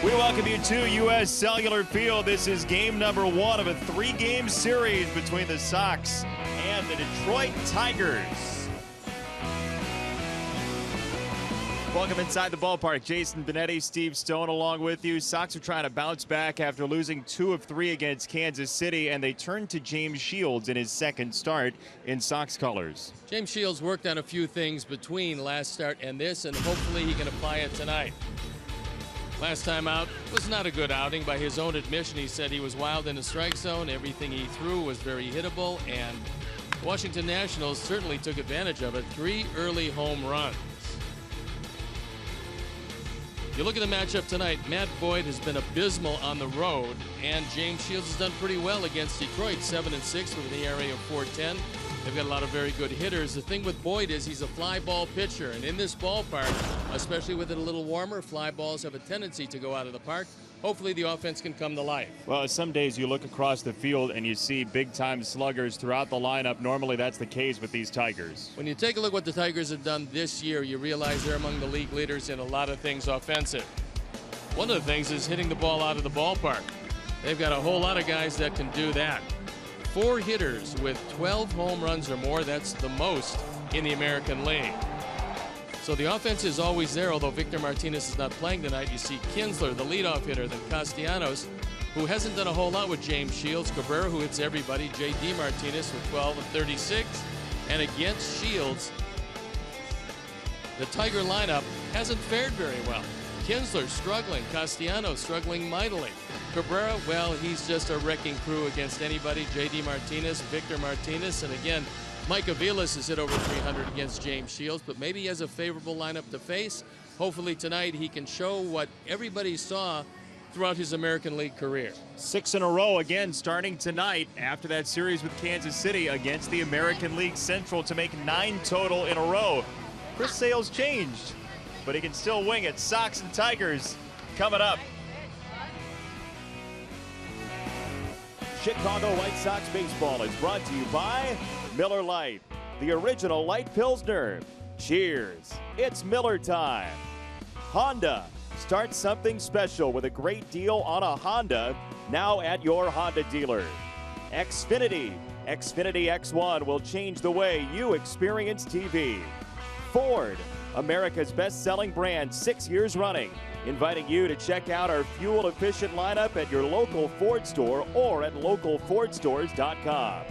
We welcome you to U.S. Cellular Field. This is game number one of a three-game series between the Sox and the Detroit Tigers. Welcome inside the ballpark. Jason Benetti, Steve Stone along with you. Sox are trying to bounce back after losing 2 of 3 against Kansas City, and they turn to James Shields in his second start in Sox colors. James Shields worked on a few things between last start and this, and hopefully he can apply it tonight. Last time out was not a good outing. By his own admission, he said he was wild in the strike zone. Everything he threw was very hittable, and the Washington Nationals certainly took advantage of it. 3 early home runs. If you look at the matchup tonight, Matt Boyd has been abysmal on the road, and James Shields has done pretty well against Detroit, 7-6 with an ERA of 4.10. They've got a lot of very good hitters. The thing with Boyd is he's a fly ball pitcher, and in this ballpark, especially with it a little warmer, fly balls have a tendency to go out of the park. Hopefully the offense can come to life. Well, some days you look across the field and you see big-time sluggers throughout the lineup. Normally that's the case with these Tigers. When you take a look what the Tigers have done this year, you realize they're among the league leaders in a lot of things offensive. One of the things is hitting the ball out of the ballpark. They've got a whole lot of guys that can do that. 4 hitters with 12 home runs or more, that's the most in the American League. So the offense is always there, although Victor Martinez is not playing tonight. You see Kinsler, the leadoff hitter, then Castellanos, who hasn't done a whole lot with James Shields, Cabrera, who hits everybody, J.D. Martinez with 12 and 36. And against Shields, the Tiger lineup hasn't fared very well. Kinsler struggling, Castellanos struggling mightily. Cabrera, well, he's just a wrecking crew against anybody. J.D. Martinez, Victor Martinez, and again, Mike Aviles has hit over 300 against James Shields, but maybe he has a favorable lineup to face. Hopefully tonight he can show what everybody saw throughout his American League career. 6 in a row again starting tonight after that series with Kansas City against the American League Central to make 9 total in a row. Chris Sale's changed, but he can still wing it. Sox and Tigers coming up. Chicago White Sox baseball is brought to you by Miller Lite, the original light Pilsner. Cheers, it's Miller time. Honda, start something special with a great deal on a Honda, now at your Honda dealer. Xfinity, Xfinity X1 will change the way you experience TV. Ford, America's best-selling brand 6 years running, inviting you to check out our fuel-efficient lineup at your local Ford store or at localfordstores.com.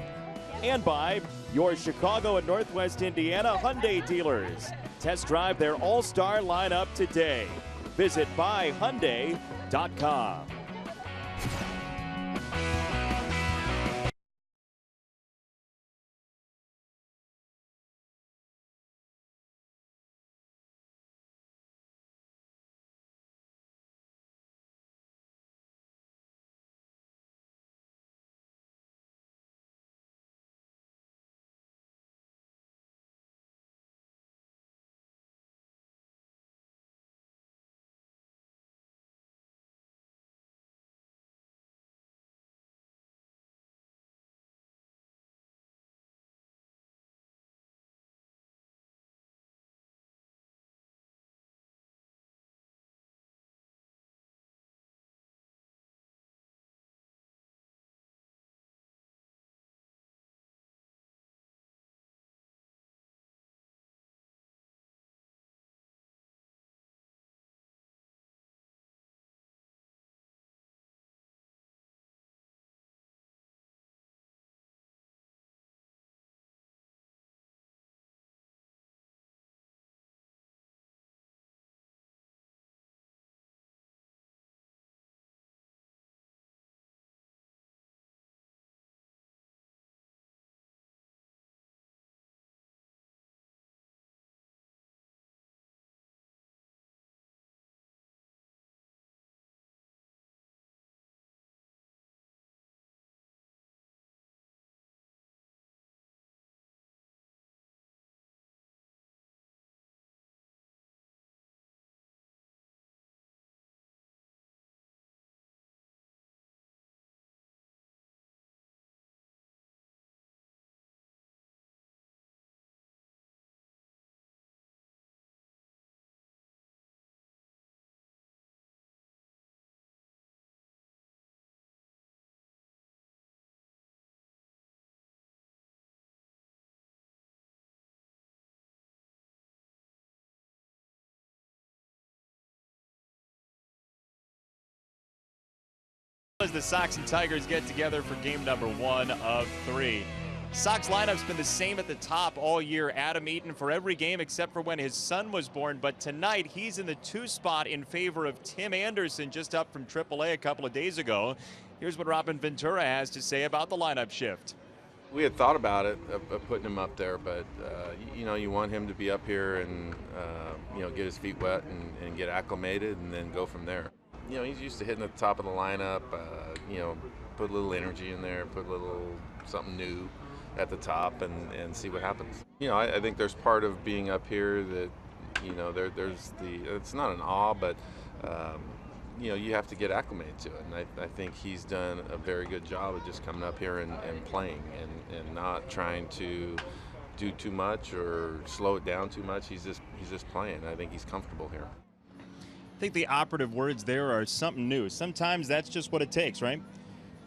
And by your Chicago and Northwest Indiana Hyundai dealers. Test drive their all-star lineup today. Visit buyhyundai.com. As the Sox and Tigers get together for game number 1 of 3. Sox lineup's been the same at the top all year. Adam Eaton for every game except for when his son was born. But tonight he's in the 2 spot in favor of Tim Anderson, just up from AAA a couple of days ago. Here's what Robin Ventura has to say about the lineup shift. We had thought about it, of putting him up there, but you know, you want him to be up here and you know, get his feet wet and get acclimated and then go from there. You know, he's used to hitting at the top of the lineup, you know, put a little energy in there, put a little something new at the top and see what happens. You know, I think there's part of being up here that, you know, there's it's not an awe, but you know, you have to get acclimated to it. And I think he's done a very good job of just coming up here and playing and not trying to do too much or slow it down too much. He's just playing. I think he's comfortable here. I think the operative words there are something new. Sometimes that's just what it takes, right?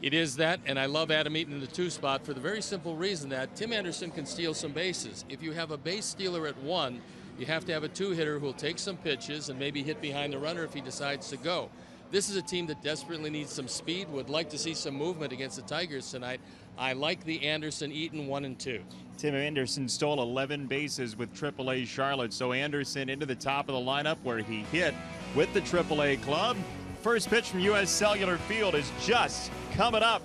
It is that, and I love Adam Eaton in the 2 spot for the very simple reason that Tim Anderson can steal some bases. If you have a base stealer at 1, you have to have a 2-hitter who will take some pitches and maybe hit behind the runner if he decides to go. This is a team that desperately needs some speed, would like to see some movement against the Tigers tonight. I like the Anderson-Eaton 1 and 2. Tim Anderson stole 11 bases with AAA Charlotte, so Anderson into the top of the lineup where he hit with the AAA club. First pitch from U.S. Cellular Field is just coming up.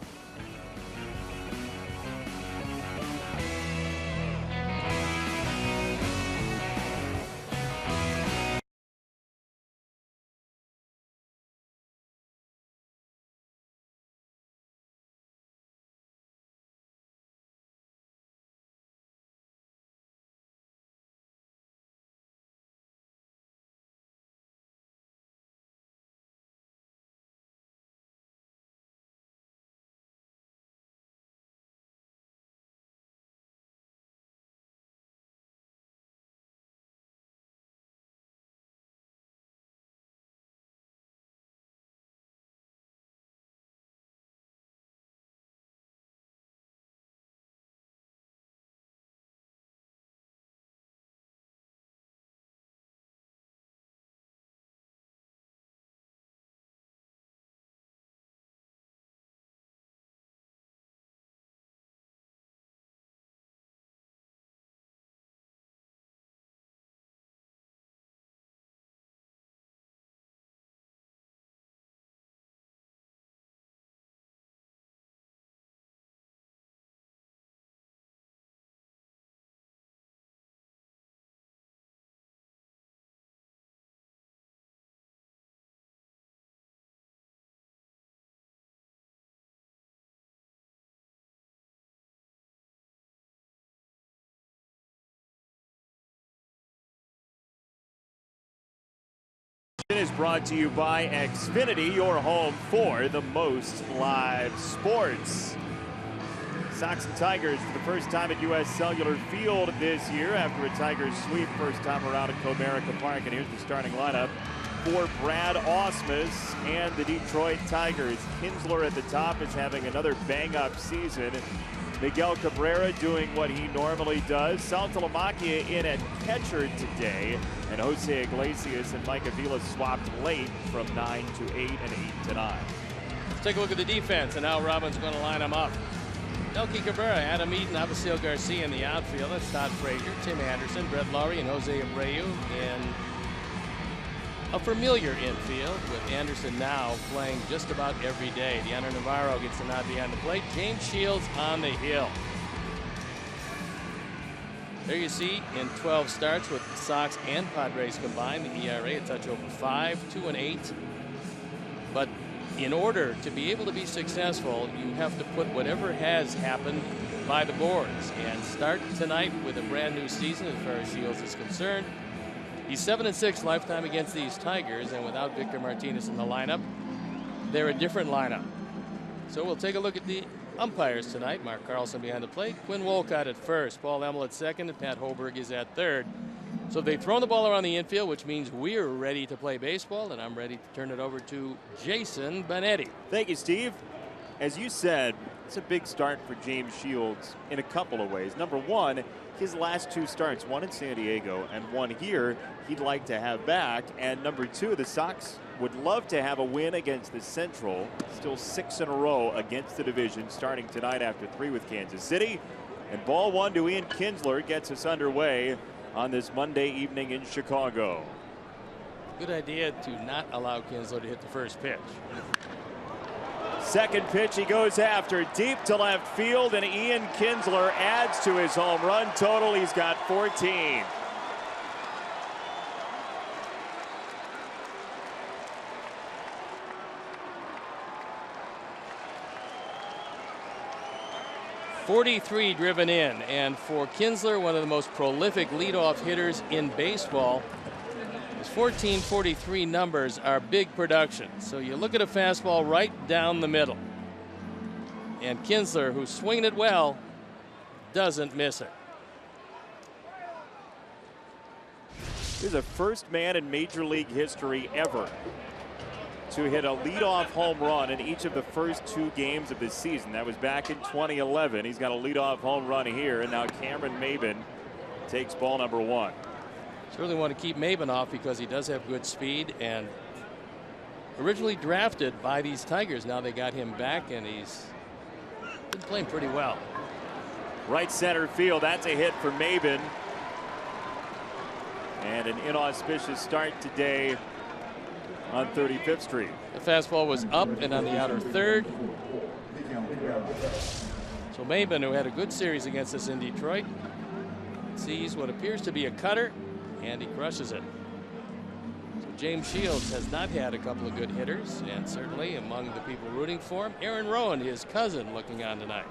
Is brought to you by Xfinity, your home for the most live sports. Sox and Tigers for the first time at U.S. Cellular Field this year after a Tigers sweep first time around at Comerica Park. And here's the starting lineup for Brad Ausmus and the Detroit Tigers. Kinsler at the top is having another bang-up season. Miguel Cabrera doing what he normally does. Saltalamacchia in at catcher today. And Jose Iglesias and Mike Avila swapped late from 9 to 8 and 8 to 9. Let's take a look at the defense and how Robin's going to line them up. Melky Cabrera, Adam Eaton, Avisail Garcia in the outfield. That's Todd Frazier, Tim Anderson, Brett Lawrie, and Jose Abreu in a familiar infield with Anderson now playing just about every day. Deander Navarro gets the nod behind the plate. James Shields on the hill. There you see in 12 starts with the Sox and Padres combined, the ERA a touch over 5, 2 and 8. But in order to be able to be successful, you have to put whatever has happened by the boards and start tonight with a brand new season as far as Shields is concerned. He's 7-6 lifetime against these Tigers, and without Victor Martinez in the lineup, they're a different lineup. So we'll take a look at the umpires tonight. Mark Carlson behind the plate, Quinn Wolcott at first, Paul Emmel at second, and Pat Hoberg is at third. So they've thrown the ball around the infield, which means we're ready to play baseball, and I'm ready to turn it over to Jason Benetti. Thank you, Steve. As you said, it's a big start for James Shields in a couple of ways. Number one, his last 2 starts, one in San Diego and one here, he'd like to have back. And number 2, the Sox would love to have a win against the Central. Still 6 in a row against the division, starting tonight after 3 with Kansas City. And ball 1 to Ian Kinsler gets us underway on this Monday evening in Chicago. Good idea to not allow Kinsler to hit the first pitch. Second pitch he goes after deep to left field, and Ian Kinsler adds to his home run total. He's got 14. .43 driven in, and for Kinsler, one of the most prolific leadoff hitters in baseball, his 14-43 numbers are big production. So you look at a fastball right down the middle, and Kinsler, who's swinging it well, doesn't miss it. He's the first man in Major League history ever to hit a leadoff home run in each of the first 2 games of this season. That was back in 2011. He's got a leadoff home run here, and now Cameron Maybin takes ball number 1. Certainly want to keep Maybin off because he does have good speed, and originally drafted by these Tigers. Now they got him back, and he's been playing pretty well. Right center field, that's a hit for Maybin. And an inauspicious start today on 35th Street. The fastball was up and on the outer third. So Maybin, who had a good series against us in Detroit, sees what appears to be a cutter, and he crushes it. So James Shields has not had a couple of good hitters, and certainly among the people rooting for him, Aaron Rowan, his cousin, looking on tonight.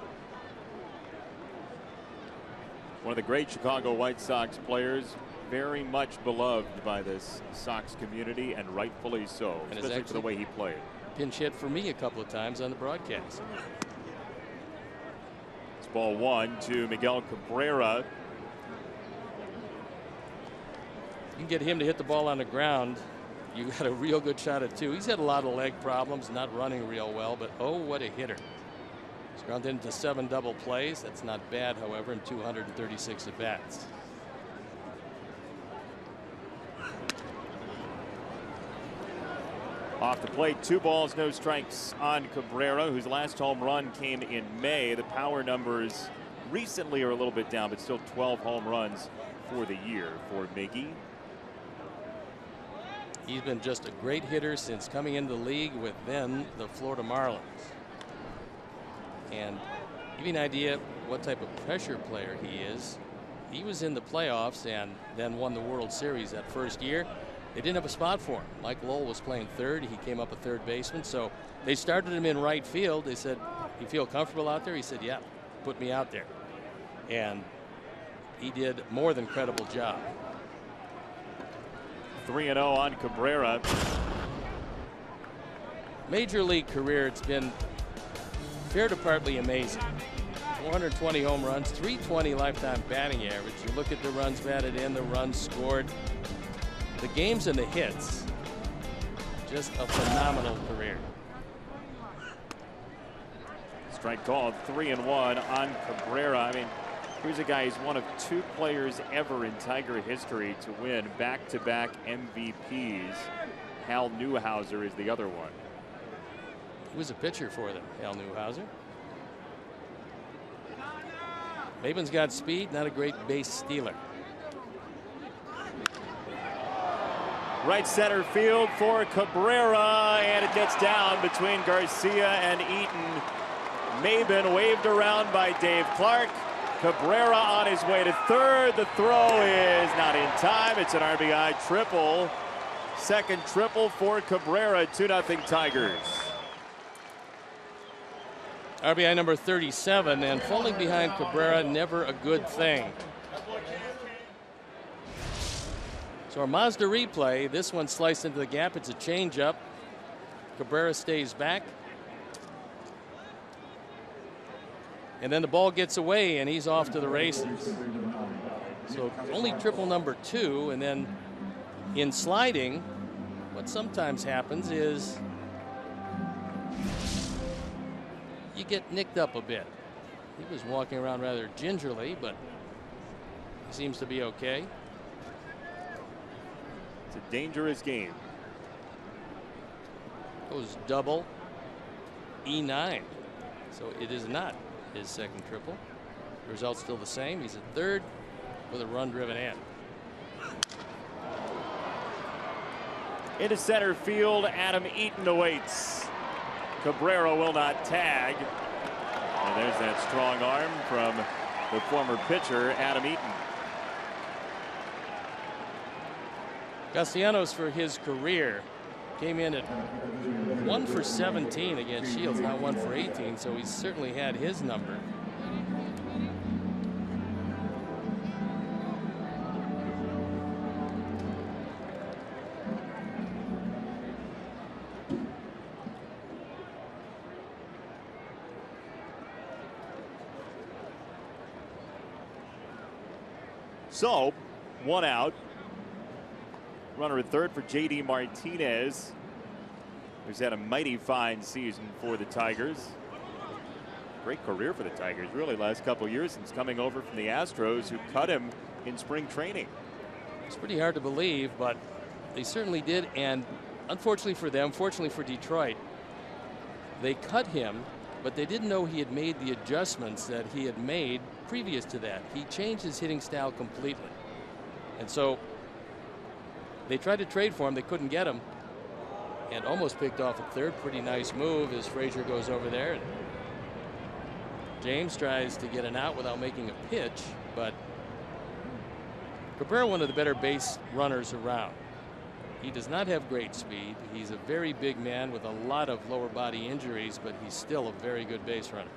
One of the great Chicago White Sox players, very much beloved by this Sox community, and rightfully so, and especially for the way he played. Pinch hit for me a couple of times on the broadcast. It's ball 1 to Miguel Cabrera. You can get him to hit the ball on the ground, you got a real good shot at 2. He's had a lot of leg problems, not running real well, but oh, what a hitter. He's grounded into 7 double plays. That's not bad, however, in 236 at bats. Off the plate, 2 balls, no strikes on Cabrera, whose last home run came in May. The power numbers recently are a little bit down, but still 12 home runs for the year for Miggy. He's been just a great hitter since coming into the league with then the Florida Marlins. And give you an idea what type of pressure player he is. He was in the playoffs and then won the World Series that first year. They didn't have a spot for him. Mike Lowell was playing third. He came up a third baseman. So they started him in right field. They said, "You feel comfortable out there?" He said, "Yeah, put me out there." And he did more than credible job. 3-0 on Cabrera. Major league career, it's been fair to partly amazing. 420 home runs, 320 lifetime batting average. You look at the runs batted in, the runs scored, the games and the hits. Just a phenomenal career. Strike called, 3-1 on Cabrera. I mean, here's a guy who's one of 2 players ever in Tiger history to win back-to-back MVPs. Hal Newhouser is the other one. He was a pitcher for them, Hal Newhouser. Maybin's got speed, not a great base stealer. Right center field for Cabrera, and it gets down between Garcia and Eaton. Maybin waved around by Dave Clark. Cabrera on his way to third. The throw is not in time. It's an RBI triple. Second triple for Cabrera. 2-0 Tigers. RBI number 37, and falling behind Cabrera, never a good thing. So our Mazda replay, this one sliced into the gap. It's a changeup. Cabrera stays back. And then the ball gets away, and he's off to the races. So only triple number 2, and then in sliding, what sometimes happens is you get nicked up a bit. He was walking around rather gingerly, but seems to be okay. It's a dangerous game. Goes double E9. So it is not his second triple. The result's still the same. He's at third with a run driven in. Into center field, Adam Eaton awaits. Cabrera will not tag. And there's that strong arm from the former pitcher, Adam Eaton. Castellanos, for his career, came in at 1 for 17 against Shields, now 1 for 18, so he certainly had his number. So, 1 out. Runner at third for J.D. Martinez, who's had a mighty fine season for the Tigers. Great career for the Tigers, really, last couple years since coming over from the Astros, who cut him in spring training. It's pretty hard to believe, but they certainly did. And unfortunately for them, fortunately for Detroit, they cut him, but they didn't know he had made the adjustments that he had made previous to that. He changed his hitting style completely. And so they tried to trade for him. They couldn't get him. And almost picked off a third. Pretty nice move as Frazier goes over there. And James tries to get an out without making a pitch, but Cabrera, one of the better base runners around. He does not have great speed. He's a very big man with a lot of lower body injuries, but he's still a very good base runner.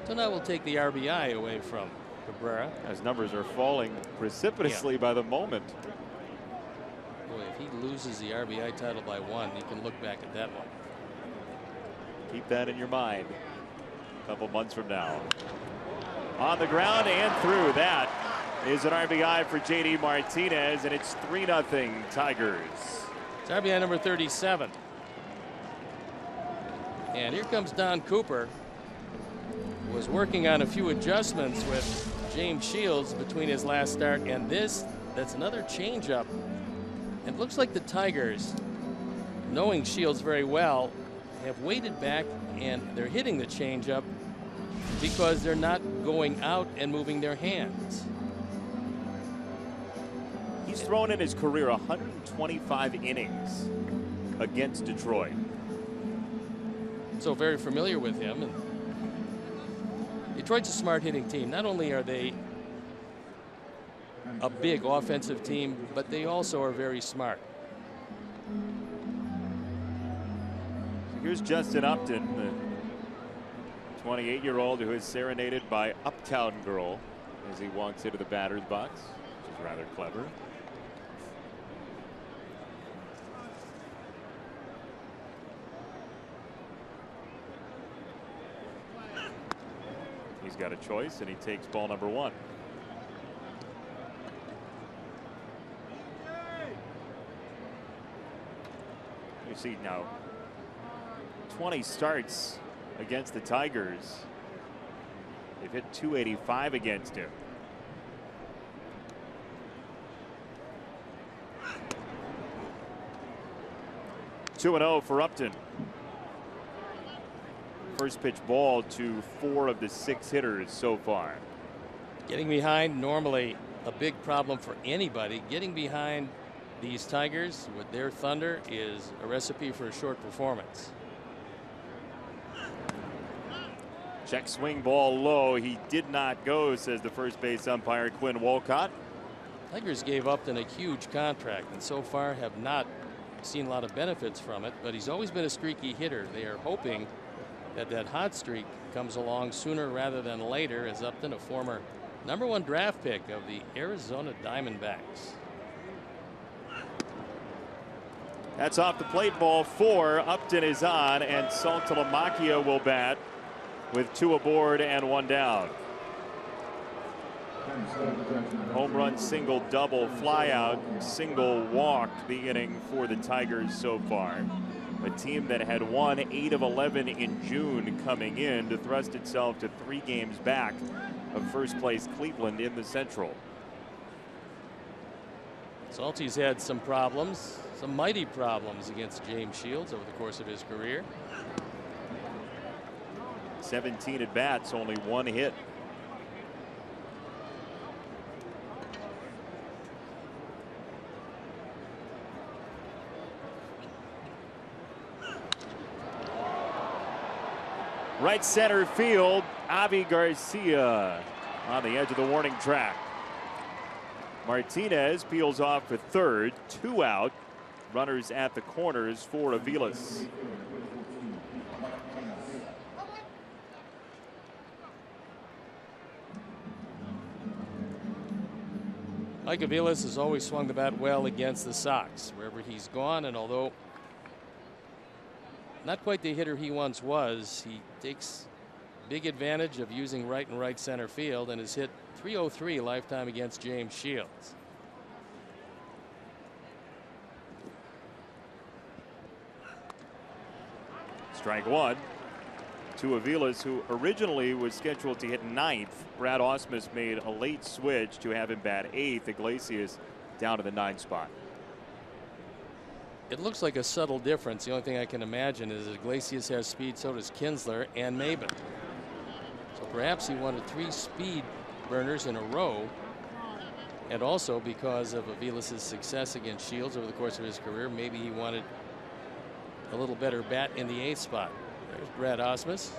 So now we'll take the RBI away from Cabrera. His numbers are falling precipitously by the moment. Boy, if he loses the RBI title by 1, you can look back at that one. Keep that in your mind a couple months from now. On the ground and through. That is an RBI for J.D. Martinez, and it's 3-0 Tigers. It's RBI number 37. And here comes Don Cooper. Was working on a few adjustments with James Shields between his last start and this. That's another changeup. And it looks like the Tigers, knowing Shields very well, have waited back and they're hitting the changeup because they're not going out and moving their hands. He's thrown in his career 125 innings against Detroit. So very familiar with him. And Detroit's a smart hitting team. Not only are they a big offensive team, but they also are very smart. Here's Justin Upton, the 28-year-old who is serenaded by Uptown Girl as he walks into the batter's box, which is rather clever. He's got a choice, and he takes ball number 1. You see now 20 starts against the Tigers. They've hit .285 against him. (2-0) for Upton. First pitch ball to 4 of the 6 hitters so far. Getting behind, normally a big problem for anybody. Getting behind these Tigers with their thunder is a recipe for a short performance. Check swing ball low. He did not go, says the first base umpire Quinn Wolcott. Tigers gave Upton a huge contract and so far have not seen a lot of benefits from it, but he's always been a streaky hitter. They are hoping that that hot streak comes along sooner rather than later, as Upton, a former #1 draft pick of the Arizona Diamondbacks. That's off the plate, ball 4. Upton is on, and Saltalamacchia will bat with 2 aboard and 1 down. Home run, single, double, fly out, single walk the inning for the Tigers so far. A team that had won 8 of 11 in June coming in to thrust itself to 3 games back of first place Cleveland in the Central. Salty's had some problems, some mighty problems against James Shields over the course of his career. 17 at bats, only 1 hit. Right center field, Avi Garcia on the edge of the warning track. Martinez peels off for third, 2 out. Runners at the corners for Aviles. Mike Aviles has always swung the bat well against the Sox wherever he's gone, and although not quite the hitter he once was, he takes big advantage of using right and right center field and has hit .303 lifetime against James Shields. Strike 1 to Aviles, who originally was scheduled to hit 9th. Brad Ausmus made a late switch to have him bat 8th. Iglesias down to the 9th spot. It looks like a subtle difference. The only thing I can imagine is that Iglesias has speed, so does Kinsler and Maben. So perhaps he wanted 3 speed burners in a row. And also because of Aviles' success against Shields over the course of his career, maybe he wanted a little better bat in the 8th spot. There's Brad Ausmus.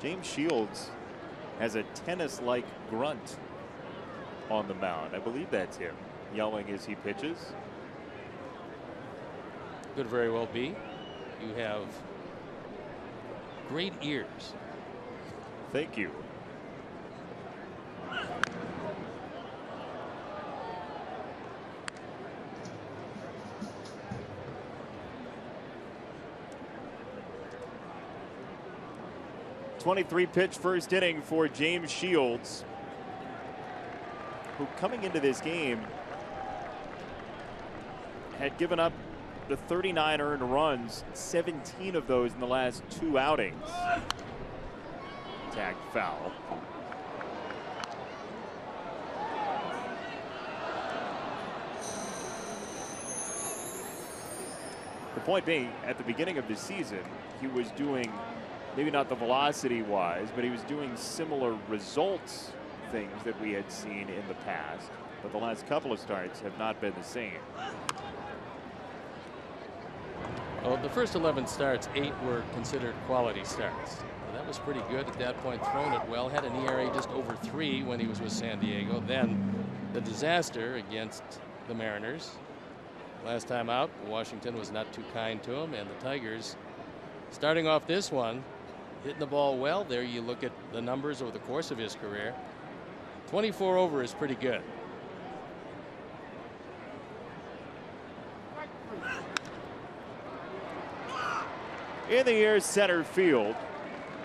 James Shields has a tennis-like grunt on the mound. I believe that's him yelling as he pitches. Could very well be. You have great ears. Thank you. .23 pitch first inning for James Shields, who coming into this game had given up the 39 earned runs, 17 of those in the last 2 outings. Tagged foul. The point being, at the beginning of the season, he was doing, maybe not the velocity wise, but he was doing similar results things that we had seen in the past. But the last couple of starts have not been the same. Well, the first 11 starts, 8 were considered quality starts. Well, that was pretty good at that point, thrown it well, had an ERA just over 3 when he was with San Diego. Then the disaster against the Mariners. Last time out, Washington was not too kind to him, and the Tigers starting off this one, hitting the ball well. There you look at the numbers over the course of his career. 24 over is pretty good. In the air, center field,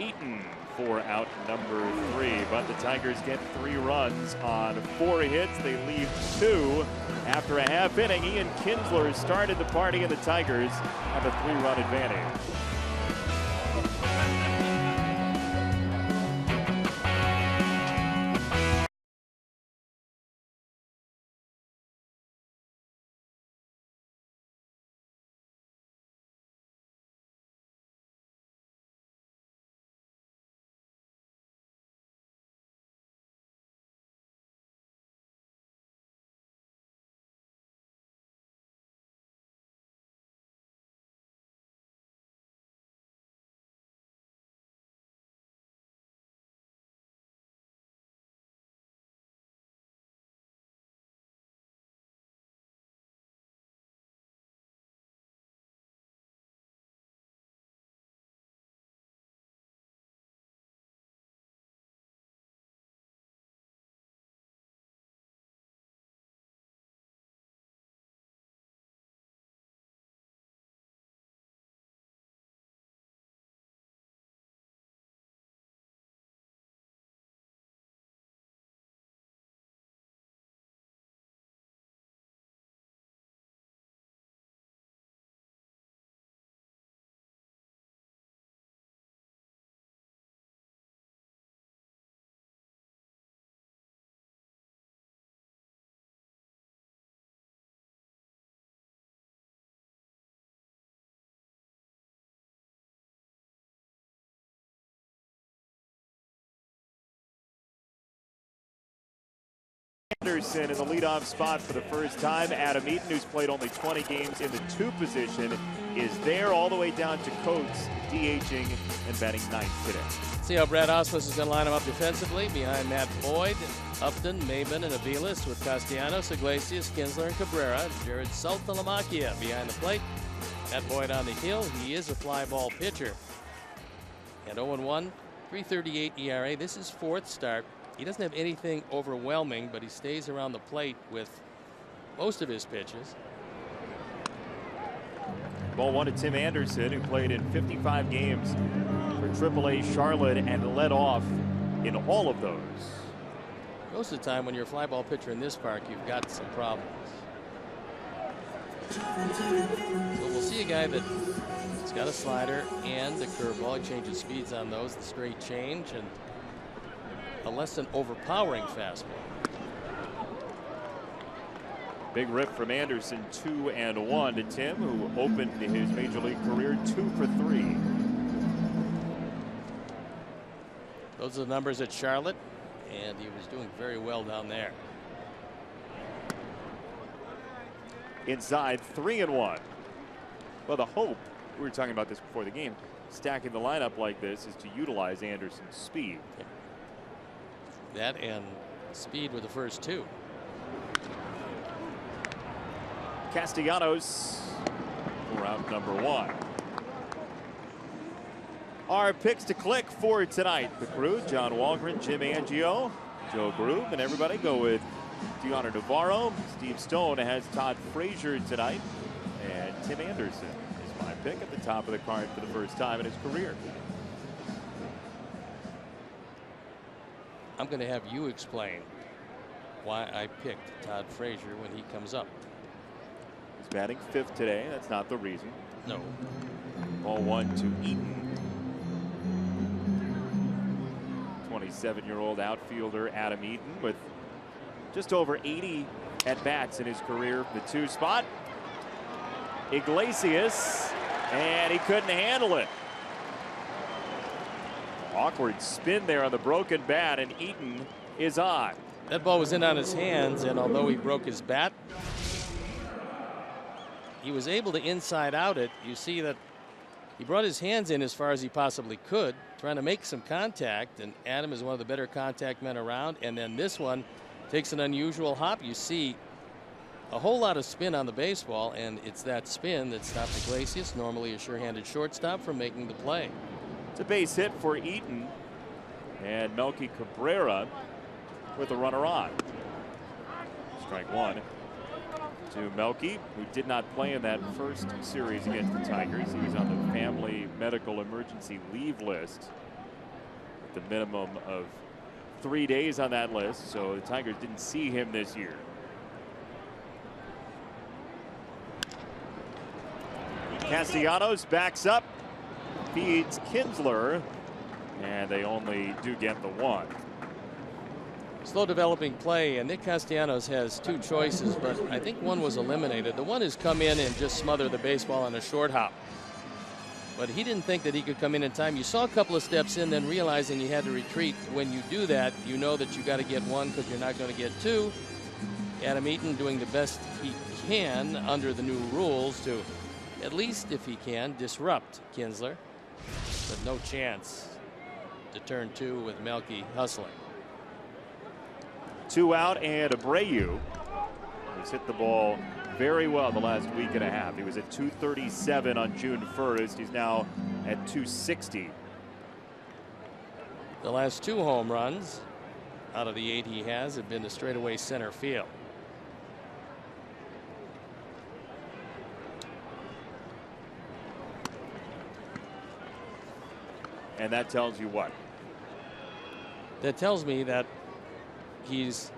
Eaton for out number 3, but the Tigers get 3 runs on 4 hits. They leave 2 after a half inning. Ian Kinsler started the party, and the Tigers have a 3-run advantage. Anderson in the leadoff spot for the first time. Adam Eaton, who's played only 20 games in the 2 position, is there all the way down to Coates, DHing and batting 9th today. See how Brad Ausmus is going to line him up defensively behind Matt Boyd, Upton, Maben, and Aviles, with Castellanos, Iglesias, Kinsler, and Cabrera. Jared Saltalamacchia behind the plate. Matt Boyd on the hill. He is a fly ball pitcher. And 0-1, 3.38 ERA. This is 4th start. He doesn't have anything overwhelming, but he stays around the plate with most of his pitches. Ball 1 to Tim Anderson, who played in 55 games for AAA Charlotte and led off in all of those. Most of the time when you're a fly ball pitcher in this park, you've got some problems. So we'll see a guy that's got a slider and a curveball. He changes speeds on those, the straight change, and a less than overpowering fastball. Big rip from Anderson, 2-1 to Tim, who opened his major league career 2 for 3. Those are the numbers at Charlotte, and he was doing very well down there. Inside, 3-1. Well, the hope, we were talking about this before the game, stacking the lineup like this is to utilize Anderson's speed. That and speed with the first 2. Castellanos for out number 1. Our picks to click for tonight. The crew, John Walgren, Jim Angio, Joe Groove, and everybody go with Deanna Navarro. Steve Stone has Todd Frazier tonight. And Tim Anderson is my pick at the top of the card for the first time in his career. I'm going to have you explain why I picked Todd Frazier when he comes up. He's batting 5th today. That's not the reason. No. Ball 1 to Eaton. 27-year-old outfielder Adam Eaton with just over 80 at-bats in his career. The 2 spot. Iglesias, and he couldn't handle it. Awkward spin there on the broken bat, and Eaton is on. That ball was in on his hands, and although he broke his bat, he was able to inside out it. You see that he brought his hands in as far as he possibly could, trying to make some contact, and Adam is one of the better contact men around. And then this one takes an unusual hop. You see a whole lot of spin on the baseball, and it's that spin that stopped Iglesias, normally a sure-handed shortstop, from making the play. It's a base hit for Eaton, and Melky Cabrera with a runner on. Strike 1 to Melky, who did not play in that first series against the Tigers. He was on the family medical emergency leave list, with the minimum of 3 days on that list, so the Tigers didn't see him this year. Castellanos backs up, feeds Kinsler, and they only do get the 1. Slow developing play, and Nick Castellanos has 2 choices, but I think one was eliminated. The one is come in and just smother the baseball on a short hop. But he didn't think that he could come in time. You saw a couple of steps in, then realizing he had to retreat. When you do that, you know that you got to get 1 because you're not going to get 2. Adam Eaton doing the best he can under the new rules to, at least if he can, disrupt Kinsler. But no chance to turn 2 with Melky hustling. 2 out, and Abreu has hit the ball very well the last week and a half. He was at 237 on June 1st. He's now at 260. The last 2 home runs out of the 8 he has have been to straightaway center field. And that tells you what? That tells me that he's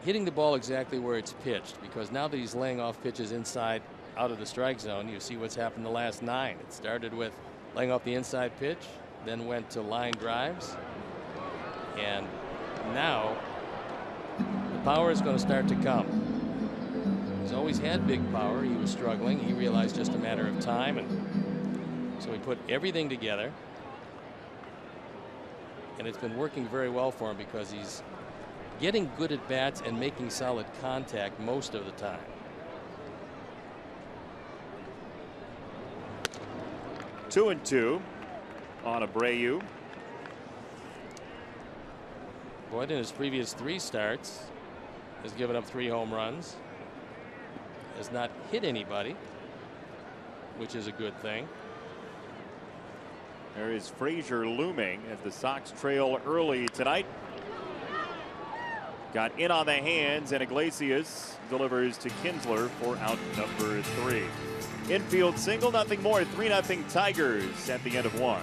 hitting the ball exactly where it's pitched, because now that he's laying off pitches inside out of the strike zone, you see what's happened the last 9. It started with laying off the inside pitch, then went to line drives, and now the power is going to start to come. He's always had big power. He was struggling. He realized just a matter of time, and so he put everything together, and it's been working very well for him because he's getting good at bats and making solid contact most of the time. Two and two on Abreu. Boyd in his previous 3 starts has given up 3 home runs, has not hit anybody, which is a good thing. There is Frazier looming as the Sox trail early tonight. Got in on the hands, and Iglesias delivers to Kinsler for out number 3. Infield single, nothing more. 3-0 Tigers at the end of 1.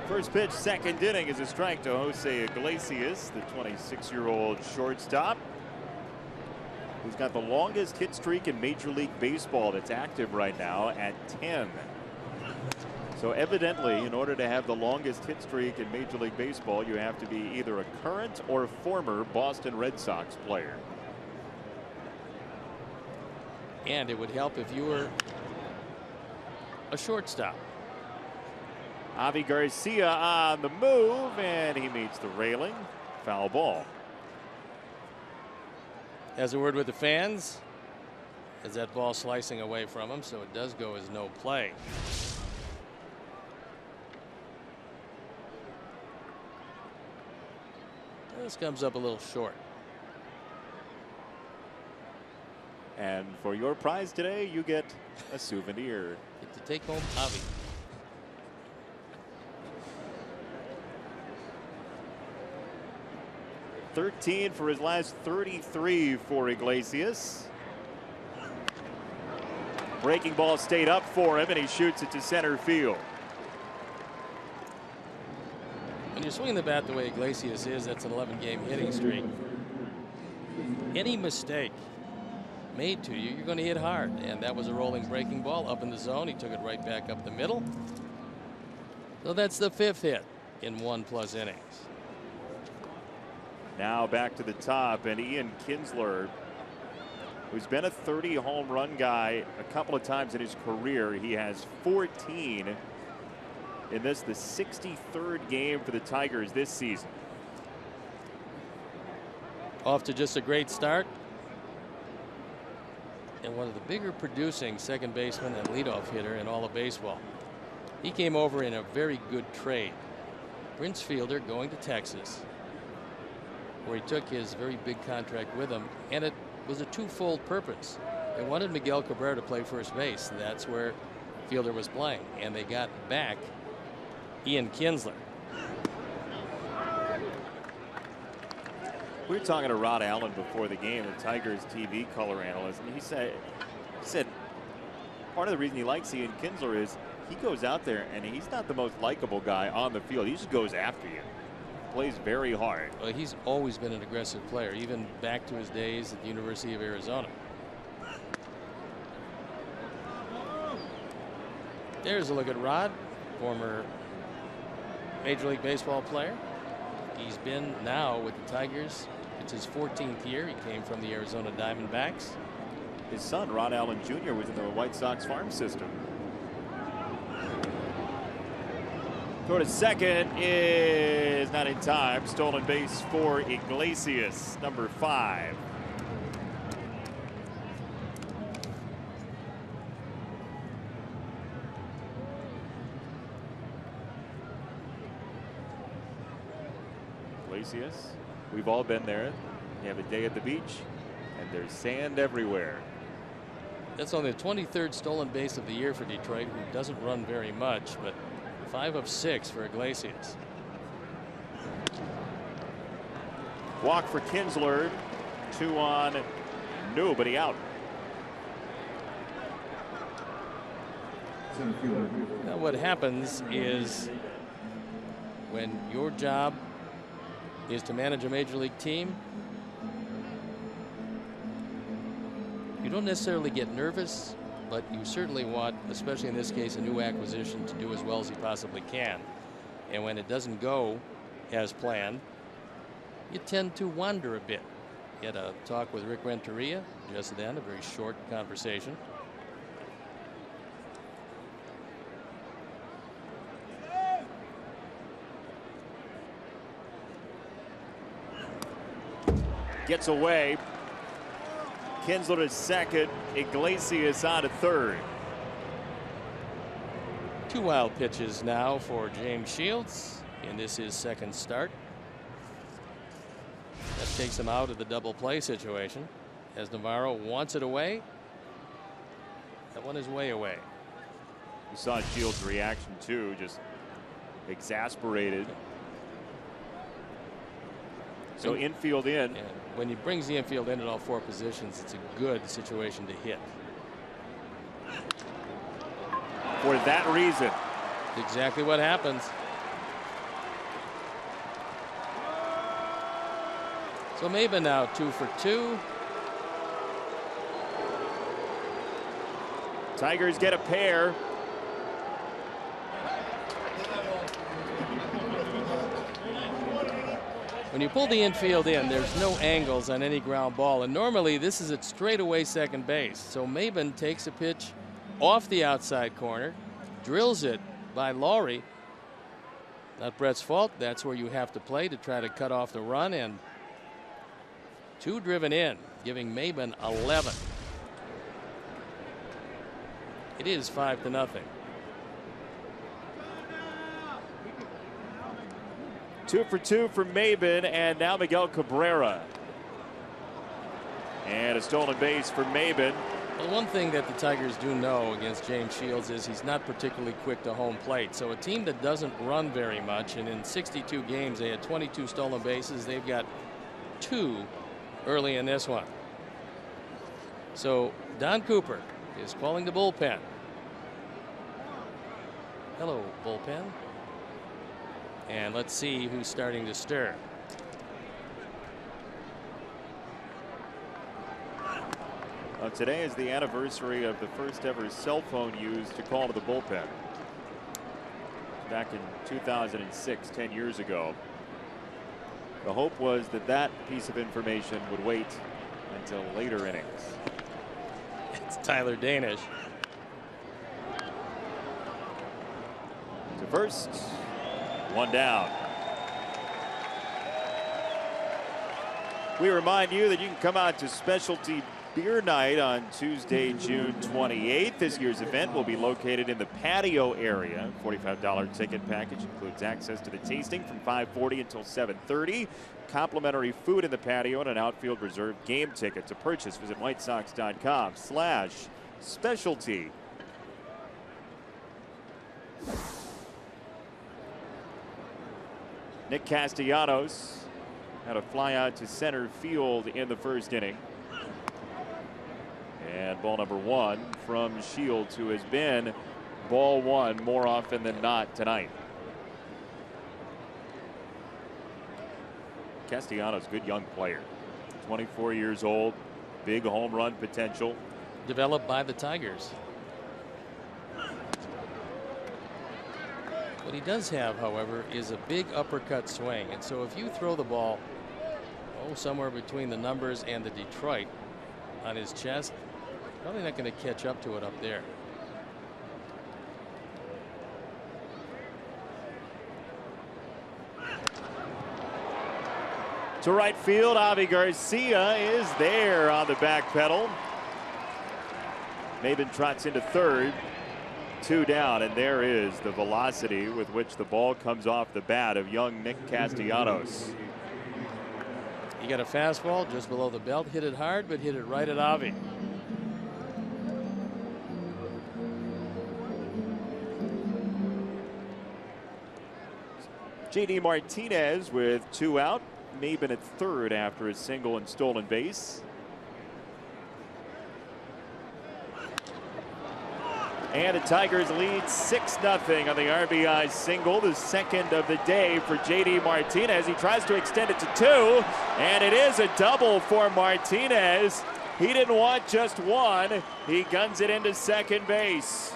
First pitch, second inning, is a strike to Jose Iglesias, the 26-year-old shortstop, who's got the longest hit streak in Major League Baseball that's active right now at 10. So evidently, in order to have the longest hit streak in Major League Baseball, you have to be either a current or former Boston Red Sox player. And it would help if you were a shortstop. Avi Garcia on the move, and he meets the railing. Foul ball. Has a word with the fans as that ball slicing away from him, so it does go as no play. This comes up a little short. And for your prize today, you get a souvenir. Get to take home Avi. .13 for his last 33 for Iglesias. Breaking ball stayed up for him, and he shoots it to center field. When you're swinging the bat the way Iglesias is, that's an 11-game hitting streak. Any mistake made to you, you're going to hit hard. And that was a rolling breaking ball up in the zone. He took it right back up the middle. So that's the 5th hit in 1+ innings. Now back to the top, and Ian Kinsler, who's been a 30 home run guy a couple of times in his career. He has 14 in this, the 63rd game for the Tigers this season. Off to just a great start. And one of the bigger producing second baseman and leadoff hitter in all of baseball. He came over in a very good trade. Prince Fielder going to Texas, where he took his very big contract with him, and it was a twofold purpose. They wanted Miguel Cabrera to play first base. That's where Fielder was playing, and they got back Ian Kinsler. We were talking to Rod Allen before the game, the Tigers TV color analyst, and he said part of the reason he likes Ian Kinsler is he goes out there and he's not the most likable guy on the field. He just goes after you. Plays very hard. Well, he's always been an aggressive player, even back to his days at the University of Arizona. There's a look at Rod, former Major League Baseball player. He's been now with the Tigers. It's his 14th year. He came from the Arizona Diamondbacks. His son, Ron Allen Jr., was in the White Sox farm system. Throw to second is not in time. Stolen base for Iglesias, number 5. Iglesias, we've all been there. You have a day at the beach, and there's sand everywhere. That's only the 23rd stolen base of the year for Detroit, who doesn't run very much, but 5 of 6 for Iglesias. Walk for Kinsler, 2 on, nobody out. Now what happens is when your job is to manage a major league team, you don't necessarily get nervous, but you certainly want, especially in this case, a new acquisition to do as well as he possibly can. And when it doesn't go as planned, you tend to wander a bit. He had a talk with Rick Renteria just then, a very short conversation. Gets away. Kinsler to second. Iglesias on to third. 2 wild pitches now for James Shields, and this is second start. That takes him out of the double play situation as Navarro wants it away. That one is way away. You saw Shields' reaction too, just exasperated. So infield in. And when he brings the infield in at all 4 positions, it's a good situation to hit. For that reason. Exactly what happens. So Maben now 2 for 2. Tigers get a pair. When you pull the infield in, there's no angles on any ground ball, and normally this is at straightaway second base. So Maben takes a pitch off the outside corner, drills it by Laurie. Not Brett's fault. That's where you have to play to try to cut off the run, and 2 driven in, giving Maben 11. It is 5-0. 2 for 2 for Maben, and now Miguel Cabrera. And a stolen base for Maben. Well, one thing that the Tigers do know against James Shields is he's not particularly quick to home plate. So a team that doesn't run very much, and in 62 games they had 22 stolen bases. They've got 2 early in this one. So Don Cooper is calling the bullpen. Hello, bullpen. And let's see who's starting to stir. Today is the anniversary of the first ever cell phone used to call to the bullpen. Back in 2006, 10 years ago. The hope was that that piece of information would wait until later innings. It's Tyler Danish. To first, 1 down. We remind you that you can come out to Specialty Beer Night on Tuesday, June 28th. This year's event will be located in the patio area. $45 ticket package includes access to the tasting from 5:40 until 7:30. Complimentary food in the patio and an outfield reserve game ticket. To purchase, visit whitesox.com/specialty. Nick Castellanos Had a fly out to center field in the first inning. And ball number 1 from Shields, who has been ball 1 more often than not tonight. Castellanos, good young player. 24 years old, big home run potential. Developed by the Tigers. What he does have, however, is a big uppercut swing. And so if you throw the ball somewhere between the numbers and the Detroit on his chest, probably not going to catch up to it up there. To right field, Avi Garcia is there on the back pedal. Maben trots into third. 2 down, and there is the velocity with which the ball comes off the bat of young Nick Castellanos. He got a fastball just below the belt, hit it hard, but hit it right at Avi. JD Martinez with 2 out. Maben at third after a single and stolen base. And the Tigers lead 6-0 on the RBI single, the second of the day for JD Martinez. He tries to extend it to 2, and it is a double for Martinez. He didn't want just 1. He guns it into second base.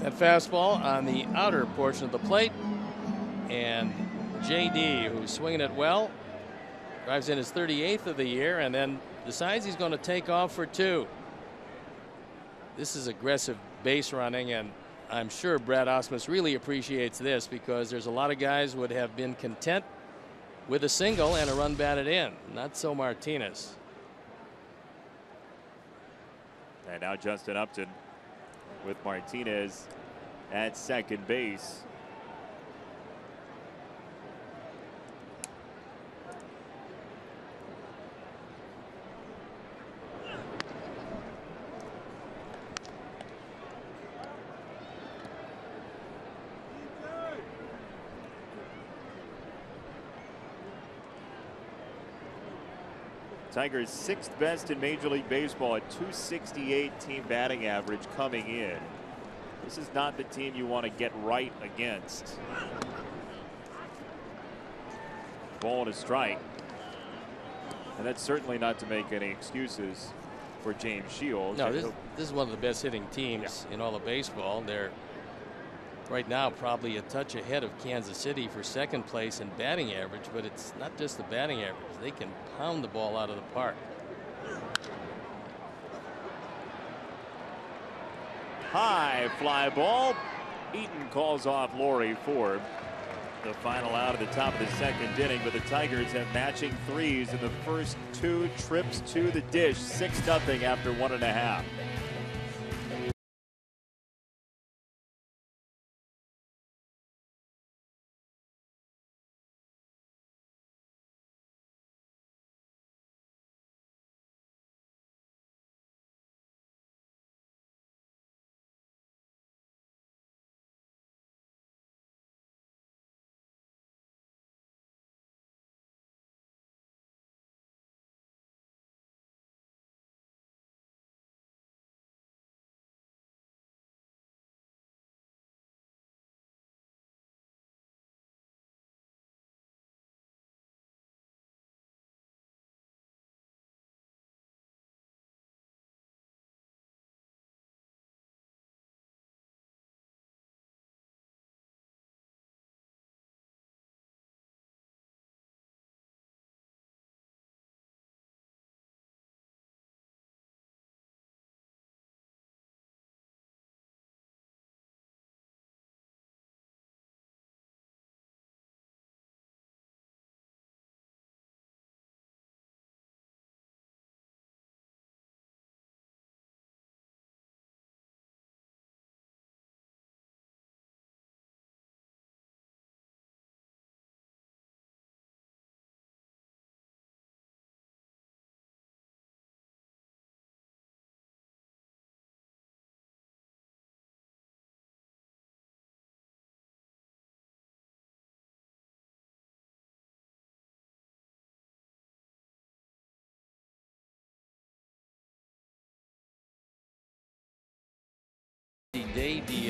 That fastball on the outer portion of the plate. And JD, who's swinging it well, drives in his 38th of the year and then decides he's going to take off for 2. This is aggressive base running, and I'm sure Brad Ausmus really appreciates this, because there's a lot of guys would have been content with a single and a run batted in. Not so Martinez. And now Justin Upton with Martinez at second base. Tigers 6th best in Major League Baseball at .268 team batting average coming in. This is not the team you want to get right against. Ball and a strike. And that's certainly not to make any excuses for James Shields. No, this is one of the best hitting teams in all of baseball. They're right now probably a touch ahead of Kansas City for second place in batting average, but it's not just the batting average. They can pound the ball out of the park. High fly ball. Eaton calls off Laurie Ford. The final out of the top of the second inning, but the Tigers have matching threes in the first 2 trips to the dish. 6-0 after 1.5.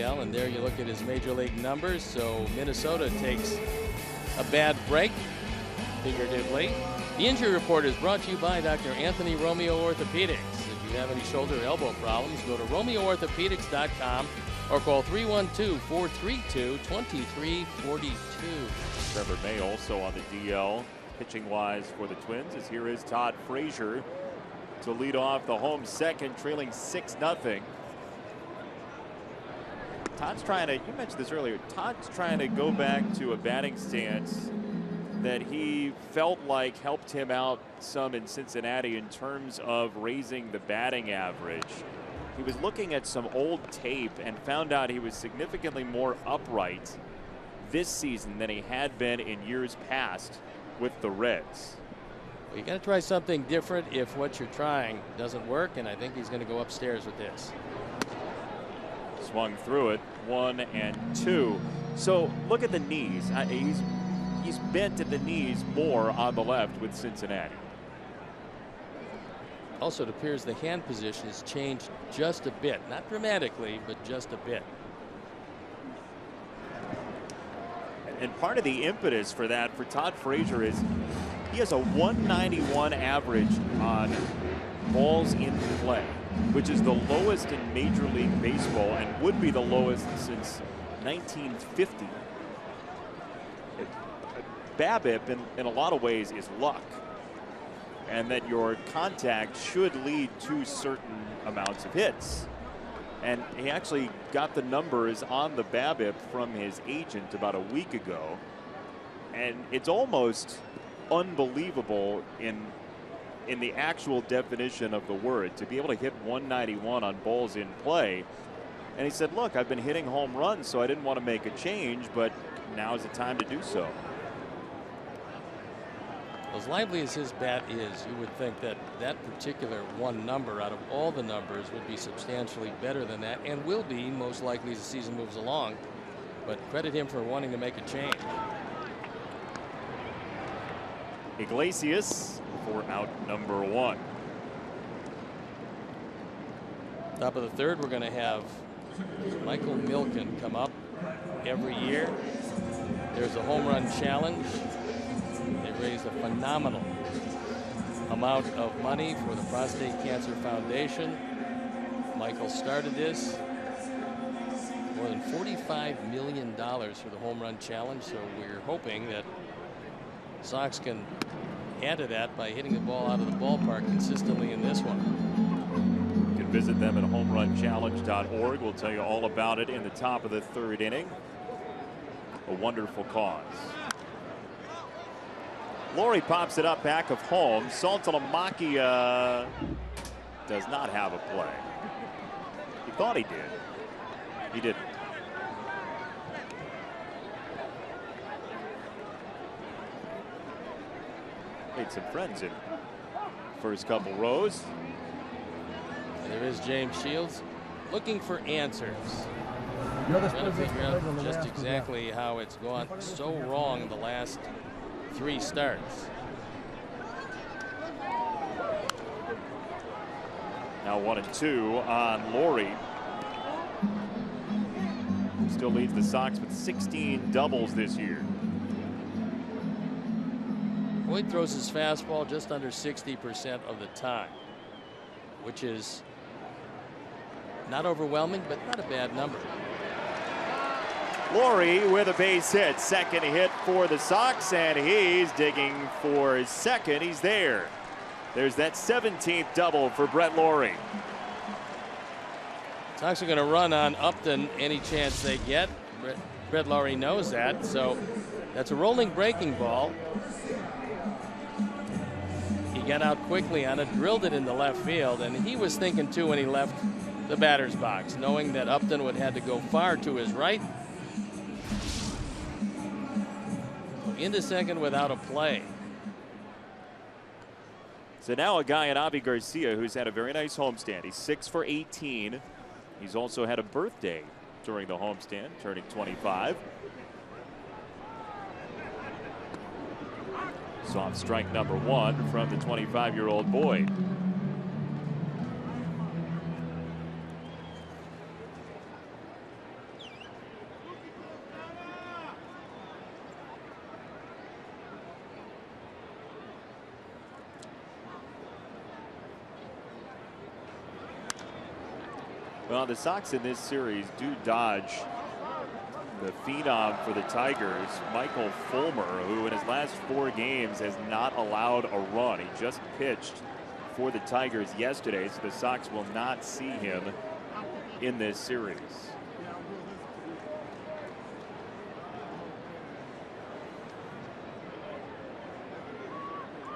AL, and there you look at his major league numbers. So Minnesota takes a bad break, figuratively. The injury report is brought to you by Dr. Anthony Romeo Orthopedics. If you have any shoulder or elbow problems, go to RomeoOrthopedics.com or call 312-432-2342. Trevor May also on the DL, pitching-wise for the Twins, as here is Todd Frazier to lead off the home second, trailing 6-0. Todd's trying to, you mentioned this earlier, Todd's trying to go back to a batting stance that he felt like helped him out some in Cincinnati in terms of raising the batting average. He was looking at some old tape and found out he was significantly more upright this season than he had been in years past with the Reds. Well, you got to try something different if what you're trying doesn't work, and I think he's going to go upstairs with this. Swung through it, 1-2. So look at the knees. He's bent at the knees more on the left with Cincinnati. Also, it appears the hand position has changed just a bit, not dramatically, but just a bit. And part of the impetus for that for Todd Frazier is he has a 191 average on balls in play, which is the lowest in Major League Baseball and would be the lowest since 1950. BABIP in a lot of ways is luck, and that your contact should lead to certain amounts of hits. And he actually got the numbers on the BABIP from his agent about a week ago, and it's almost unbelievable in the actual definition of the word to be able to hit 191 on balls in play. And he said, look, I've been hitting home runs, so I didn't want to make a change, but now is the time to do so. As lively as his bat is, you would think that that particular one number out of all the numbers would be substantially better than that, and will be most likely as the season moves along. But credit him for wanting to make a change. Iglesias for out number 1. Top of the third, we're going to have Michael Milken come up every year. There's a home run challenge. They raised a phenomenal amount of money for the Prostate Cancer Foundation. Michael started this. More than $45 million for the home run challenge, so we're hoping that Sox can add to that by hitting the ball out of the ballpark consistently in this one. You can visit them at homerunchallenge.org. We'll tell you all about it in the top of the third inning. A wonderful cause. Laurie pops it up back of home. Saltalamacchia does not have a play. He thought he did. He didn't. Made some friends in first couple rows. And there is James Shields looking for answers. Trying to figure out just exactly how it's gone so wrong the last 3 starts. Now 1-2 on Laurie. Still leads the Sox with 16 doubles this year. Boyd throws his fastball just under 60% of the time, which is not overwhelming, but not a bad number. Laurie with a base hit. Second hit for the Sox, and he's digging for his second. He's there. There's that 17th double for Brett Laurie. Sox are going to run on Upton any chance they get. Brett Laurie knows that, so that's a rolling breaking ball. He got out quickly on it, drilled it into left field, and he was thinking too when he left the batter's box, knowing that Upton would have to go far to his right. Into second without a play. So now a guy in Avi Garcia who's had a very nice homestand. He's 6 for 18. He's also had a birthday during the homestand, turning 25. Soft strike number 1 from the 25-year-old Boyd. Well, the Sox in this series do dodge the phenom for the Tigers, Michael Fulmer, who in his last 4 games has not allowed a run. He just pitched for the Tigers yesterday, so the Sox will not see him in this series.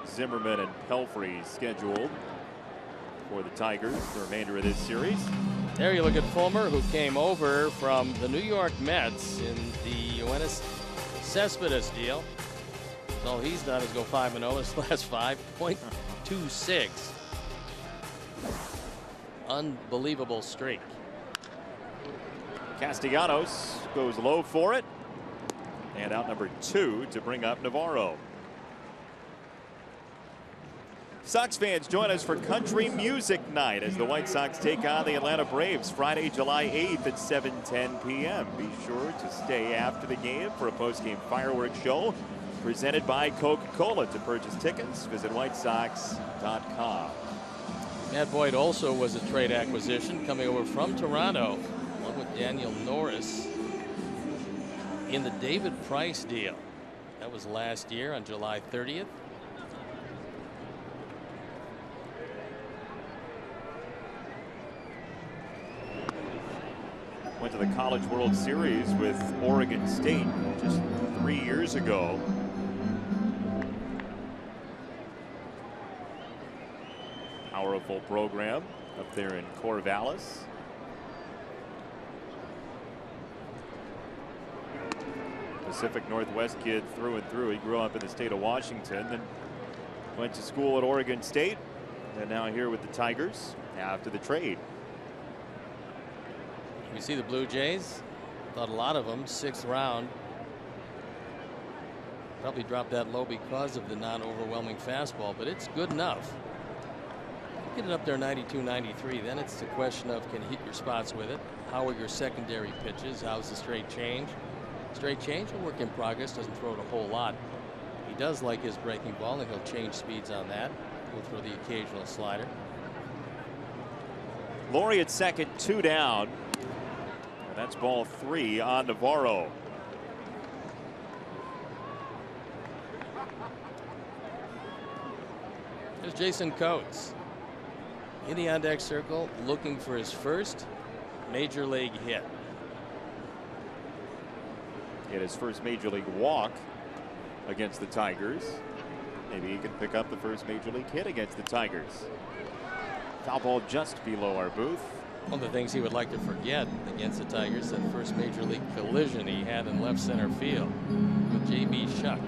Zimmerman and Pelfrey scheduled for the Tigers the remainder of this series. There you look at Fulmer, who came over from the New York Mets in the Yoenis Cespedes deal. All he's done is go 5-0 in his last 5.26. Unbelievable streak. Castellanos goes low for it. And out number 2 to bring up Navarro. Sox fans, join us for Country Music Night as the White Sox take on the Atlanta Braves Friday, July 8th at 7:10 p.m. Be sure to stay after the game for a post-game fireworks show presented by Coca-Cola. To purchase tickets, visit whitesox.com. Matt Boyd also was a trade acquisition coming over from Toronto, along with Daniel Norris in the David Price deal. That was last year on July 30th. Went to the College World Series with Oregon State just 3 years ago. Powerful program up there in Corvallis. Pacific Northwest kid through and through. He grew up in the state of Washington, then went to school at Oregon State, and now here with the Tigers after the trade. We see the Blue Jays. Thought a lot of them. 6th round. Probably dropped that low because of the non-overwhelming fastball, but it's good enough. Get it up there 92, 93. Then it's the question of can you hit your spots with it? How are your secondary pitches? How's the straight change? Straight change, a work in progress. Doesn't throw it a whole lot. He does like his breaking ball, and he'll change speeds on that. He'll throw the occasional slider. Laurie at second, 2 down. And that's ball 3 on Navarro. There's Jason Coates in the on-deck circle, looking for his first major league hit. He had his first major league walk against the Tigers. Maybe he can pick up the first major league hit against the Tigers. Foul ball just below our booth. One of the things he would like to forget against the Tigers, that first major league collision he had in left center field with J.B. Shuck.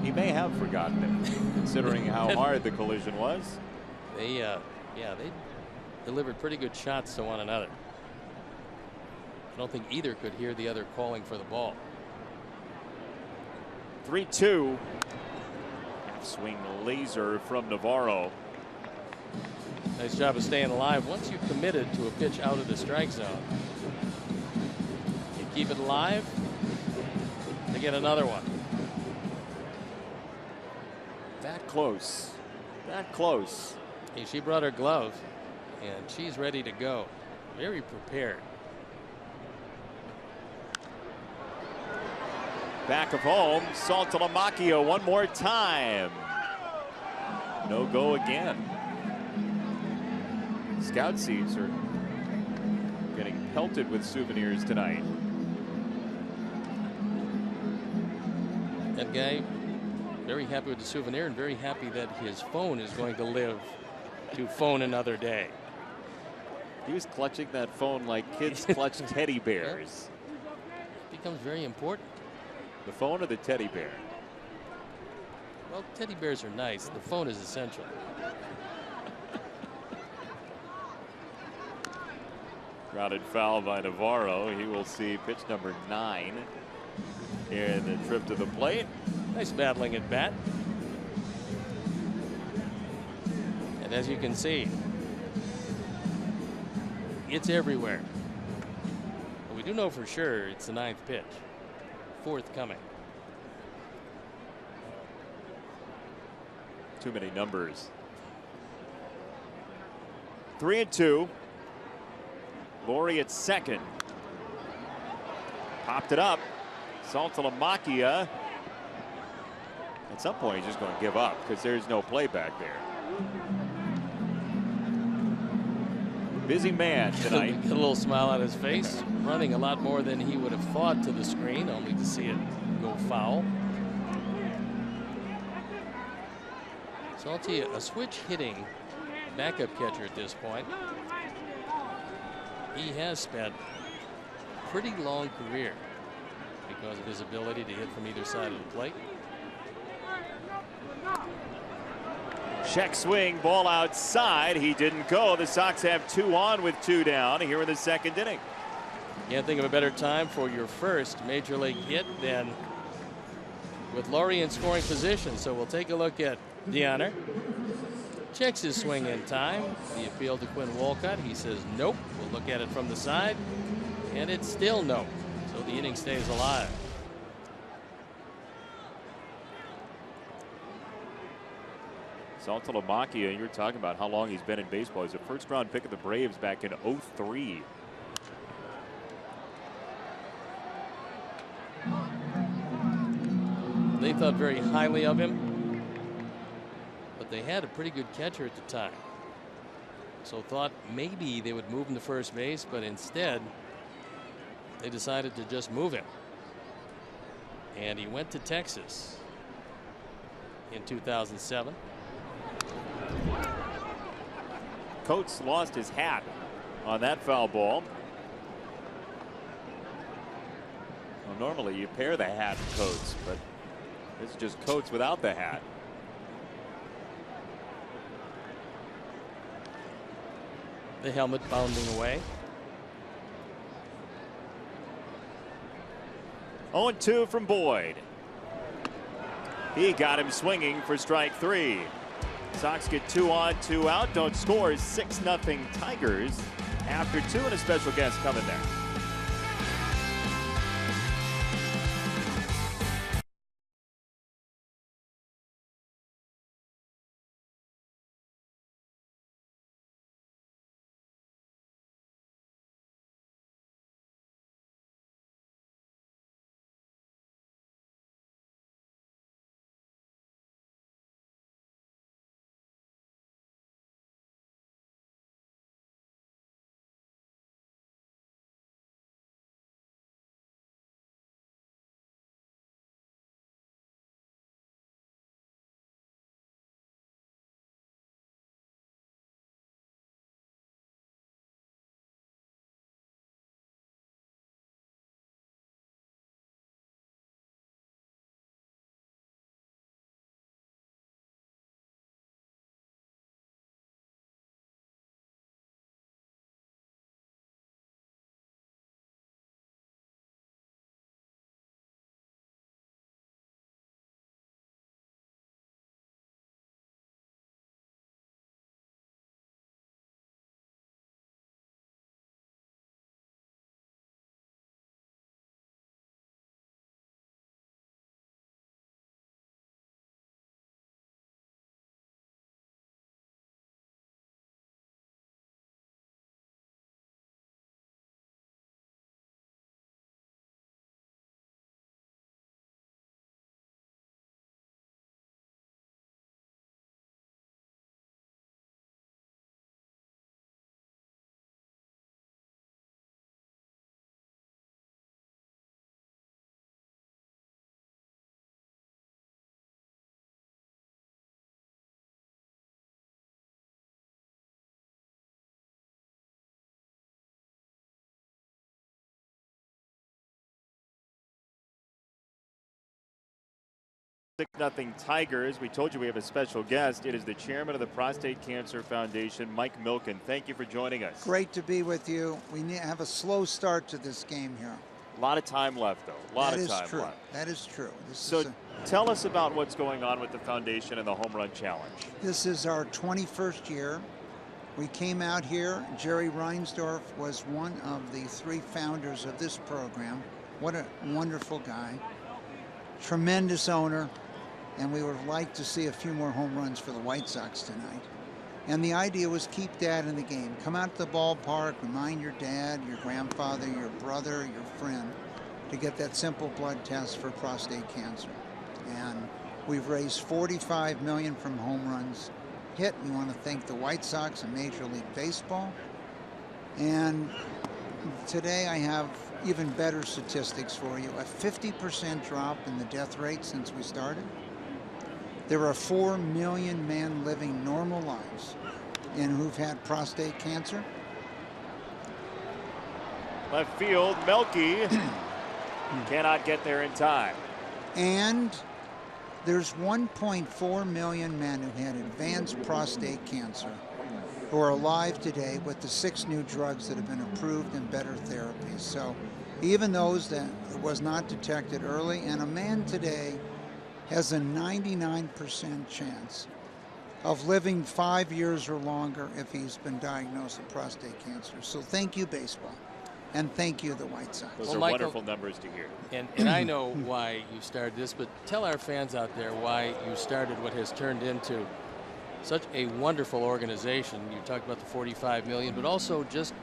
He may have forgotten it, considering how hard the collision was. They delivered pretty good shots to one another. I don't think either could hear the other calling for the ball. 3-2. Half swing laser from Navarro. Nice job of staying alive. Once you've committed to a pitch out of the strike zone, you keep it alive to get another one. That close. That close. Hey, she brought her glove, and she's ready to go. Very prepared. Back of home, Saltalamacchia one more time. No go again. Scout seats are getting pelted with souvenirs tonight. That guy, very happy with the souvenir and very happy that his phone is going to live to phone another day. He was clutching that phone like kids clutch teddy bears. It becomes very important. The phone or the teddy bear? Well, teddy bears are nice. The phone is essential. Grounded foul by Navarro. He will see pitch number 9 in the trip to the plate. Nice battling at bat. And as you can see, it's everywhere. But we do know for sure it's the 9th pitch. 4th coming. Too many numbers. 3-2. Laurie at second. Popped it up. Saltalamacchia. At some point, he's just going to give up because there's no play back there. Busy man tonight. A little smile on his face. Running a lot more than he would have thought to the screen, only to see it go foul. Salty, a switch hitting backup catcher at this point. He has spent a pretty long career because of his ability to hit from either side of the plate. Check swing, ball outside. He didn't go. The Sox have 2 on with 2 down here in the second inning. Can't think of a better time for your first major league hit than with Laurie in scoring position. So we'll take a look at DeHonor. Checks his swing in time. The appeal to Quinn Wolcott. He says nope. We'll look at it from the side. And it's still no. So the inning stays alive. Saltalamacchia, you're talking about how long he's been in baseball. He's a first-round pick of the Braves back in '03. They thought very highly of him, but they had a pretty good catcher at the time. So thought maybe they would move him to first base, but instead they decided to just move him. And he went to Texas in 2007. Coates lost his hat on that foul ball. Well, normally you pair the hat and Coates, but this is just Coates without the hat. The helmet bounding away. 0-2 from Boyd. He got him swinging for strike 3. Sox get 2 on, 2 out. Don't score. 6-0 Tigers after 2, and a special guest coming there. Nothing Tigers. We told you we have a special guest. It is the chairman of the Prostate Cancer Foundation, Mike Milken. Thank you for joining us. Great to be with you. We have a slow start to this game here. A lot of time left, though. A lot of time left. That is true. So tell us about what's going on with the foundation and the Home Run Challenge. This is our 21st year. We came out here. Jerry Reinsdorf was one of the 3 founders of this program. What a wonderful guy. Tremendous owner. And we would like to see a few more home runs for the White Sox tonight. And the idea was keep dad in the game. Come out to the ballpark, remind your dad, your grandfather, your brother, your friend to get that simple blood test for prostate cancer. And we've raised $45 million from home runs hit. We want to thank the White Sox and Major League Baseball. And today I have even better statistics for you. A 50% drop in the death rate since we started. There are 4 million men living normal lives and who've had prostate cancer. Left field, Melky cannot get there in time. And there's 1.4 million men who had advanced prostate cancer who are alive today with the 6 new drugs that have been approved and better therapies. So even those that was not detected early, and a man today has a 99% chance of living 5 years or longer if he's been diagnosed with prostate cancer. So thank you, baseball. And thank you, the White Sox. Those Well, are Michael, wonderful numbers to hear. And I know why you started this, but tell our fans out there why you started what has turned into such a wonderful organization. You talked about the 45 million, but also just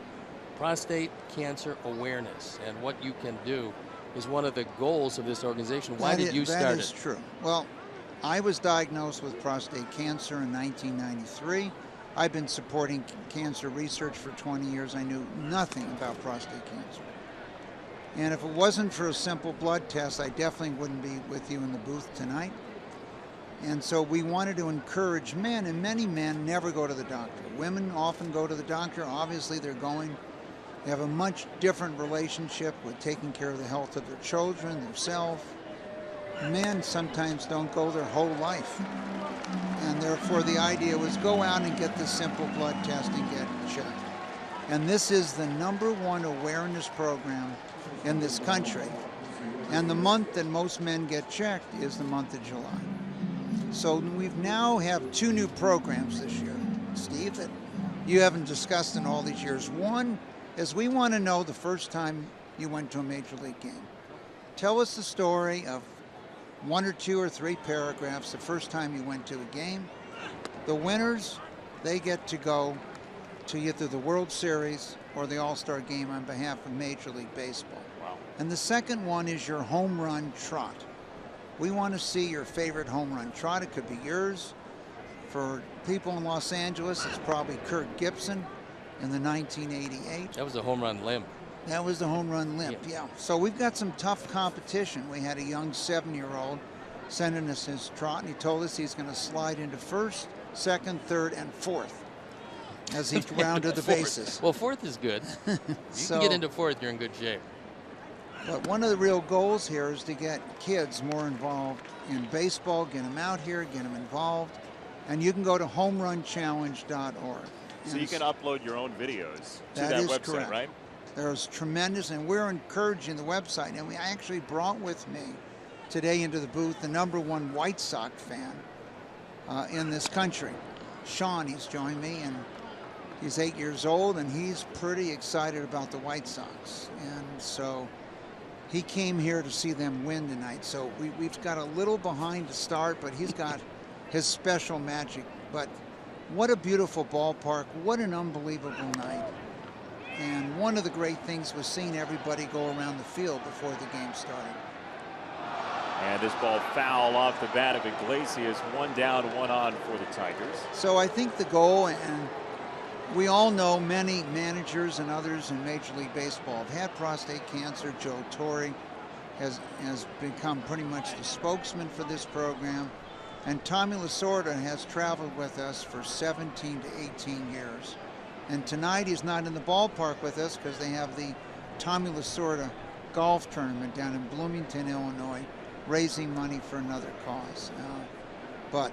prostate cancer awareness and what you can do is one of the goals of this organization. Why did you start it? That is true. Well, I was diagnosed with prostate cancer in 1993. I've been supporting cancer research for 20 years. I knew nothing about prostate cancer. And if it wasn't for a simple blood test, I definitely wouldn't be with you in the booth tonight. And so we wanted to encourage men, and many men never go to the doctor. Women often go to the doctor. Obviously, they have a much different relationship with taking care of the health of their children, themselves. Men sometimes don't go their whole life. And therefore, the idea was go out and get this simple blood test and get checked. And this is the #1 awareness program in this country. And the month that most men get checked is the month of July. So we now have 2 new programs this year, Steve, that you haven't discussed in all these years. One is we want to know the first time you went to a Major League game. Tell us the story of 1 or 2 or 3 paragraphs the first time you went to a game. The winners, they get to go to either the World Series or the All-Star game on behalf of Major League Baseball. Wow. And the second one is your home run trot. We want to see your favorite home run trot. It could be yours. For people in Los Angeles, it's probably Kirk Gibson in the 1988. That was a home run limp. That was the home run limp, yeah. So we've got some tough competition. We had a young 7-year-old sending us his trot, and he told us he's going to slide into first, second, third, and fourth as he rounded the bases. Well, fourth is good. You can get into fourth, you're in good shape. But one of the real goals here is to get kids more involved in baseball, get them out here, get them involved. And you can go to homerunchallenge.org. So you can upload your own videos to That that is website, correct. right? There's tremendous, and we're encouraging the website. And we actually brought with me today into the booth the #1 White Sox fan in this country. Sean, he's joined me, and he's 8 years old, and he's pretty excited about the White Sox. And so he came here to see them win tonight. So we've got a little behind to start, but he's got his special magic. But what a beautiful ballpark. What an unbelievable night. And one of the great things was seeing everybody go around the field before the game started. And this ball foul off the bat of Iglesias. 1 down, 1 on for the Tigers. So I think the goal, and we all know many managers and others in Major League Baseball have had prostate cancer. Joe Torre has become pretty much the spokesman for this program. And Tommy Lasorda has traveled with us for 17 to 18 years. And tonight he's not in the ballpark with us because they have the Tommy Lasorda golf tournament down in Bloomington, Illinois, raising money for another cause. But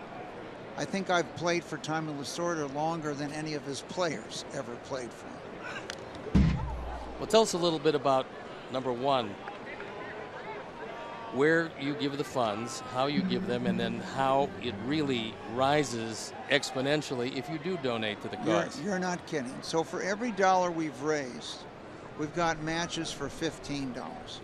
I think I've played for Tommy Lasorda longer than any of his players ever played for him. Well, tell us a little bit about #1, where you give the funds, how you give them, and then how it really rises exponentially if you do donate to the cause. You're not kidding. So for every dollar we've raised, we've got matches for $15.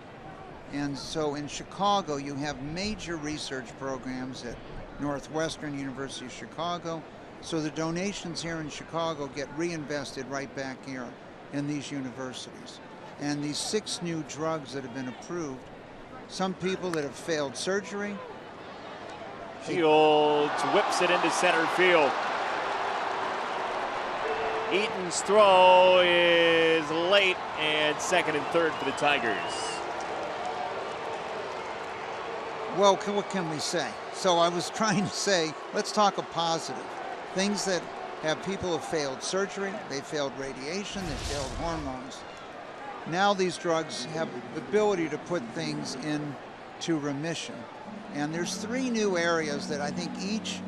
And so in Chicago, you have major research programs at Northwestern University of Chicago, So the donations here in Chicago get reinvested right back here in these universities. And these 6 new drugs that have been approved, some people that have failed surgery. Shields whips it into center field. Eaton's throw is late, and second and third for the Tigers. Well, what can we say? So I was trying to say, let's talk a positive. Things that have people have failed surgery, they failed radiation, they failed hormones. Now these drugs have the ability to put things into remission. And there's 3 new areas that I think each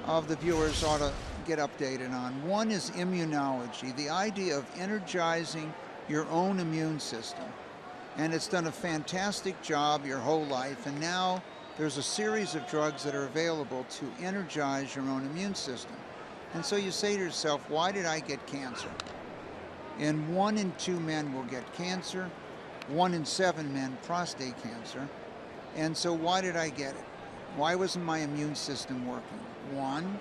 of the viewers ought to get updated on. One is immunology, the idea of energizing your own immune system. And it's done a fantastic job your whole life, and now there's a series of drugs that are available to energize your own immune system. And so you say to yourself, why did I get cancer? And 1 in 2 men will get cancer, 1 in 7 men prostate cancer. And so why did I get it? Why wasn't my immune system working? 1,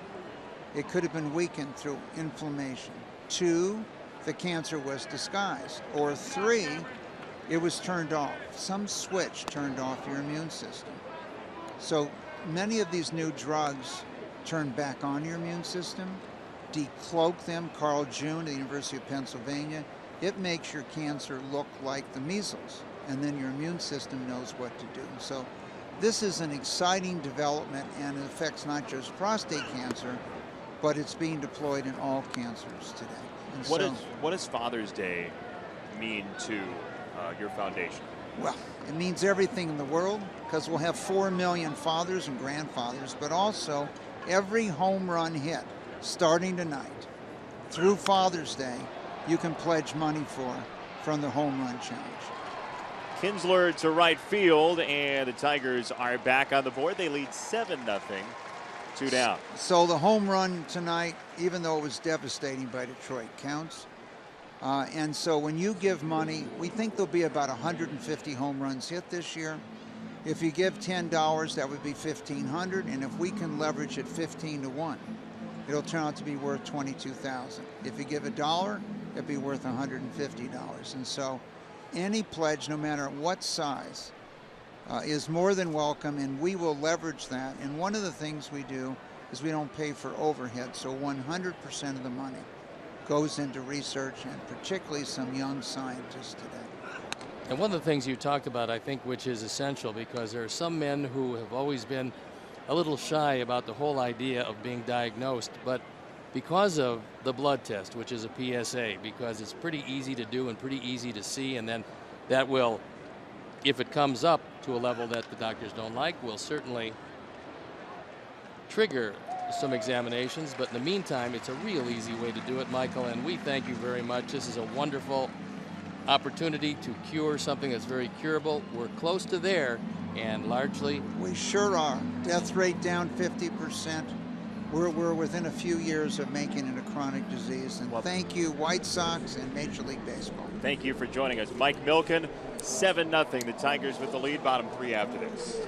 it could have been weakened through inflammation. 2, the cancer was disguised. Or 3, it was turned off. Some switch turned off your immune system. So many of these new drugs turn back on your immune system, decloak them. Carl June at the University of Pennsylvania, it makes your cancer look like the measles, and then your immune system knows what to do. So this is an exciting development, and it affects not just prostate cancer, but it's being deployed in all cancers today. And what does Father's Day mean to your foundation? Well, it means everything in the world, because we'll have 4 million fathers and grandfathers, but also every home run hit starting tonight through Father's Day, you can pledge money for from the Home Run Challenge. Kinsler to right field, and the Tigers are back on the board. They lead 7-0, 2 down. So the home run tonight, even though it was devastating by Detroit, counts. And so when you give money, we think there'll be about 150 home runs hit this year. If you give $10, that would be $1,500, and if we can leverage it 15 to 1, it'll turn out to be worth $22,000. If you give $1, it'd be worth $150. And so any pledge, no matter what size, is more than welcome, and we will leverage that. And one of the things we do is we don't pay for overhead, so 100% of the money goes into research, and particularly some young scientists today. And one of the things you talked about, I think, which is essential, because there are some men who have always been a little shy about the whole idea of being diagnosed, but because of the blood test, which is a PSA, because it's pretty easy to do and pretty easy to see, and then that will, if it comes up to a level that the doctors don't like, will certainly trigger some examinations. But in the meantime, it's a real easy way to do it, Michael, and we thank you very much. This is a wonderful opportunity to cure something that's very curable. We're close to there, and largely we sure are. Death rate down 50%. We're within a few years of making it a chronic disease. And thank you, White Sox and Major League Baseball. Thank you for joining us. Mike Milken, 7-0. The Tigers with the lead, bottom 3 after this.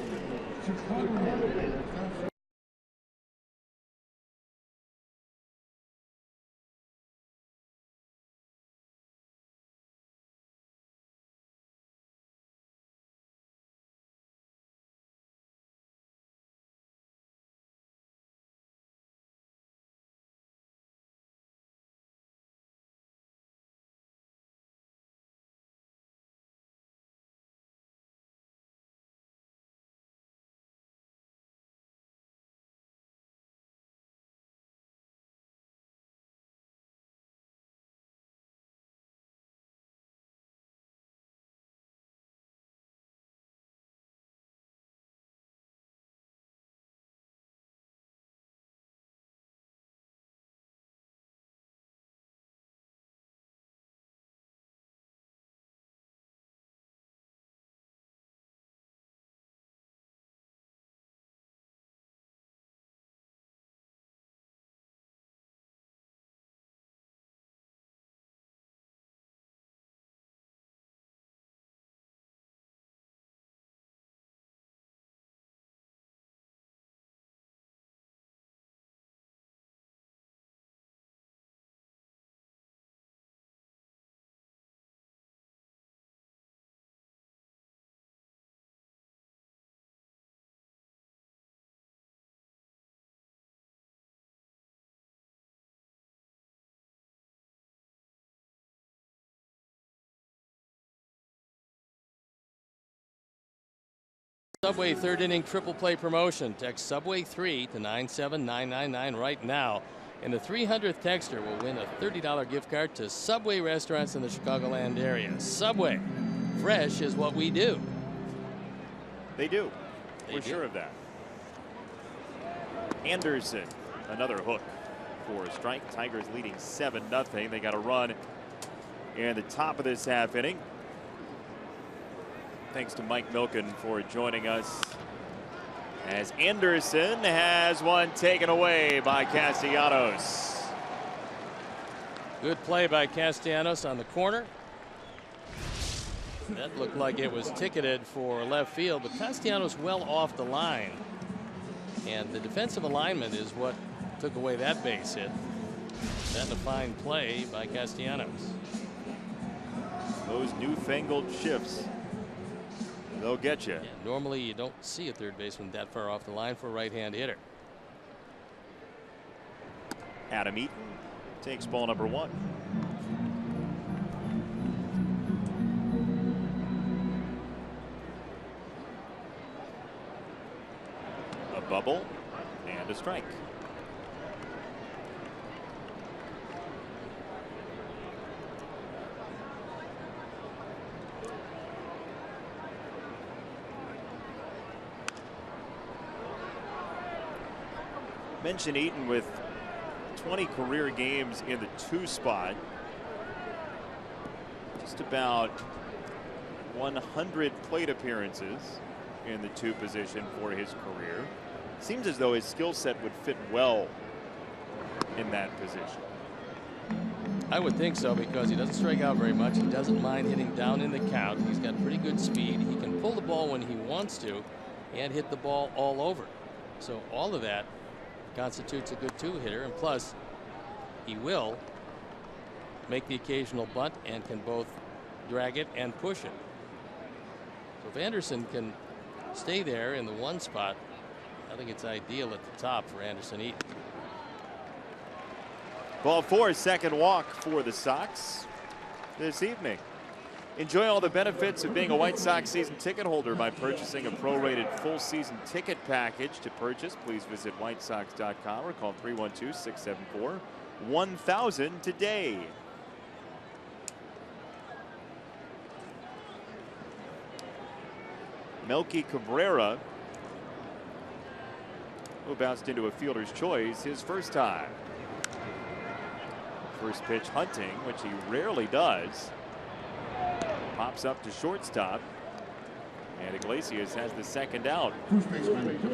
Subway third inning triple play promotion. Text Subway 3 to 97999 right now. And the 300th texter will win a $30 gift card to Subway restaurants in the Chicagoland area. Subway, fresh is what we do. They do. They We're do. sure of that. Anderson, another hook for a strike. Tigers leading 7-0. They got a run in the top of this half inning. Thanks to Mike Milken for joining us, as Anderson has one taken away by Castellanos. Good play by Castellanos on the corner. That looked like it was ticketed for left field, but Castellanos well off the line. And the defensive alignment is what took away that base hit. That's a fine play by Castellanos. Those newfangled shifts, they'll get you. Yeah, normally you don't see a third baseman that far off the line for a right-hand hitter. Adam Eaton takes ball number 1. A bubble and a strike. Mention Eaton with 20 career games in the 2 spot. Just about 100 plate appearances in the 2 position for his career. Seems as though his skill set would fit well in that position. I would think so, because he doesn't strike out very much. He doesn't mind hitting down in the count. He's got pretty good speed. He can pull the ball when he wants to and hit the ball all over. So all of that constitutes a good 2-hitter, and plus he will make the occasional bunt and can both drag it and push it. So if Anderson can stay there in the 1 spot, I think it's ideal at the top for Anderson Eaton. Ball 4, second walk for the Sox this evening. Enjoy all the benefits of being a White Sox season ticket holder by purchasing a prorated full season ticket package. To purchase, please visit whitesox.com or call 312-674-1000 today. Melky Cabrera, who bounced into a fielder's choice his first time. First pitch hunting, which he rarely does. Pops up to shortstop, and Iglesias has the second out.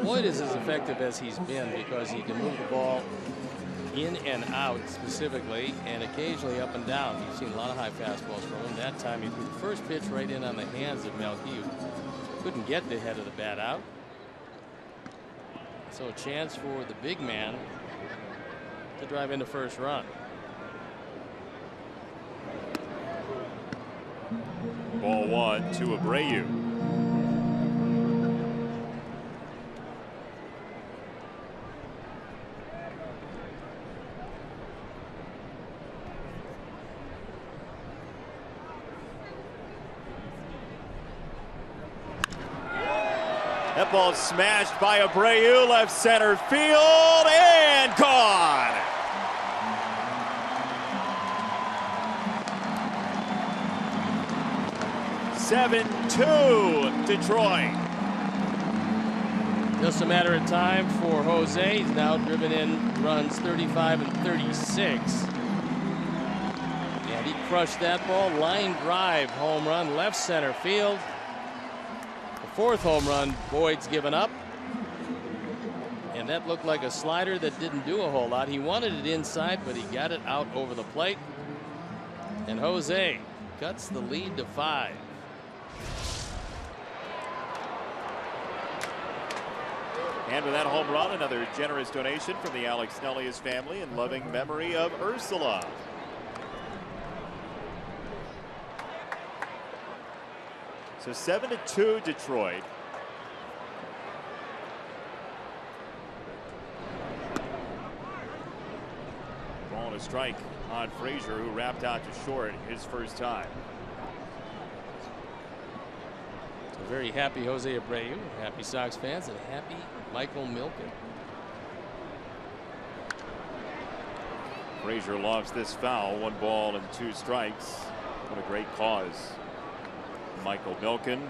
Boyd is as effective as he's been, because he can move the ball in and out specifically, and occasionally up and down. You've seen a lot of high fastballs from him. That time he threw the first pitch right in on the hands of Melky, who couldn't get the head of the bat out. So a chance for the big man to drive in the first run. Ball 1 to Abreu. That ball smashed by Abreu, left center field, and gone. (7-2) Detroit. Just a matter of time for Jose. He's now driven in runs 35 and 36. And he crushed that ball. Line drive, home run, left center field. The 4th home run, Boyd's given up. And that looked like a slider that didn't do a whole lot. He wanted it inside, but he got it out over the plate. And Jose cuts the lead to 5. And with that home run, another generous donation from the Alex Nellius family in loving memory of Ursula. So 7-2 Detroit. Ball and a strike on Frazier, who wrapped out to short his first time. A very happy Jose Abreu, happy Sox fans, and happy Michael Milken. Frazier lofts this foul. 1 ball and 2 strikes. What a great cause Michael Milken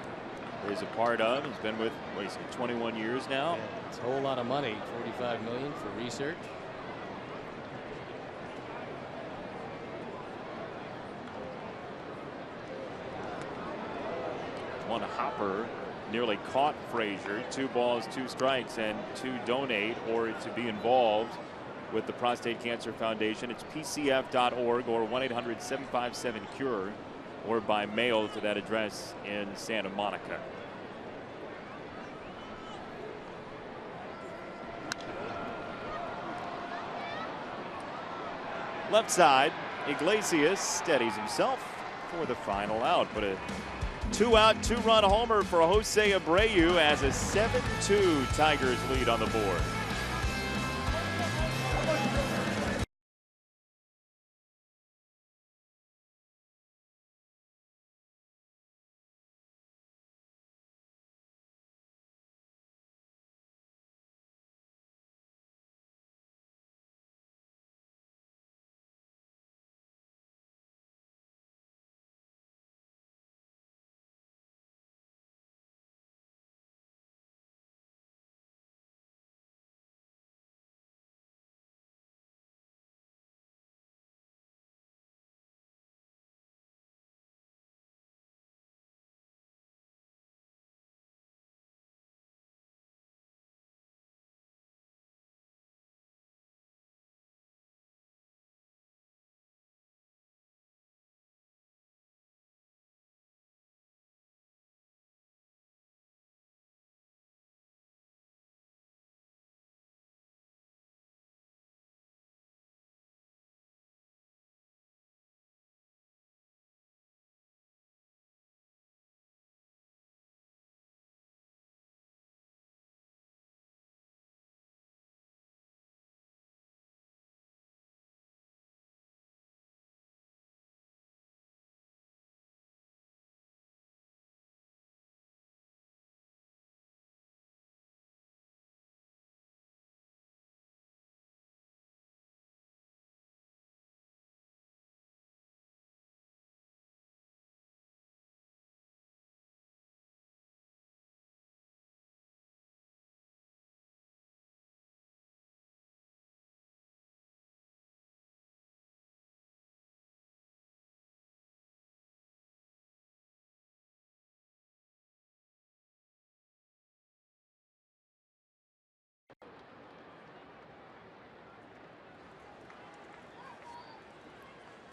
is a part of. He's been with, what is it, 21 years now. Yeah, it's a whole lot of money, $45 million for research. One hopper nearly caught Frazier. 2 balls, 2 strikes, and to donate or to be involved with the Prostate Cancer Foundation, it's pcf.org or 1-800-757-CURE, or by mail to that address in Santa Monica. Left side, Iglesias steadies himself for the final out, but a 2-out, 2-run homer for Jose Abreu as a 7-2 Tigers lead on the board.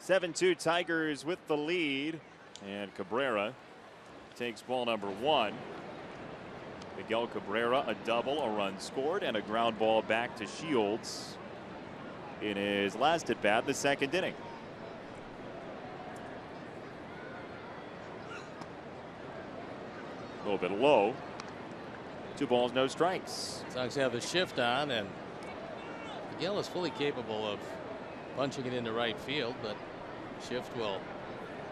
(7-2) Tigers with the lead, and Cabrera takes ball number 1. Miguel Cabrera, a double, a run scored, and a ground ball back to Shields in his last at bat, the 2nd inning. A little bit low. 2 balls, no strikes. Sox have the shift on, and Miguel is fully capable of punching it into right field, but shift will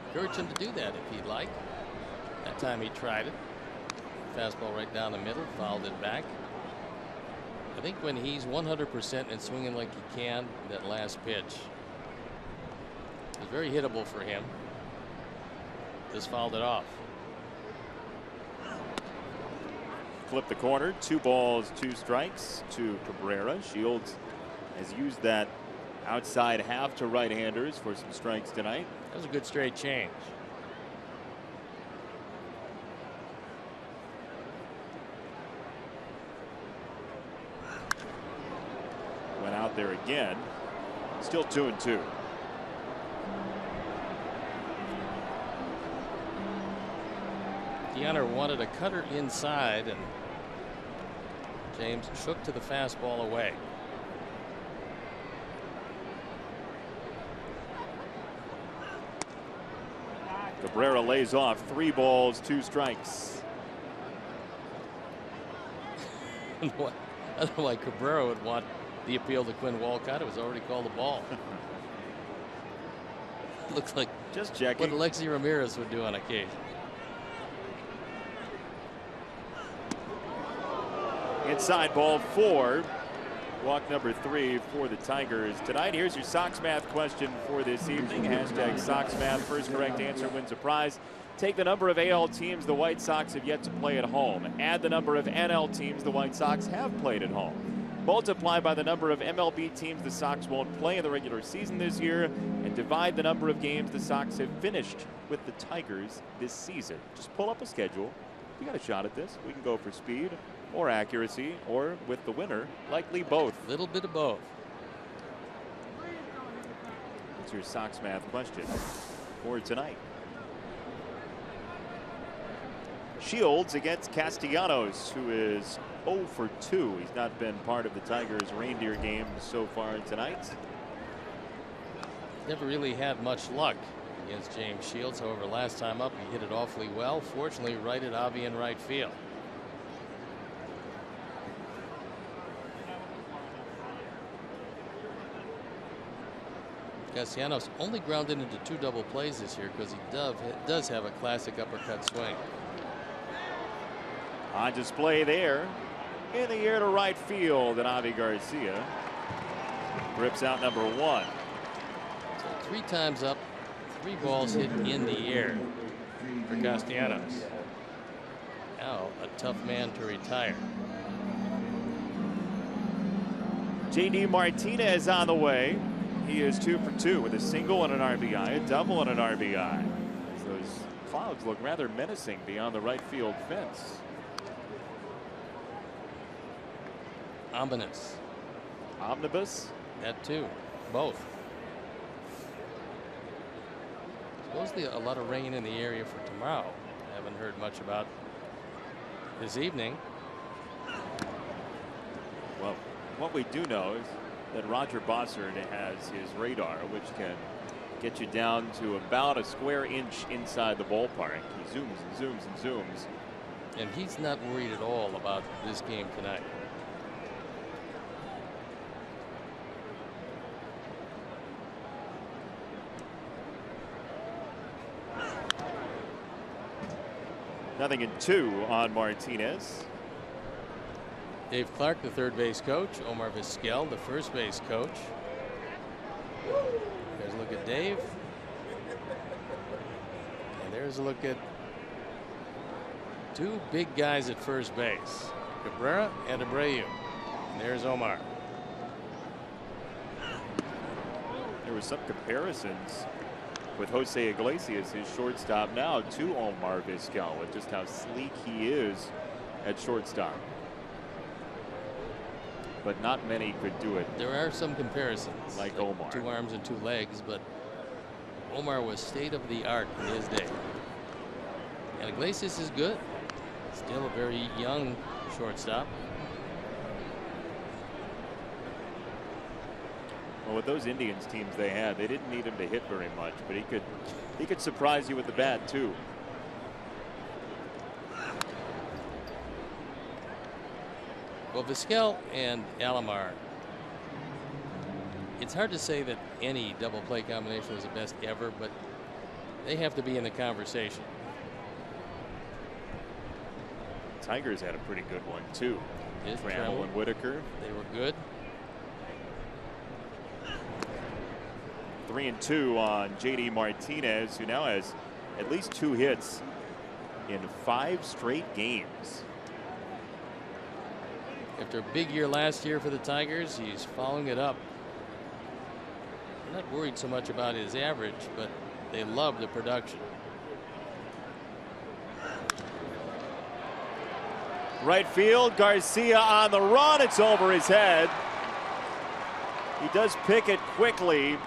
encourage him to do that if he'd like. That time he tried it. Fastball right down the middle, fouled it back. I think when he's 100% and swinging like he can, that last pitch is very hittable for him. Just fouled it off. Flip the corner. 2 balls, 2 strikes to Cabrera. Shields has used that outside half to right-handers for some strikes tonight. That was a good straight change. Went out there again. Still 2-2. Deanna wanted a cutter inside, and James shook to the fastball away. Cabrera lays off. 3 balls, 2 strikes. I don't know why Cabrera would want the appeal to Quinn Walcott. It was already called a ball. Looks like just checking what Alexi Ramirez would do on occasion. Inside ball 4. Walk number 3 for the Tigers tonight. Here's your Sox math question for this evening. Hashtag Sox math. First correct answer wins a prize. Take the number of AL teams the White Sox have yet to play at home. Add the number of NL teams the White Sox have played at home. Multiply by the number of MLB teams the Sox won't play in the regular season this year. And divide the number of games the Sox have finished with the Tigers this season. Just pull up a schedule. You got a shot at this. We can go for speed or accuracy, or with the winner, likely both. A little bit of both. That's your Sox math question for tonight. Shields against Castellanos, who is 0 for 2. He's not been part of the Tigers' reindeer game so far tonight. Never really had much luck against James Shields. However, last time up, he hit it awfully well. Fortunately, right at Avi in right field. Castellanos only grounded into 2 double plays this year because he does have a classic uppercut swing. On display there in the air to right field, and Avi Garcia rips out number 1. So 3 times up, 3 balls hit in the air for Castellanos. Now a tough man to retire. JD Martinez on the way. He is 2 for 2 with a single and an RBI, a double and an RBI. As those clouds look rather menacing beyond the right field fence. Ominous. Omnibus? That too. Both. Supposedly a lot of rain in the area for tomorrow. Haven't heard much about this evening. Well, what we do know is that Roger Bossard has his radar, which can get you down to about a square inch inside the ballpark. He zooms and zooms and zooms. And he's not worried at all about this game tonight. Nothing in 2 on Martinez. Dave Clark, the third base coach. Omar Vizquel, the first base coach. There's a look at Dave. And there's a look at 2 big guys at first base, Cabrera and Abreu. And there's Omar. There were some comparisons with Jose Iglesias, his shortstop now, to Omar Vizquel, with just how sleek he is at shortstop. But not many could do it. There are some comparisons. Like Omar. 2 arms and 2 legs, but Omar was state of the art in his day. And Iglesias is good. Still a very young shortstop. Well, with those Indians teams they had, they didn't need him to hit very much, but he could surprise you with the bat too. Well, Vizquel and Alomar, it's hard to say that any double play combination was the best ever, but they have to be in the conversation. Tigers had a pretty good one too. Trammell and Whitaker. They were good. 3 and 2 on JD Martinez, who now has at least 2 hits in 5 straight games. After a big year last year for the Tigers, he's following it up. I'm not worried so much about his average, but they love the production. Right field, Garcia on the run. It's over his head. He does pick it quickly.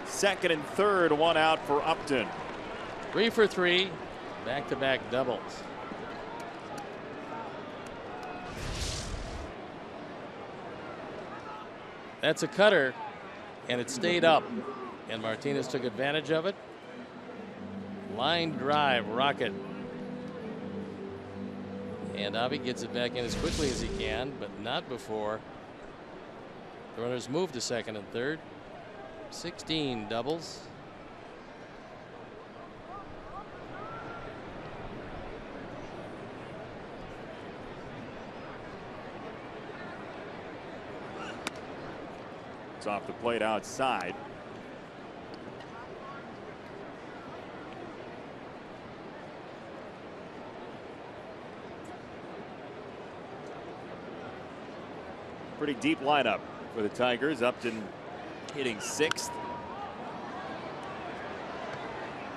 Second and third, 1 out for Upton. 3 for 3, back-to-back doubles. That's a cutter, and it stayed up, and Martinez took advantage of it. Line drive, rocket. And Avi gets it back in as quickly as he can, but not before the runners move to second and third. 16 doubles. off the plate outside. Pretty deep lineup for the Tigers. Upton hitting 6th.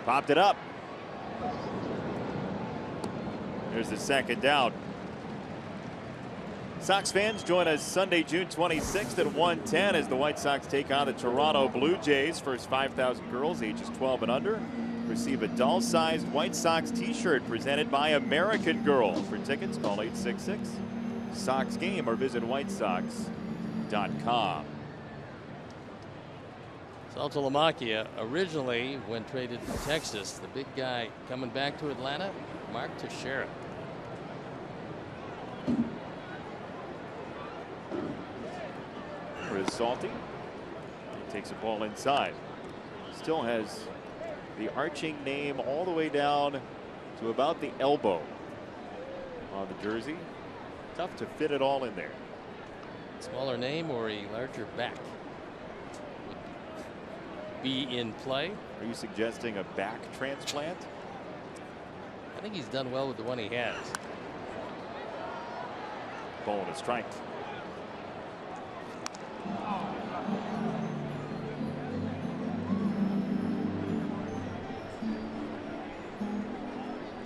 Popped it up. There's the second down. Sox fans, join us Sunday, June 26th at 1:10 as the White Sox take on the Toronto Blue Jays. First 5,000 girls ages 12 and under receive a doll-sized White Sox t-shirt presented by American Girl. For tickets, call 866-SOX GAME or visit whitesox.com. Saltalamacchia, originally, when traded from Texas, the big guy coming back to Atlanta, Mark Teixeira. Is Salty. He takes a ball inside. Still has the arching name all the way down to about the elbow on the jersey. Tough to fit it all in there. Smaller name or a larger back would be in play. Are you suggesting a back transplant? I think he's done well with the one he has. Ball and a strike.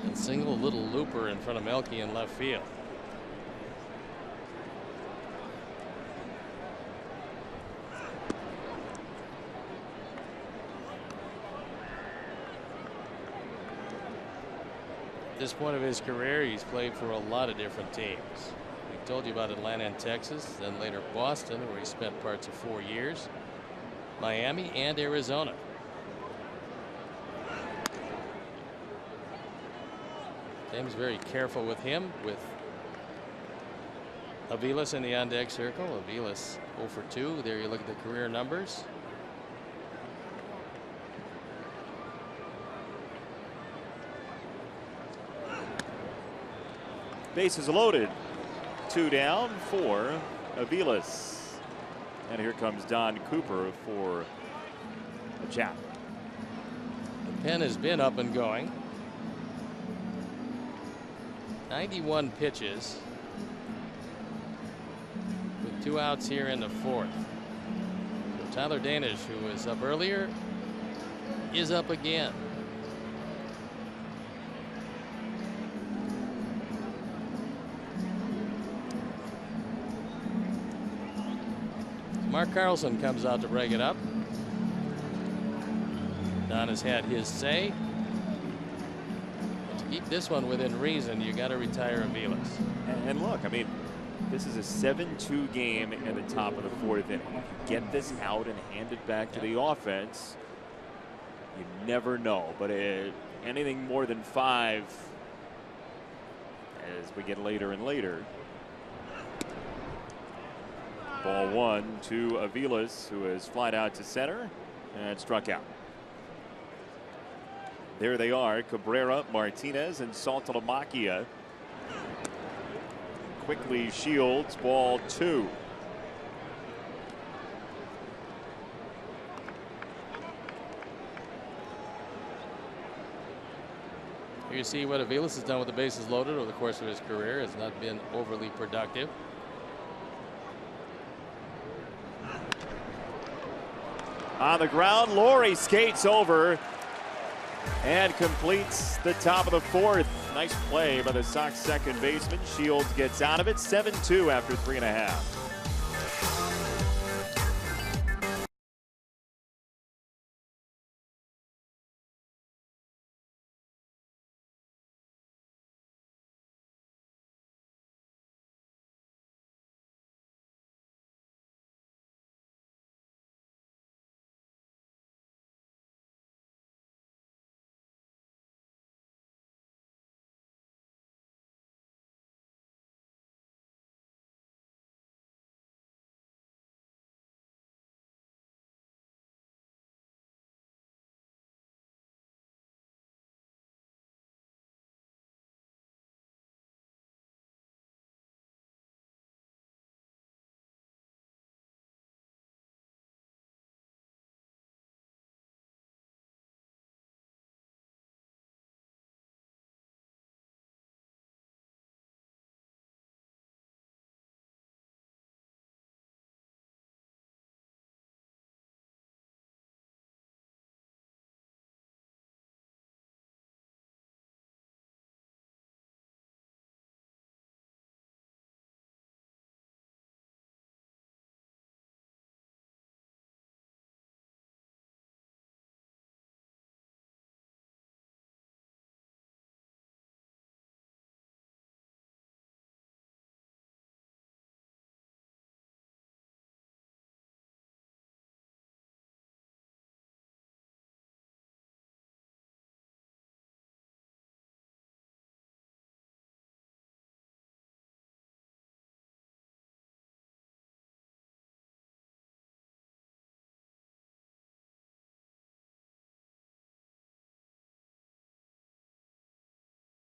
And single little looper in front of Melky in left field. At this point of his career, he's played for a lot of different teams. We told you about Atlanta and Texas, then later Boston, where he spent parts of 4 years, Miami and Arizona. James very careful with him, with Aviles in the on-deck circle. Aviles 0 for 2. There you look at the career numbers. Bases loaded. 2 down for Aviles. And here comes Don Cooper for the chap. The pen has been up and going. 91 pitches with 2 outs here in the 4th. So Tyler Danish, who was up earlier, is up again. Mark Carlson comes out to break it up. Don has had his say. To keep this one within reason, you got to retire Aviles. And look, I mean, this is a 7-2 game in the top of the 4th inning. Get this out and hand it back to the offense. You never know, but anything more than 5 as we get later and later. Ball 1 to Aviles, who has flied out to center and struck out. There they are, Cabrera, Martinez, and Saltalamacchia. Quickly Shields, ball 2. Here you see what Aviles has done with the bases loaded over the course of his career. Has not been overly productive. On the ground, Laurie skates over and completes the top of the 4th. Nice play by the Sox second baseman. Shields gets out of it. 7-2 after 3.5.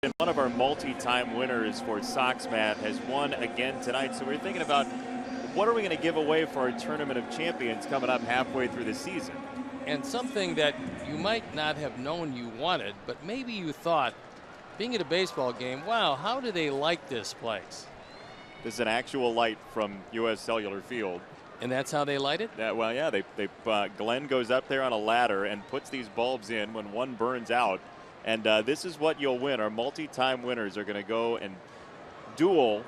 And one of our multi-time winners for Sox Math has won again tonight. So we're thinking about what are we going to give away for our Tournament of Champions coming up halfway through the season. And something that you might not have known you wanted, but maybe you thought, being at a baseball game, wow, how do they like this place? This is an actual light from U.S. Cellular Field. And that's how they light it? Well, yeah, Glenn goes up there on a ladder and puts these bulbs in when one burns out. And this is what you'll win. Our multi-time winners are going to go and duel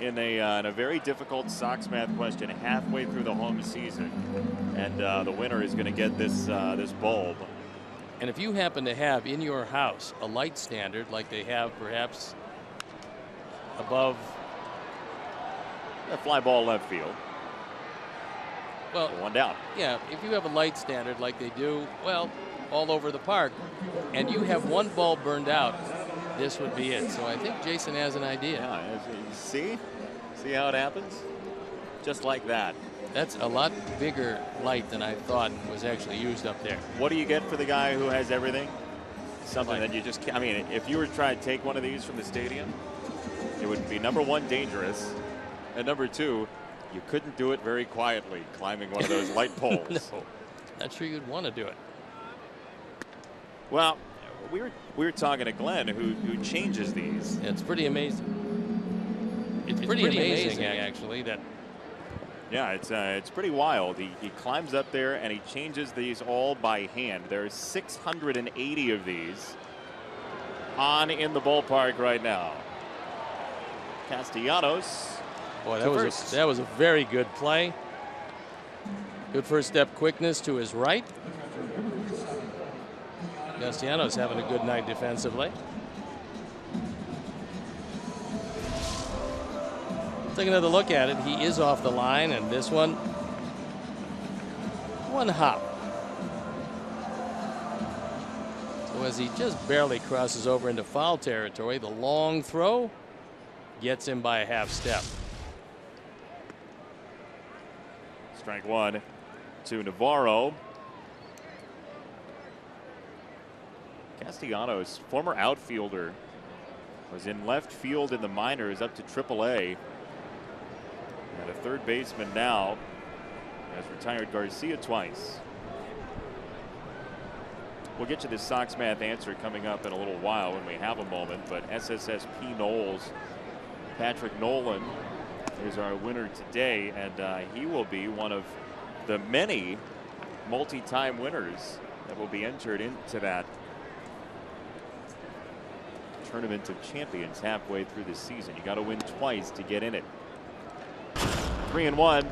in a very difficult Sox Math question halfway through the home season. And the winner is going to get this bulb. And if you happen to have in your house a light standard like they have perhaps above a fly ball left field. Well, one down. Yeah, if you have a light standard like they do, well, all over the park, and you have one bulb burned out, this would be it. So I think Jason has an idea. Yeah, see how it happens? Just like that. That's a lot bigger light than I thought was actually used up there. What do you get for the guy who has everything? Something that you just can't. I mean, if you were to try to take one of these from the stadium, it would be number one, dangerous, and number two, you couldn't do it very quietly, climbing one of those light poles. No, not sure you'd want to do it. Well, we were talking to Glenn, who changes these. Yeah, it's pretty amazing. It's pretty amazing, actually. That. Yeah, it's pretty wild. He climbs up there and he changes these all by hand. There's 680 of these on in the ballpark right now. Castellanos. Boy, that was a very good play. Good first step quickness to his right. Castellanos having a good night defensively. Take another look at it. He is off the line, and this one hop. So as he just barely crosses over into foul territory, the long throw gets him by a half step. Strike one to Navarro. Castellanos, former outfielder, was in left field in the minors up to AAA. And a third baseman now, has retired Garcia twice. We'll get to the Sox Math answer coming up in a little while when we have a moment, but SSSP Knowles, Patrick Nolan is our winner today, and he will be one of the many multi-time winners that will be entered into that Tournament of Champions halfway through the season. You got to win twice to get in it. 3-1.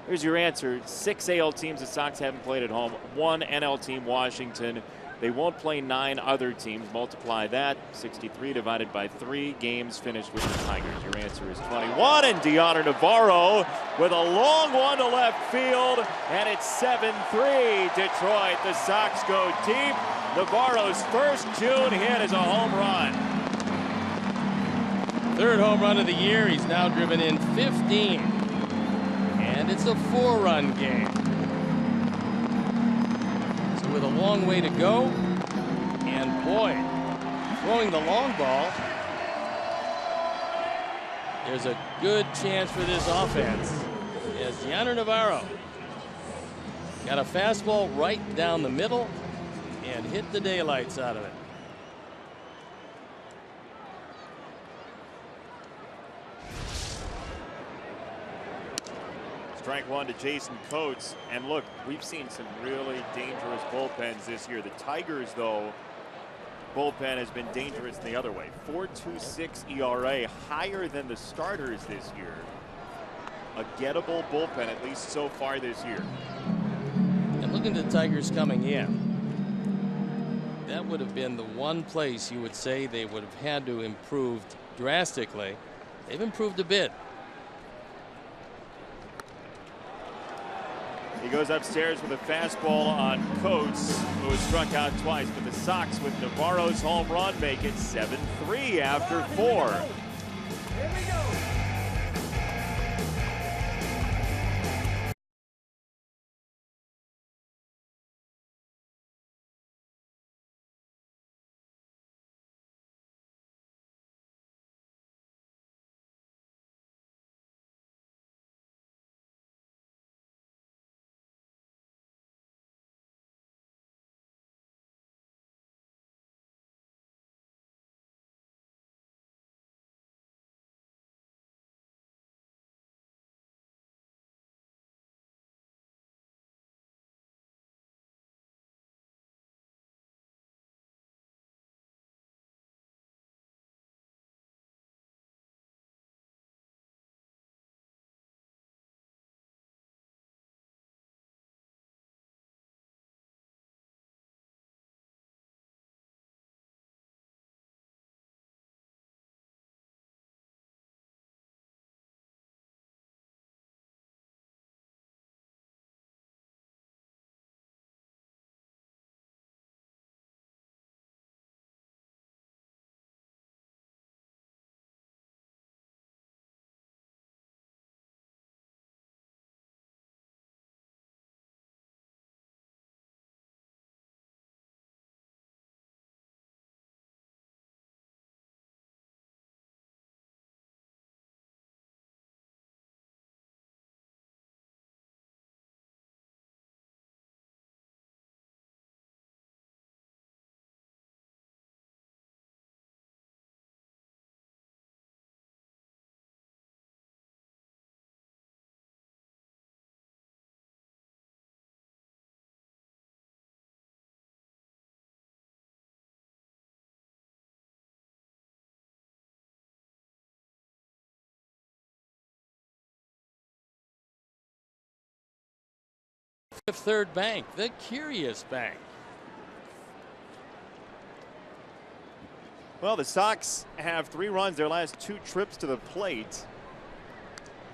Here's your answer. 6 AL teams the Sox haven't played at home. 1 NL team, Washington. They won't play 9 other teams. Multiply that. 63 divided by 3 games finished with the Tigers. Your answer is 21. And Dioner Navarro with a long one to left field. And it's 7-3 Detroit. The Sox go deep. Navarro's first June hit is a home run. Third home run of the year. He's now driven in 15. And it's a 4-run game. So with a long way to go, and boy, throwing the long ball, there's a good chance for this offense. As Dioner Navarro got a fastball right down the middle and hit the daylights out of it. Strike one to Jason Coates. And look, we've seen some really dangerous bullpens this year. The Tigers, though, bullpen has been dangerous in the other way. 4.26 ERA, higher than the starters this year. A gettable bullpen, at least so far this year. And looking at the Tigers coming in, that would have been the one place you would say they would have had to improve drastically. They've improved a bit. He goes upstairs with a fastball on Coates, who was struck out twice. But the Sox, with Navarro's home run, make it 7-3 after 4. Third Bank, the Curious Bank. Well, the Sox have 3 runs their last 2 trips to the plate.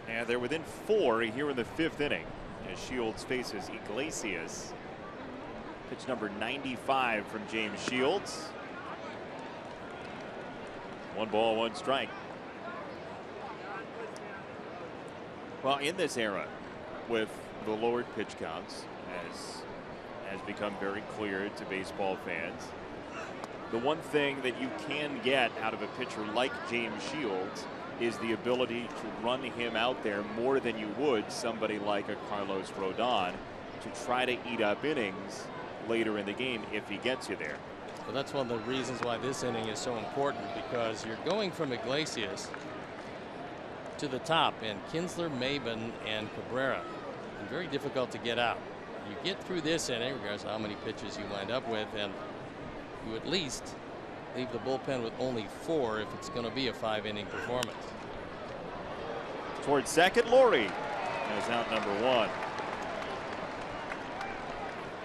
And they're within 4 here in the 5th inning as Shields faces Iglesias. Pitch number 95 from James Shields. 1 ball, 1 strike. Well, in this era with the lowered pitch counts, as has become very clear to baseball fans, the one thing that you can get out of a pitcher like James Shields is the ability to run him out there more than you would somebody like a Carlos Rodon to try to eat up innings later in the game if he gets you there. Well, that's one of the reasons why this inning is so important, because you're going from Iglesias to the top, and Kinsler, Maben, and Cabrera, and very difficult to get out. You get through this inning, regardless of how many pitches you wind up with, and you at least leave the bullpen with only 4 if it's going to be a 5-inning performance. Towards second, Laurie is out number 1.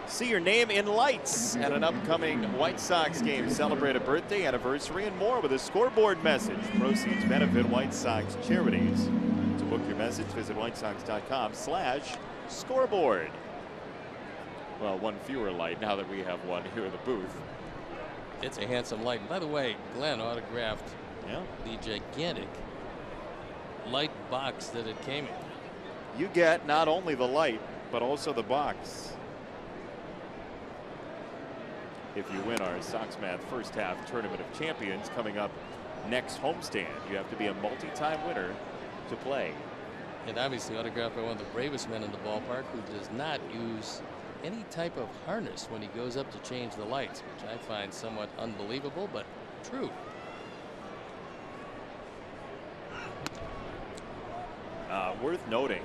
See your name in lights at an upcoming White Sox game. Celebrate a birthday, anniversary, and more with a scoreboard message. Proceeds benefit White Sox charities. To book your message, visit whitesox.com/scoreboard. Well, 1 fewer light now that we have 1 here in the booth. It's a handsome light. And by the way, Glenn autographed the gigantic light box that it came in. You get not only the light, but also the box. If you win our Sox Math First Half Tournament of Champions coming up next homestand, you have to be a multi-time winner to play. And obviously autographed by one of the bravest men in the ballpark, who does not use any type of harness when he goes up to change the lights, which I find somewhat unbelievable, but true. Worth noting,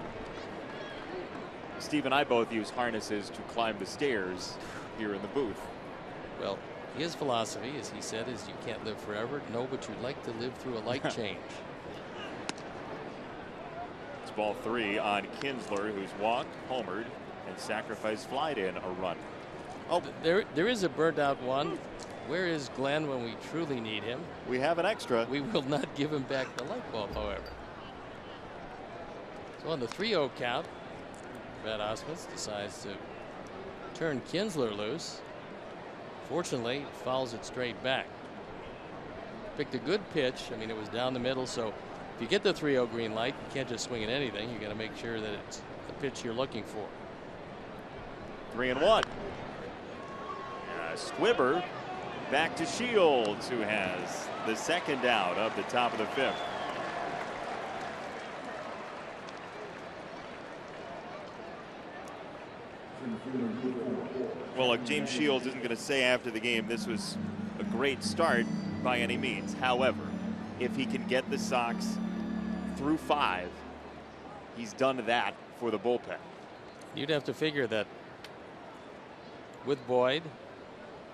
Steve and I both use harnesses to climb the stairs here in the booth. Well, his philosophy, as he said, is you can't live forever. No, but you'd like to live through a light change. It's ball 3 on Kinsler, who's walked, homered, and sacrifice flied in a run. Oh, there is a burnt out one. Where is Glenn when we truly need him? We have an extra. We will not give him back the light bulb, however. So on the 3-0 count, Brad Ausmus decides to turn Kinsler loose. Fortunately, fouls it straight back. Picked a good pitch. I mean, it was down the middle, so if you get the 3-0 green light, you can't just swing at anything. You got to make sure that it's the pitch you're looking for. 3-1. Squibber back to Shields, who has the 2nd out of the top of the 5th. Well, look, James Shields isn't going to say after the game this was a great start by any means. However, if he can get the Sox through 5, he's done that for the bullpen. You'd have to figure that with Boyd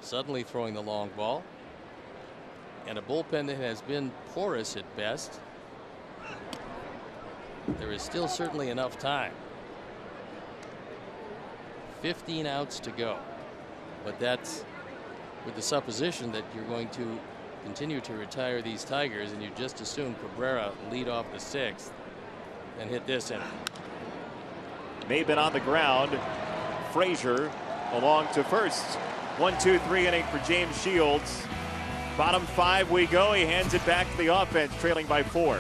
suddenly throwing the long ball and a bullpen that has been porous at best, there is still certainly enough time. 15 outs to go, but that's with the supposition that you're going to continue to retire these Tigers, and you just assume Cabrera lead off the 6th and hit this inning. Maben on the ground. Frazier along to first. 1-2-3 inning for James Shields. Bottom 5 we go. He hands it back to the offense, trailing by 4.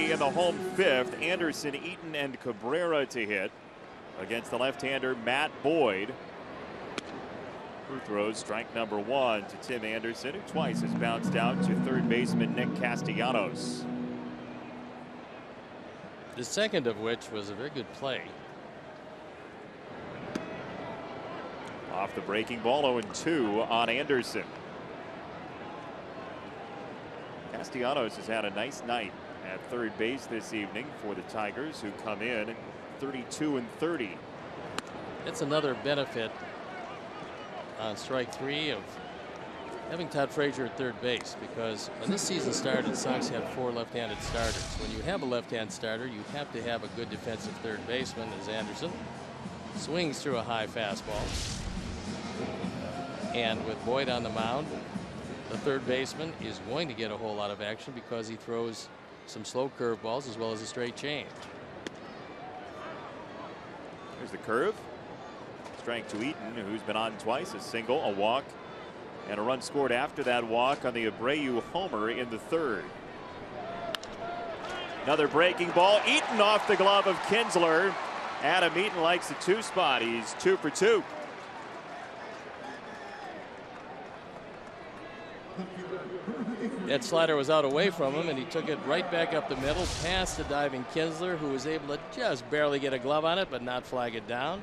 three in the home fifth. Anderson, Eaton, and Cabrera to hit against the left-hander Matt Boyd, who throws strike number one to Tim Anderson, who twice has bounced out to third baseman Nick Castellanos. The second of which was a very good play. Off the breaking ball, 0-2 on Anderson. Castellanos has had a nice night at third base this evening for the Tigers, who come in 32-30. It's another benefit on strike three of having Todd Frazier at third base, because when this season started, the Sox had 4 left-handed starters. When you have a left-hand starter, you have to have a good defensive third baseman, as Anderson swings through a high fastball. And with Boyd on the mound, the third baseman is going to get a whole lot of action because he throws some slow curveballs as well as a straight change. Here's the curve. Strike to Eaton, who's been on twice, a single, a walk, and a run scored after that walk on the Abreu homer in the third. Another breaking ball. Eaton off the glove of Kinsler. Adam Eaton likes the 2 spot. He's 2 for 2. That slider was out away from him, and he took it right back up the middle past the diving Kinsler, who was able to just barely get a glove on it but not flag it down.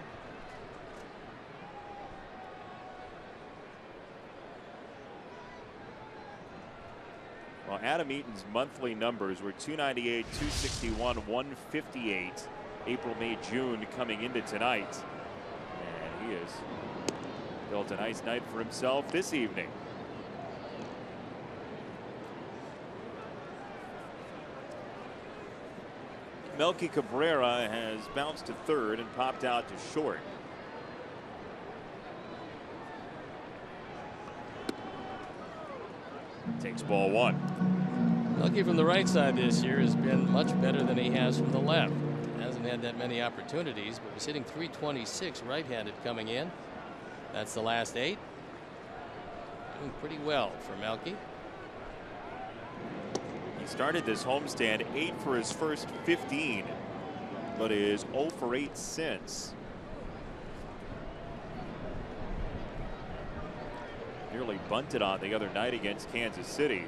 Well, Adam Eaton's monthly numbers were 298, 261, 158. April, May, June coming into tonight. And he has built a nice night for himself this evening. Melky Cabrera has bounced to third and popped out to short. Takes ball one. Melky from the right side this year has been much better than he has from the left. Hasn't had that many opportunities, but was hitting .326 right-handed coming in. That's the last 8. Doing pretty well for Melky. He started this homestand 8 for his first 15, but is 0 for 8 since. Nearly bunted on the other night against Kansas City.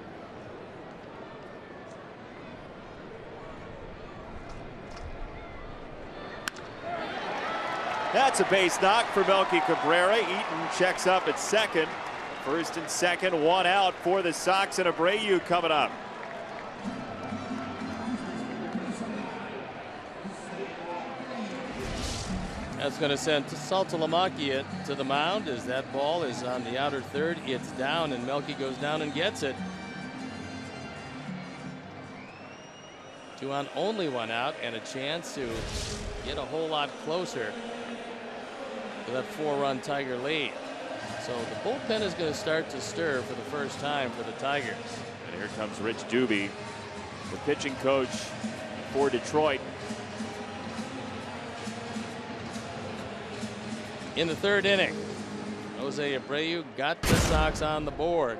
That's a base knock for Melky Cabrera. Eaton checks up at second. First and second, 1 out for the Sox, and Abreu coming up. That's going to send Saltalamacchia to the mound as that ball is on the outer third. It's down, and Melky goes down and gets it. 2 on, only 1 out, and a chance to get a whole lot closer to that 4-run Tiger lead. So the bullpen is going to start to stir for the first time for the Tigers. And here comes Rich Doobie, the pitching coach for Detroit. In the third inning, Jose Abreu got the Sox on the board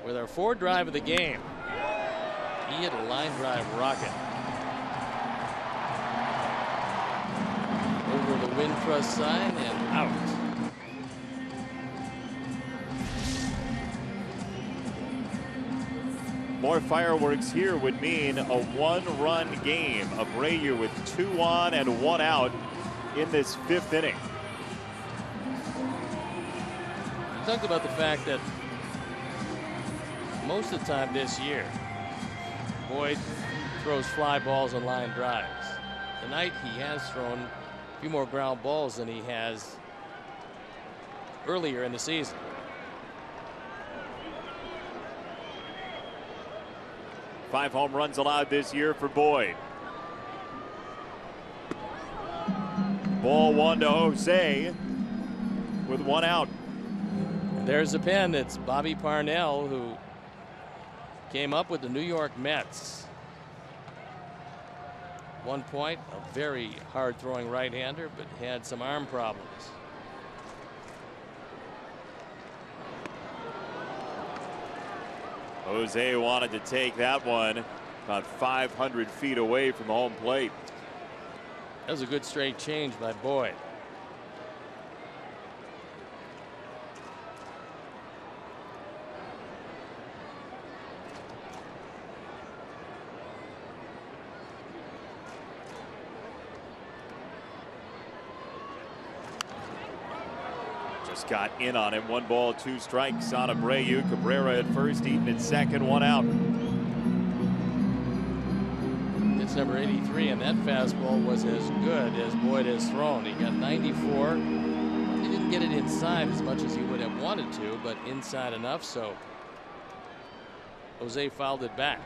with our 4th drive of the game. He hit a line drive rocket over the Wintrust sign and out. More fireworks here would mean a 1-run game. Abreu with 2 on and 1 out in this 5th inning. Talked about the fact that most of the time this year, Boyd throws fly balls and line drives. Tonight he has thrown a few more ground balls than he has earlier in the season. 5 home runs allowed this year for Boyd. Ball 1 to Jose with 1 out. There's the pen. It's Bobby Parnell, who came up with the New York Mets. One point, a very hard throwing right-hander, but had some arm problems. Jose wanted to take that one about 500 feet away from the home plate. That was a good straight change by Boyd. Just got in on him. 1 ball, 2 strikes on Abreu. Cabrera at first, Eaton at second, 1 out. It's number 83, and that fastball was as good as Boyd has thrown. He got 94. He didn't get it inside as much as he would have wanted to, but inside enough, so Jose fouled it back.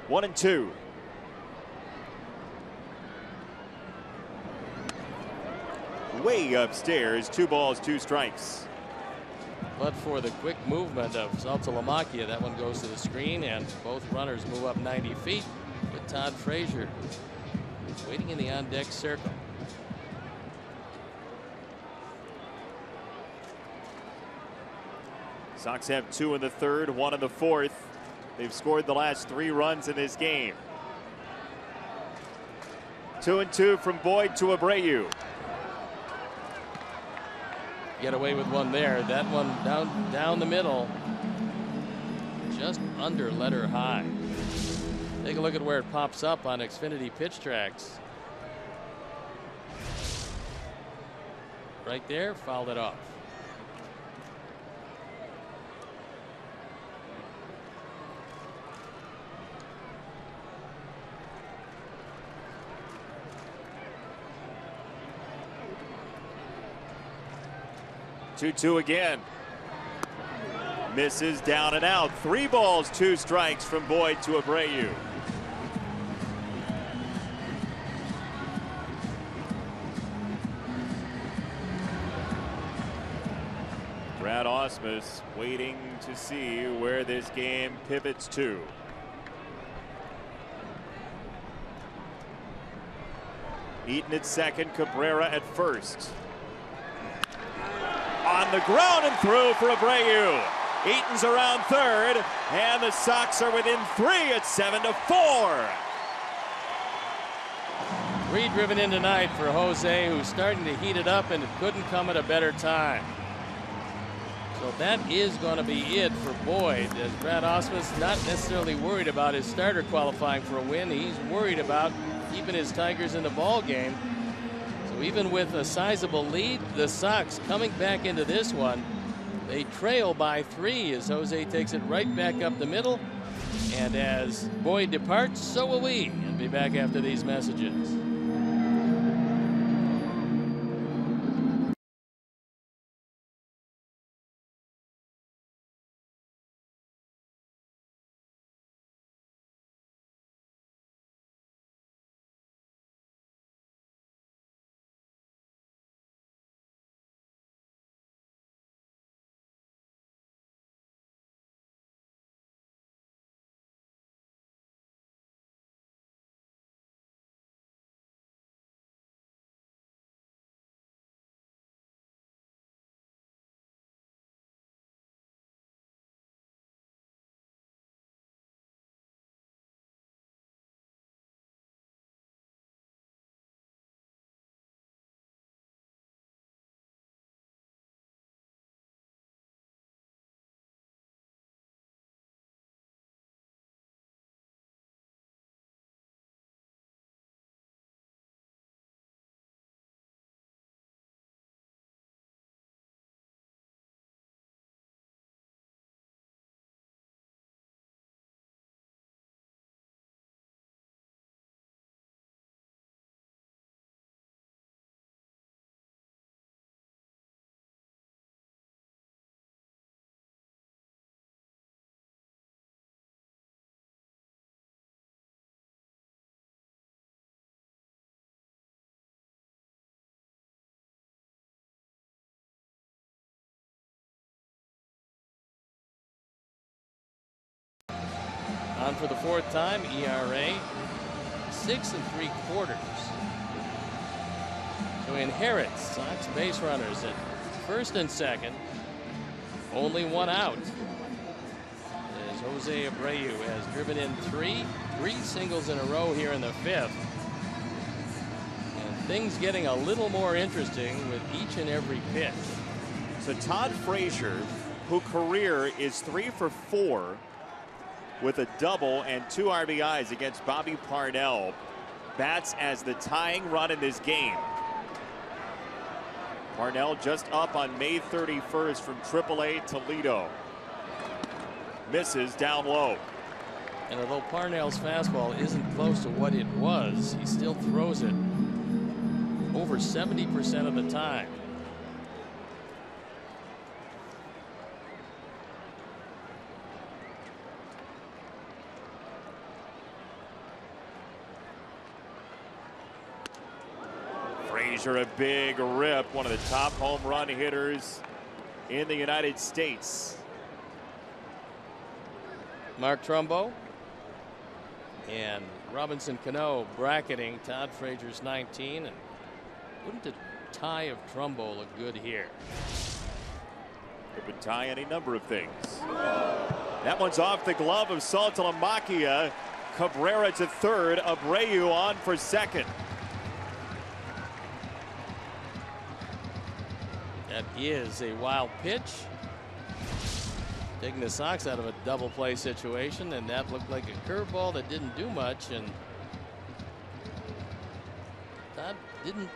One and two. Way upstairs, 2 balls, 2 strikes. But for the quick movement of Saltalamacchia, that one goes to the screen, and both runners move up 90 feet with Todd Frazier waiting in the on-deck circle. Sox have 2 in the third, 1 in the fourth. They've scored the last 3 runs in this game. 2-2 from Boyd to Abreu. Get away with one there. That one down the middle, just under letter high. Take a look at where it pops up on Xfinity Pitch Tracks. Right there, fouled it off. Two again. Misses, down and out. 3 balls, 2 strikes from Boyd to Abreu. Brad Ausmus waiting to see where this game pivots to. Eaton at second, Cabrera at first. On the ground and through for Abreu. Eaton's around third, and the Sox are within 3 at 7-4. 3 driven in tonight for Jose, who's starting to heat it up, and it couldn't come at a better time. So that is going to be it for Boyd, as Brad Ausmus not necessarily worried about his starter qualifying for a win. He's worried about keeping his Tigers in the ball game. So even with a sizable lead, the Sox coming back into this one, they trail by 3 as Jose takes it right back up the middle. And as Boyd departs, so will we. And be back after these messages. On for the 4th time, ERA 6 3/4. So inherits Sox base runners at first and second. Only one out. As Jose Abreu has driven in three singles in a row here in the fifth. And things getting a little more interesting with each and every pitch. So Todd Frazier, who career is 3 for 4 with a double and 2 RBIs against Bobby Parnell, bats as the tying run in this game. Parnell just up on May 31st from AAA Toledo. Misses down low. And although Parnell's fastball isn't close to what it was, he still throws it over 70% of the time. Frazier, a big rip, one of the top home run hitters in the United States. Mark Trumbo and Robinson Cano bracketing Todd Frazier's 19. And wouldn't a tie of Trumbo look good here? It would tie any number of things. That one's off the glove of Saltalamacchia. Cabrera to third, Abreu on for second. That is a wild pitch. Taking the Sox out of a double play situation, and that looked like a curveball that didn't do much, and Todd didn't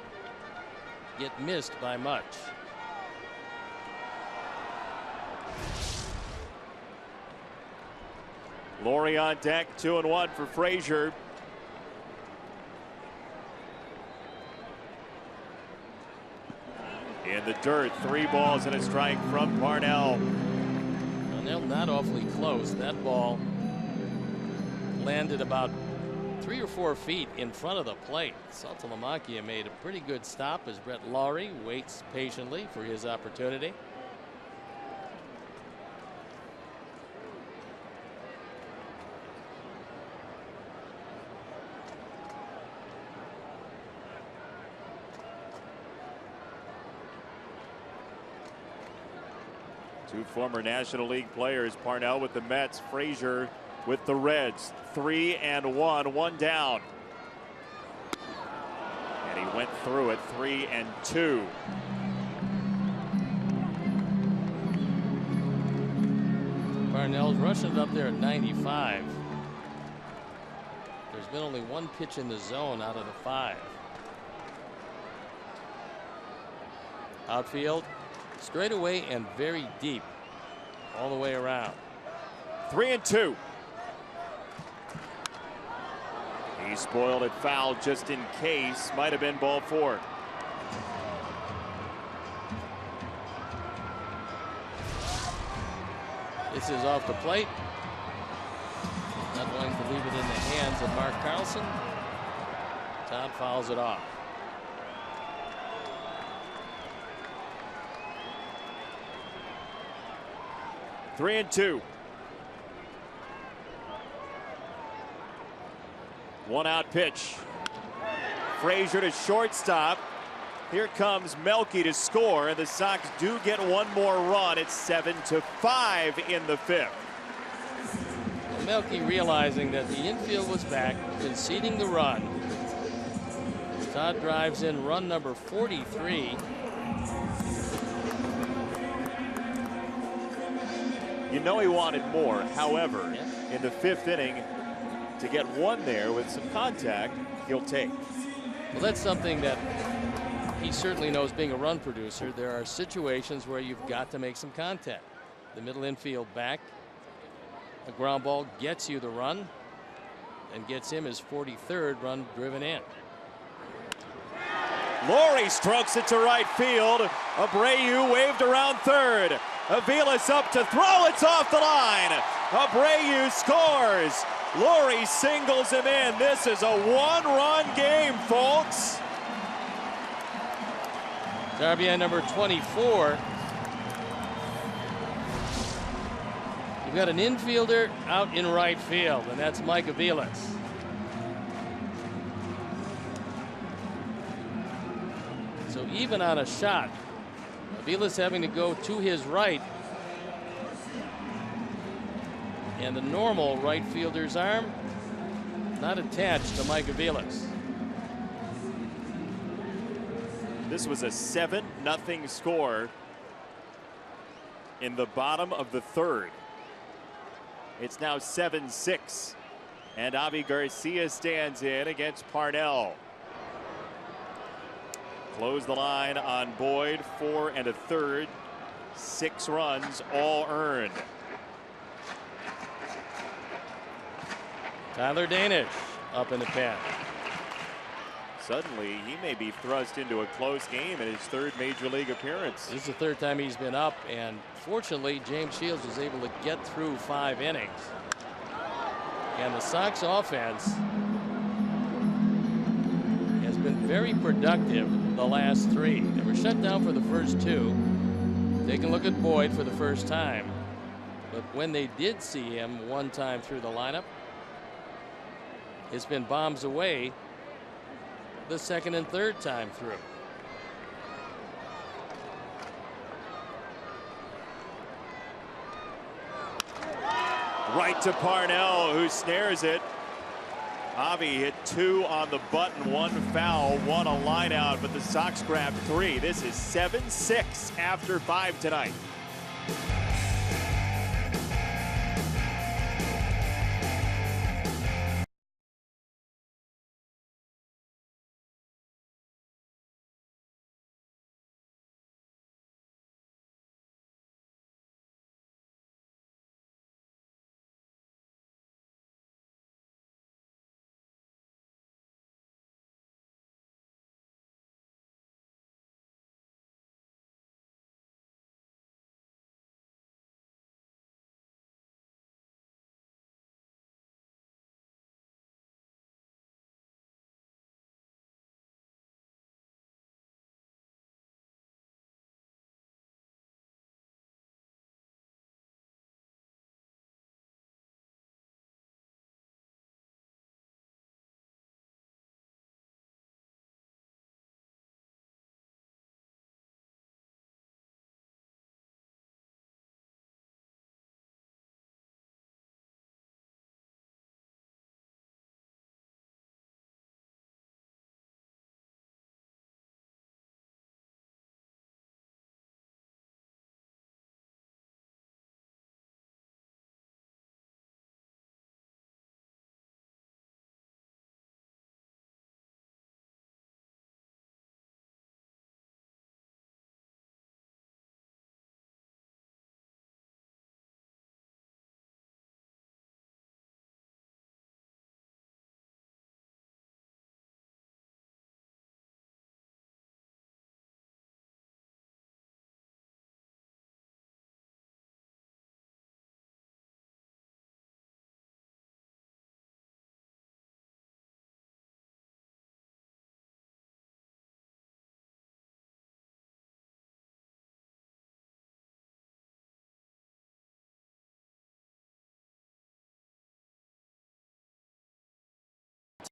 get missed by much. Laurie on deck, 2-1 for Frazier. In the dirt, 3 balls and a strike from Parnell. Parnell not awfully close. That ball landed about 3 or 4 feet in front of the plate. Saltalamacchia made a pretty good stop as Brett Lawrie waits patiently for his opportunity. Two former National League players, Parnell with the Mets, Frazier with the Reds. 3-1, 1 down. And he went through it, 3-2. Parnell's rushing it up there at 95. There's been only 1 pitch in the zone out of the 5. Outfield, straight away and very deep all the way around. 3-2. He spoiled it foul just in case. Might have been ball 4. This is off the plate. Not going to leave it in the hands of Mark Carlson. Todd fouls it off. Three and 2. 1 out pitch. Frazier to shortstop. Here comes Melky to score, and the Sox do get 1 more run. It's 7-5 in the 5th. Melky realizing that the infield was back, conceding the run. Todd drives in run number 43. You know he wanted more. However, in the 5th inning, to get 1 there with some contact, he'll take. Well, that's something that he certainly knows being a run producer. There are situations where you've got to make some contact. The middle infield back. A ground ball gets you the run and gets him his 43rd run driven in. Lawrie strokes it to right field. Abreu waved around third. Aviles up to throw. It's off the line. Abreu scores. Lawrie singles him in. This is a 1-run game, folks. RBI number 24. You've got an infielder out in right field, and that's Mike Aviles. So even on a shot, Aviles having to go to his right. And the normal right fielder's arm not attached to Mike Aviles. This was a 7-0 score in the bottom of the third. It's now 7-6, and Avi Garcia stands in against Parnell. Close the line on Boyd, 4 1/3, 6 runs, all earned. Tyler Danish up in the pen. Suddenly, he may be thrust into a close game in his third major league appearance. This is the third time he's been up, and fortunately, James Shields was able to get through 5 innings. And the Sox offense has been very productive the last 3. They were shut down for the first 2. Take a look at Boyd for the first time. But when they did see him one time through the lineup, it's been bombs away the second and third time through. Right to Parnell, who snares it. Avi hit 2 on the button, 1 foul, 1 a line out, but the Sox grabbed 3. This is 7-6 after 5 tonight.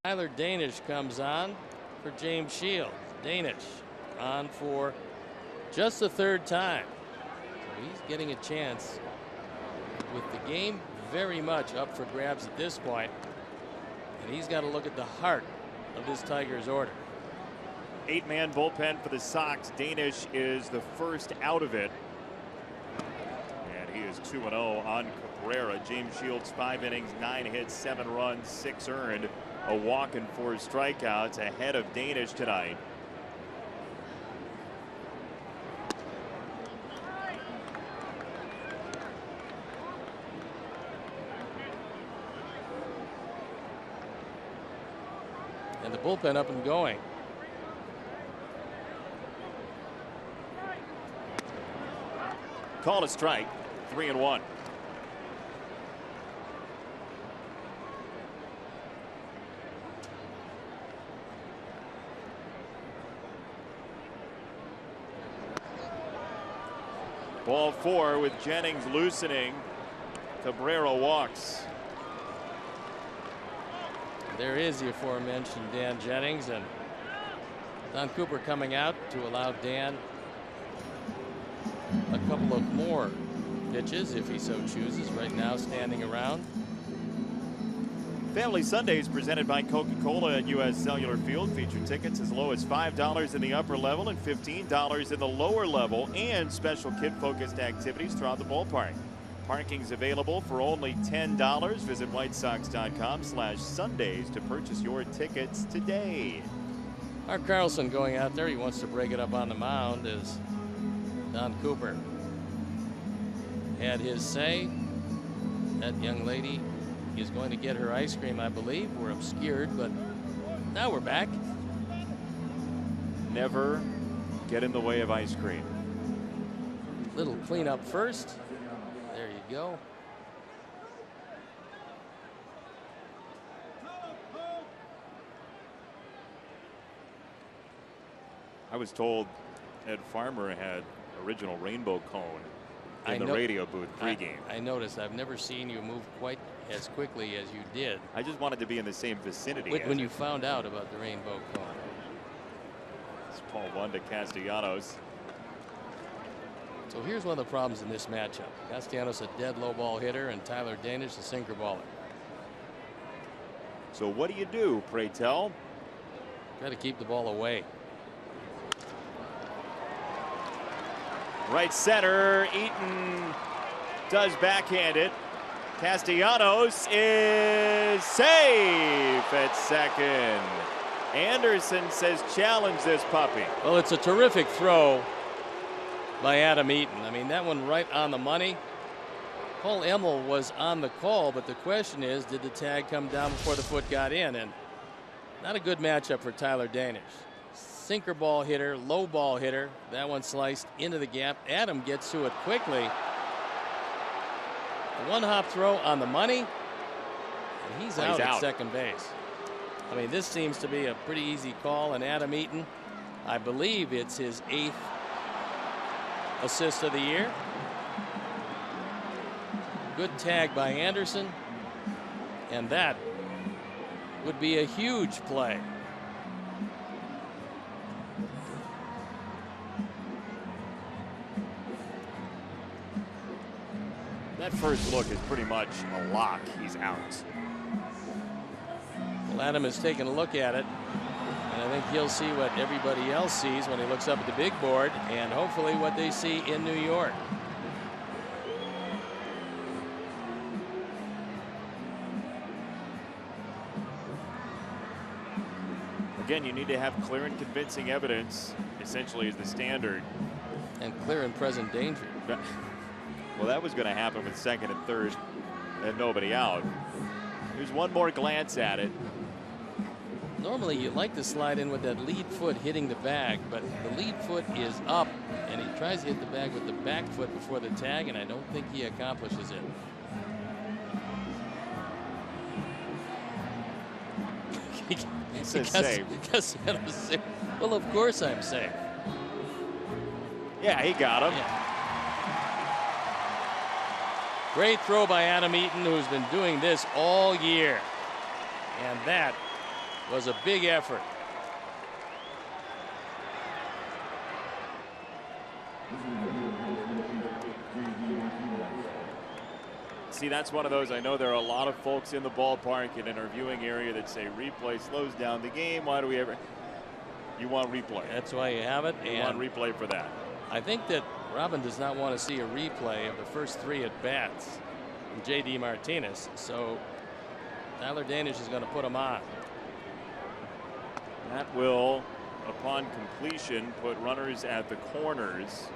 Tyler Danish comes on for James Shields. Danish on for just the 3rd time. So he's getting a chance with the game very much up for grabs at this point. And he's got to look at the heart of this Tigers order. 8-man bullpen for the Sox. Danish is the first out of it. And he is 2-0 on Cabrera. James Shields, 5 innings, 9 hits, 7 runs, 6 earned. A walk and 4 strikeouts ahead of Danish tonight. And the bullpen up and going. Call a strike, 3-1. Ball 4 with Jennings loosening. Cabrera walks. There is the aforementioned Dan Jennings, and Don Cooper coming out to allow Dan a couple of more pitches if he so chooses. Right now, standing around. Family Sundays presented by Coca-Cola at U.S. Cellular Field feature tickets as low as $5 in the upper level and $15 in the lower level, and special kid-focused activities throughout the ballpark. Parking's available for only $10. Visit WhiteSox.com/Sundays to purchase your tickets today. Mark Carlson going out there. He wants to break it up on the mound as Don Cooper had his say. That young lady is going to get her ice cream, I believe. We're obscured, but now we're back. Never get in the way of ice cream. Little cleanup first. There you go. I was told Ed Farmer had original rainbow cone in the radio booth pregame. I noticed. I've never seen you move quite as quickly as you did. I just wanted to be in the same vicinity. When you found out about the rainbow cone. It's Paul 1 to Castellanos. So here's one of the problems in this matchup. Castellanos a dead low ball hitter and Tyler Danish a sinker baller. So what do you do, pray tell? Try to keep the ball away. Right center, Eaton does backhand it. Castellanos is safe at second. Anderson says challenge this puppy. Well, it's a terrific throw by Adam Eaton. I mean, that one right on the money. Paul Emmel was on the call, but the question is, did the tag come down before the foot got in? And not a good matchup for Tyler Danish. Sinker ball hitter, low ball hitter. That one sliced into the gap. Adam gets to it quickly. A one-hop throw on the money, and he's out at second base. I mean, this seems to be a pretty easy call, and Adam Eaton, I believe it's his 8th assist of the year. Good tag by Anderson, and that would be a huge play. That first look is pretty much a lock. He's out. Well, Adam has taken a look at it, and I think he'll see what everybody else sees when he looks up at the big board, and hopefully what they see in New York. Again, you need to have clear and convincing evidence, essentially, is the standard. And clear and present danger. Well, that was going to happen with second and third and nobody out. Here's one more glance at it. Normally you'd like to slide in with that lead foot hitting the bag, but the lead foot is up and he tries to hit the bag with the back foot before the tag, and I don't think he accomplishes it. He says safe. Well, of course I'm safe. Yeah, he got him. Yeah. Great throw by Adam Eaton, who's been doing this all year. And that was a big effort. See, that's one of those. I know there are a lot of folks in the ballpark and in our viewing area that say replay slows down the game. Why do we ever? You want replay. That's why you have it. You want replay for that. I think that Robin does not want to see a replay of the first 3 at bats from J.D. Martinez. So Tyler Danish is going to put him on. That will, upon completion, put runners at the corners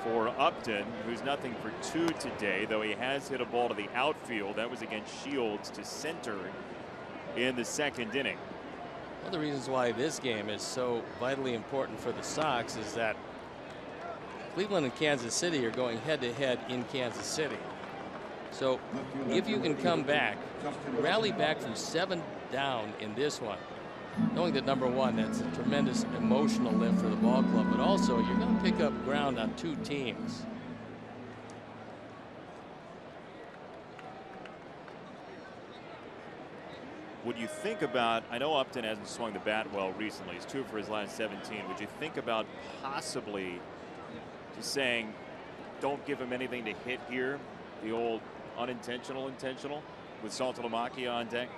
for Upton, who's nothing for 2 today, though he has hit a ball to the outfield. That was against Shields to center in the second inning. One of the reasons why this game is so vitally important for the Sox is that Cleveland and Kansas City are going head-to-head in Kansas City. So if you can come back, rally back from 7 down in this one, knowing that number one, that's a tremendous emotional lift for the ball club, but also you're going to pick up ground on 2 teams. would you think about, I know Upton hasn't swung the bat well recently. He's 2 for his last 17. Would you think about possibly just saying, don't give him anything to hit here? The old unintentional, intentional with Saltalamacchia on deck.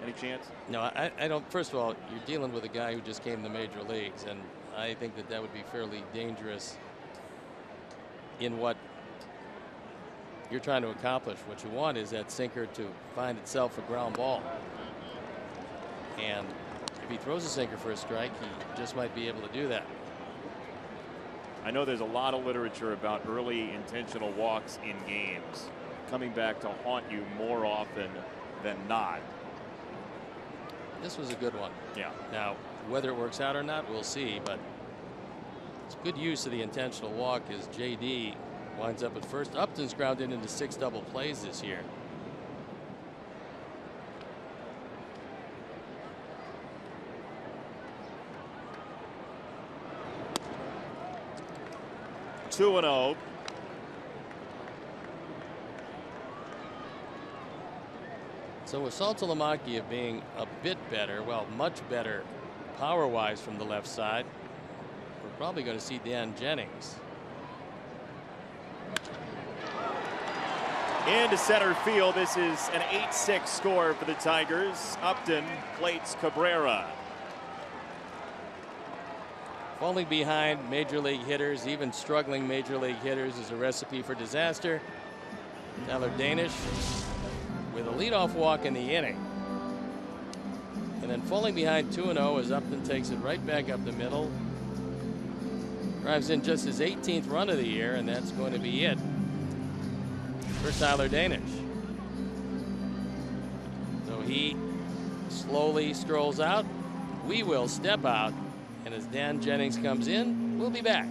Any chance? No, I don't. First of all, you're dealing with a guy who just came to the major leagues, and I think that that would be fairly dangerous in what you're trying to accomplish. What you want is that sinker to find itself a ground ball. And if he throws a sinker for a strike, he just might be able to do that. I know there's a lot of literature about early intentional walks in games coming back to haunt you more often than not. This was a good one. Yeah. Now, whether it works out or not, we'll see. But it's good use of the intentional walk as JD winds up at first. Upton's grounded into 6 double plays this year. 2-0. So with Saltalamacchia being a bit better, well, much better power-wise from the left side, we're probably going to see Dan Jennings. Into center field. This is an 8-6 score for the Tigers. Upton plates Cabrera. Falling behind major league hitters, even struggling major league hitters, is a recipe for disaster. Tyler Danish with a leadoff walk in the inning. And then falling behind 2-0 as Upton takes it right back up the middle. Drives in just his 18th run of the year, and that's going to be it for Tyler Danish. So he slowly strolls out. We will step out, and as Dan Jennings comes in, we'll be back.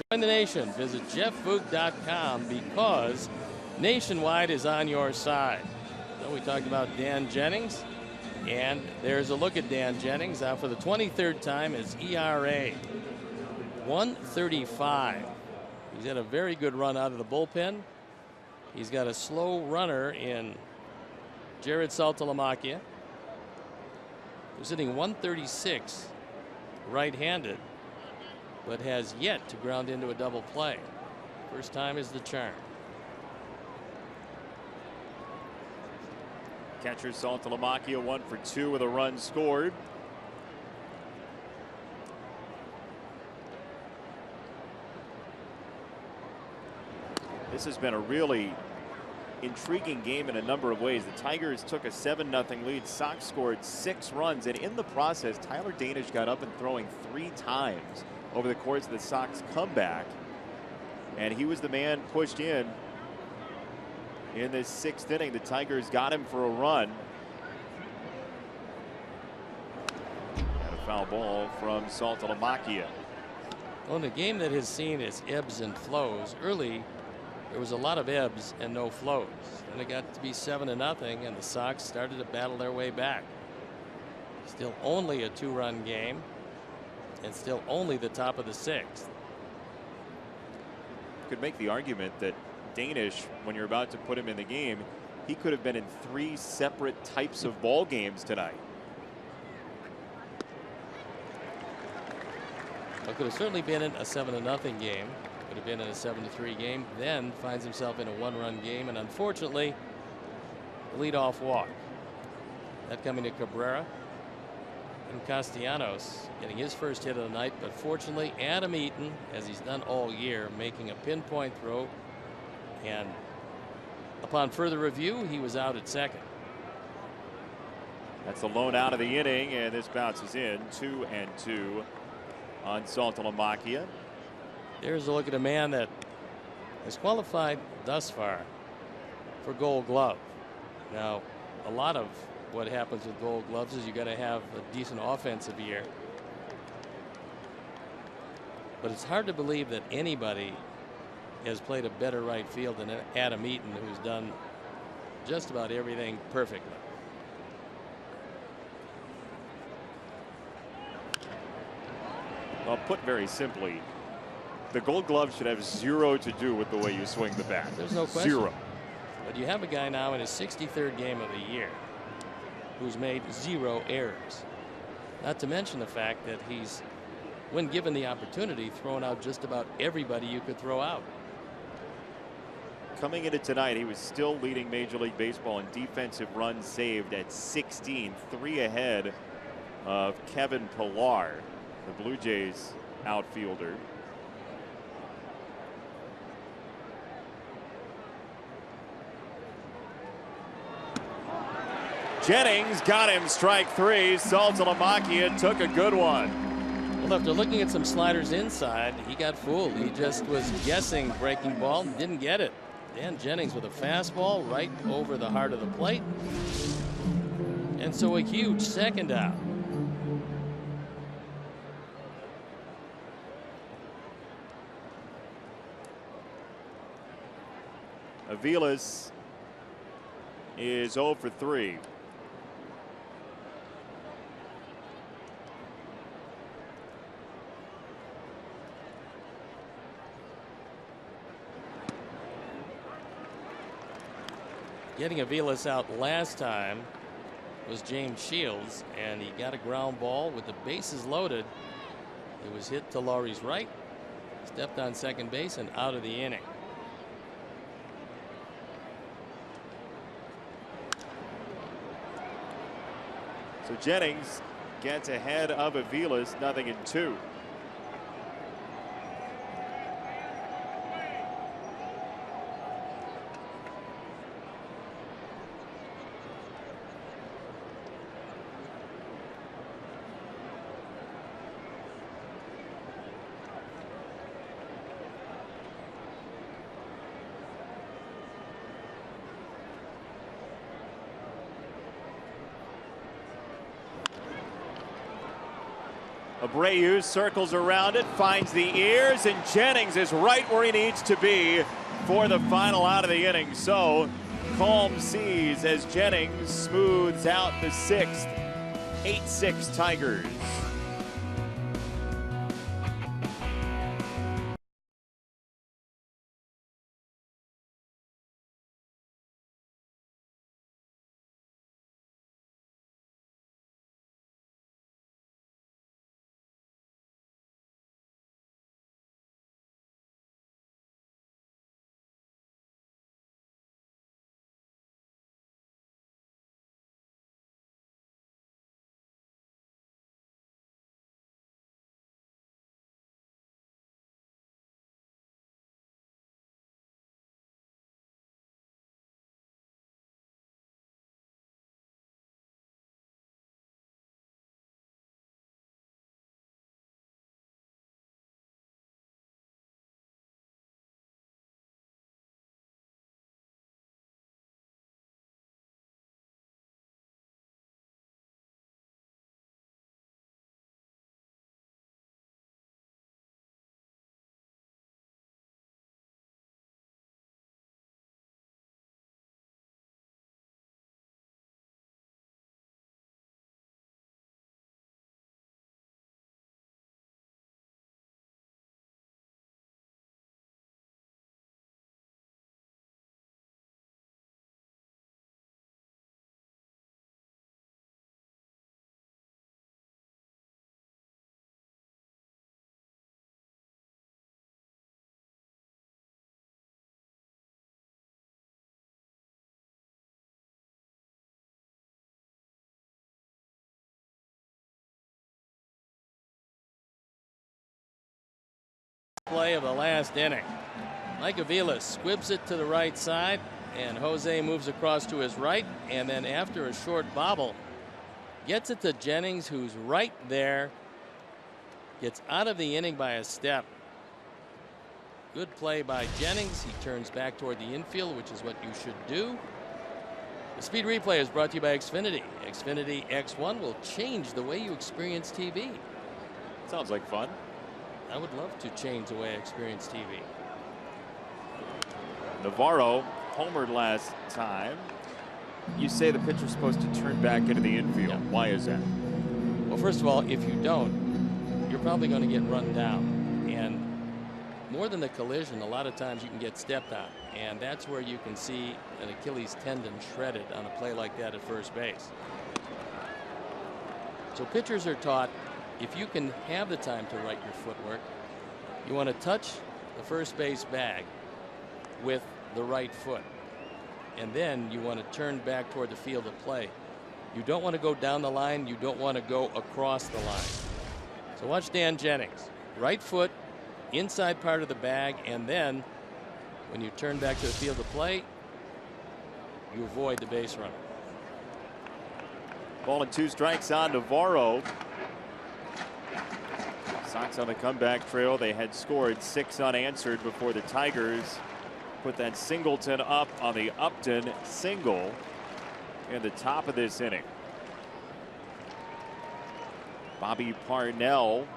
Join the nation. Visit jeffvoog.com because Nationwide is on your side. So we talked about Dan Jennings, and there's a look at Dan Jennings. Now for the 23rd time, his ERA 1.35. He's had a very good run out of the bullpen. He's got a slow runner in Jared Saltalamacchia, who's hitting 136 right-handed, but has yet to ground into a double play. First time is the charm. Catcher Saltalamacchia 1 for 2 with a run scored. This has been a really intriguing game in a number of ways. The Tigers took a 7-0 lead. Sox scored 6 runs, and in the process, Tyler Danish got up and throwing 3 times over the course of the Sox comeback, and he was the man pushed in this 6th inning. The Tigers got him for a run. And a foul ball from Saltalamacchia. Well, in a game that has seen its ebbs and flows, early there was a lot of ebbs and no flows. Then it got to be 7-0, and the Sox started to battle their way back. Still only a 2-run game, and still only the top of the 6th. Could make the argument that Danish, when you're about to put him in the game, he could have been in 3 separate types of ball games tonight. Well, could have certainly been in a 7-0 game. Could have been in a 7-3 game. Then finds himself in a 1-run game, and unfortunately, the leadoff walk. That coming to Cabrera. And Castellanos getting his first hit of the night, but fortunately Adam Eaton, as he's done all year, making a pinpoint throw, and upon further review he was out at second. That's the lone out of the inning, and this bounces in 2-2 on Saltalamacchia. There's a look at a man that has qualified thus far for Gold Glove. Now, a lot of what happens with Gold Gloves is you got to have a decent offensive year. But it's hard to believe that anybody has played a better right field than Adam Eaton, who's done just about everything perfectly. Well, put very simply, the Gold Glove should have 0 to do with the way you swing the bat. There's no question. 0. But you have a guy now in his 63rd game of the year who's made 0 errors. Not to mention the fact that he's, when given the opportunity, thrown out just about everybody you could throw out. Coming into tonight, he was still leading Major League Baseball in defensive runs saved at 16, 3 ahead of Kevin Pillar, the Blue Jays outfielder. Jennings got him, strike 3. Saltalamacchia took a good one. Well, after looking at some sliders inside, he got fooled. He just was guessing breaking ball and didn't get it. Dan Jennings with a fastball right over the heart of the plate. And so a huge second out. Aviles is 0 for 3. Getting Aviles out last time was James Shields, and he got a ground ball with the bases loaded. It was hit to Laurie's right, stepped on second base, and out of the inning. So Jennings gets ahead of Aviles, 0-2. Abreu circles around it, finds the ears, and Jennings is right where he needs to be for the final out of the inning. So calm seas as Jennings smooths out the 6th. 8-6 Tigers. play of the last inning. Mike Avila squibs it to the right side, and Jose moves across to his right, and then after a short bobble, gets it to Jennings, who's right there, gets out of the inning by a step. Good play by Jennings. He turns back toward the infield, which is what you should do. The Speed Replay is brought to you by Xfinity. Xfinity X1 will change the way you experience TV. Sounds like fun. I would love to change the way I experience TV. Navarro homered last time. You say the pitcher's supposed to turn back into the infield. Yeah. Why is that? Well, first of all, if you don't, you're probably going to get run down. And more than the collision, a lot of times you can get stepped on. And that's where you can see an Achilles tendon shredded on a play like that at first base. So pitchers are taught, if you can have the time to right your footwork, you want to touch the first base bag with the right foot. And then you want to turn back toward the field of play. You don't want to go down the line. You don't want to go across the line. So watch Dan Jennings. Right foot, inside part of the bag, and then when you turn back to the field of play, you avoid the base runner. Ball and 2 strikes on Navarro. Sox on the comeback trail. They had scored 6 unanswered before the Tigers put that Singleton up on the Upton single in the top of this inning. Bobby Parnell.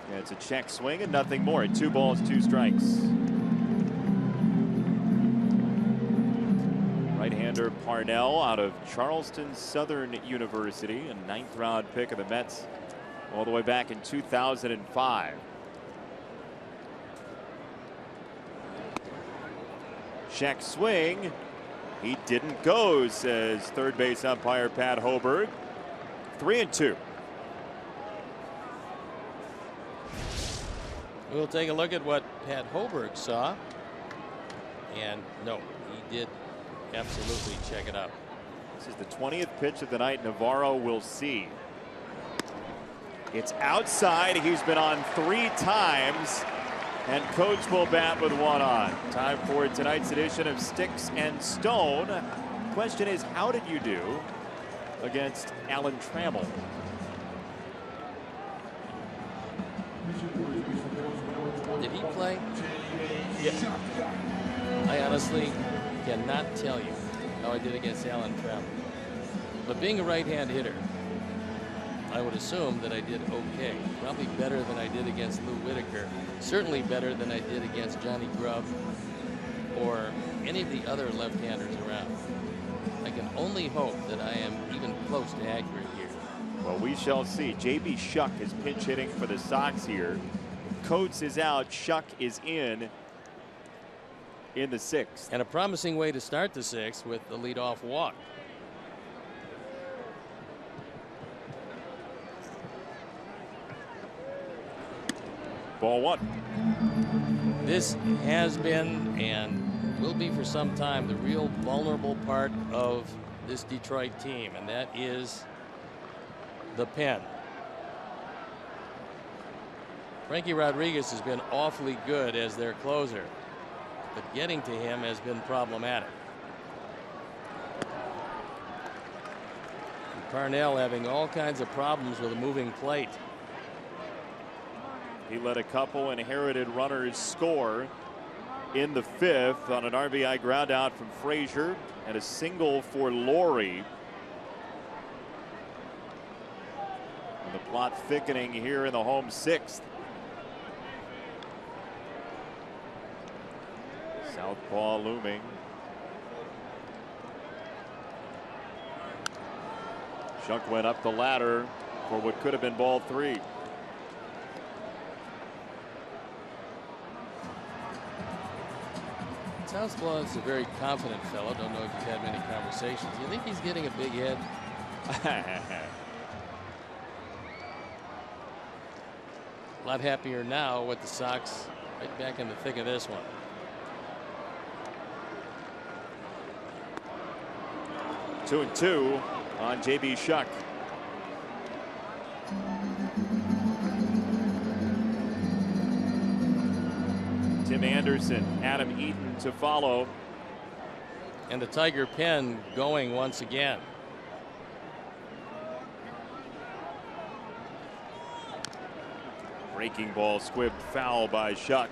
And it's a check swing and nothing more. 2 balls, 2 strikes. Right-hander Parnell out of Charleston Southern University, a 9th round pick of the Mets all the way back in 2005. Check swing. He didn't go, says third base umpire Pat Hoberg. 3-2. We'll take a look at what Pat Hoberg saw. And no, he did absolutely check it out. This is the 20th pitch of the night Navarro will see. It's outside. He's been on 3 times. And Coach will bat with 1 on. Time for tonight's edition of Sticks and Stone. Question is, how did you do against Alan Trammell? Did he play? Yeah. I honestly cannot tell you how I did against Alan Trammell. But being a right-hand hitter, I would assume that I did okay. Probably better than I did against Lou Whitaker. Certainly better than I did against Johnny Grubb or any of the other left-handers around. I can only hope that I am even close to accurate here. Well, we shall see. J.B. Shuck is pinch hitting for the Sox here. Coates is out. Shuck is in the 6th. And a promising way to start the 6th with the leadoff walk. Ball 1. This has been and will be for some time the real vulnerable part of this Detroit team, and that is the pen. Frankie Rodriguez has been awfully good as their closer, but getting to him has been problematic. And Parnell having all kinds of problems with a moving plate. He let a couple inherited runners score in the 5th on an RBI ground out from Frazier and a single for Laurie. And the plot thickening here in the home 6th. Southpaw looming. Shuck went up the ladder for what could have been ball 3. Southpaw is a very confident fellow. Don't know if you've had many conversations. You think he's getting a big head? A lot happier now with the Sox right back in the thick of this one. Two and 2 on J.B. Shuck. Tim Anderson, Adam Eaton to follow. And the Tiger pen going once again. Breaking ball squibbed foul by Shuck.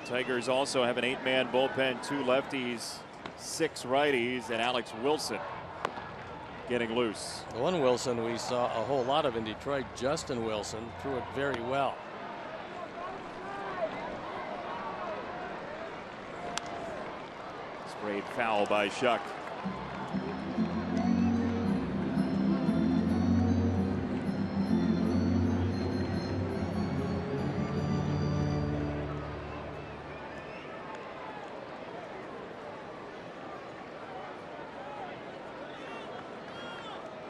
Tigers also have an 8-man bullpen, 2 lefties, 6 righties, and Alex Wilson getting loose. The one Wilson we saw a whole lot of in Detroit, Justin Wilson, threw it very well. Sprayed foul by Shuck.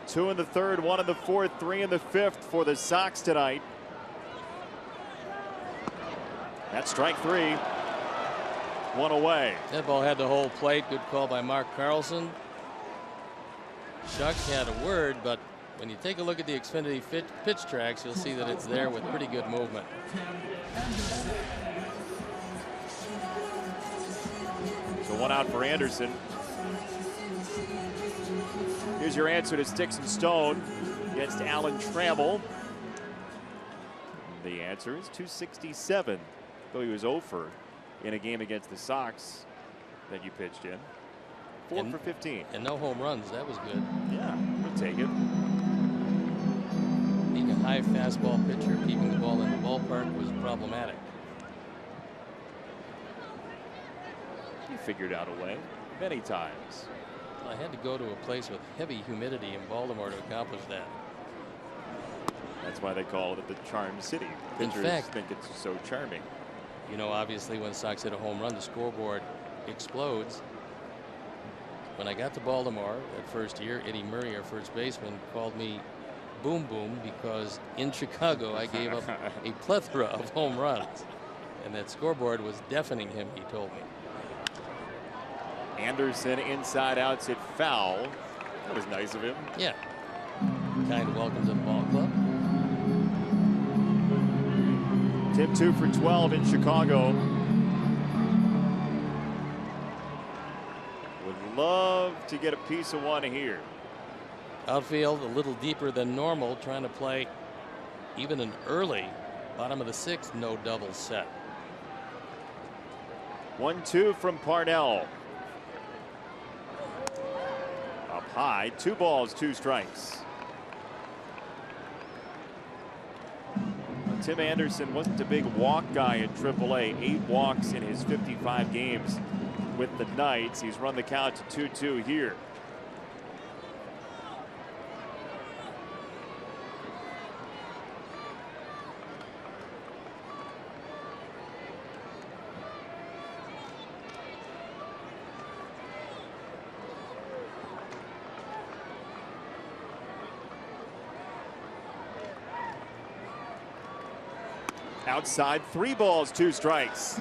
Two in the third, 1 in the fourth, 3 in the fifth for the Sox tonight. That's strike 3. 1 away. That ball had the whole plate. Good call by Mark Carlson. Shuck had a word, but when you take a look at the Xfinity pitch tracks, you'll see that it's there with pretty good movement. So 1 out for Anderson. Here's your answer to Sticks and Stone against Alan Trammell. The answer is 267. Though he was 0 for in a game against the Sox that you pitched in. 4 for 15. And no home runs. That was good. Yeah, we'll take it. Being a high fastball pitcher, keeping the ball in the ballpark was problematic. He figured out a way many times. I had to go to a place with heavy humidity in Baltimore to accomplish that. That's why they call it the Charm City. In Pitchers fact, think it's so charming. You know, obviously when Sox hit a home run, the scoreboard explodes. When I got to Baltimore that first year, Eddie Murray, our first baseman, called me Boom Boom because in Chicago I gave up a plethora of home runs. And that scoreboard was deafening him, he told me. Anderson inside outs it foul. That was nice of him. Yeah. Kind welcome to the ball club. Tim 2 for 12 in Chicago. Would love to get a piece of 1 here. Outfield a little deeper than normal, trying to play even an early bottom of the 6th no double set. 1-2 from Parnell. Up high, 2 balls, 2 strikes. Tim Anderson wasn't a big walk guy in AAA. 8 walks in his 55 games with the Knights. He's run the count to 2-2 here. Outside, 3 balls, 2 strikes.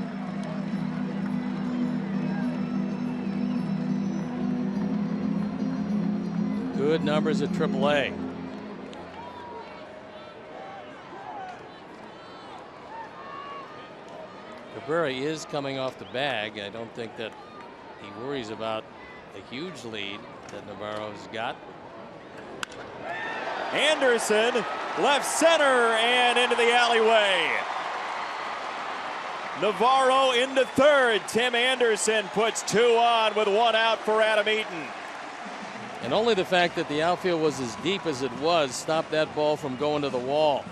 Good numbers at AAA. Cabrera is coming off the bag. I don't think that he worries about the huge lead that Navarro's got. Anderson, left center and into the alleyway. Navarro into third. Tim Anderson puts 2 on with 1 out for Adam Eaton. And only the fact that the outfield was as deep as it was stopped that ball from going to the wall.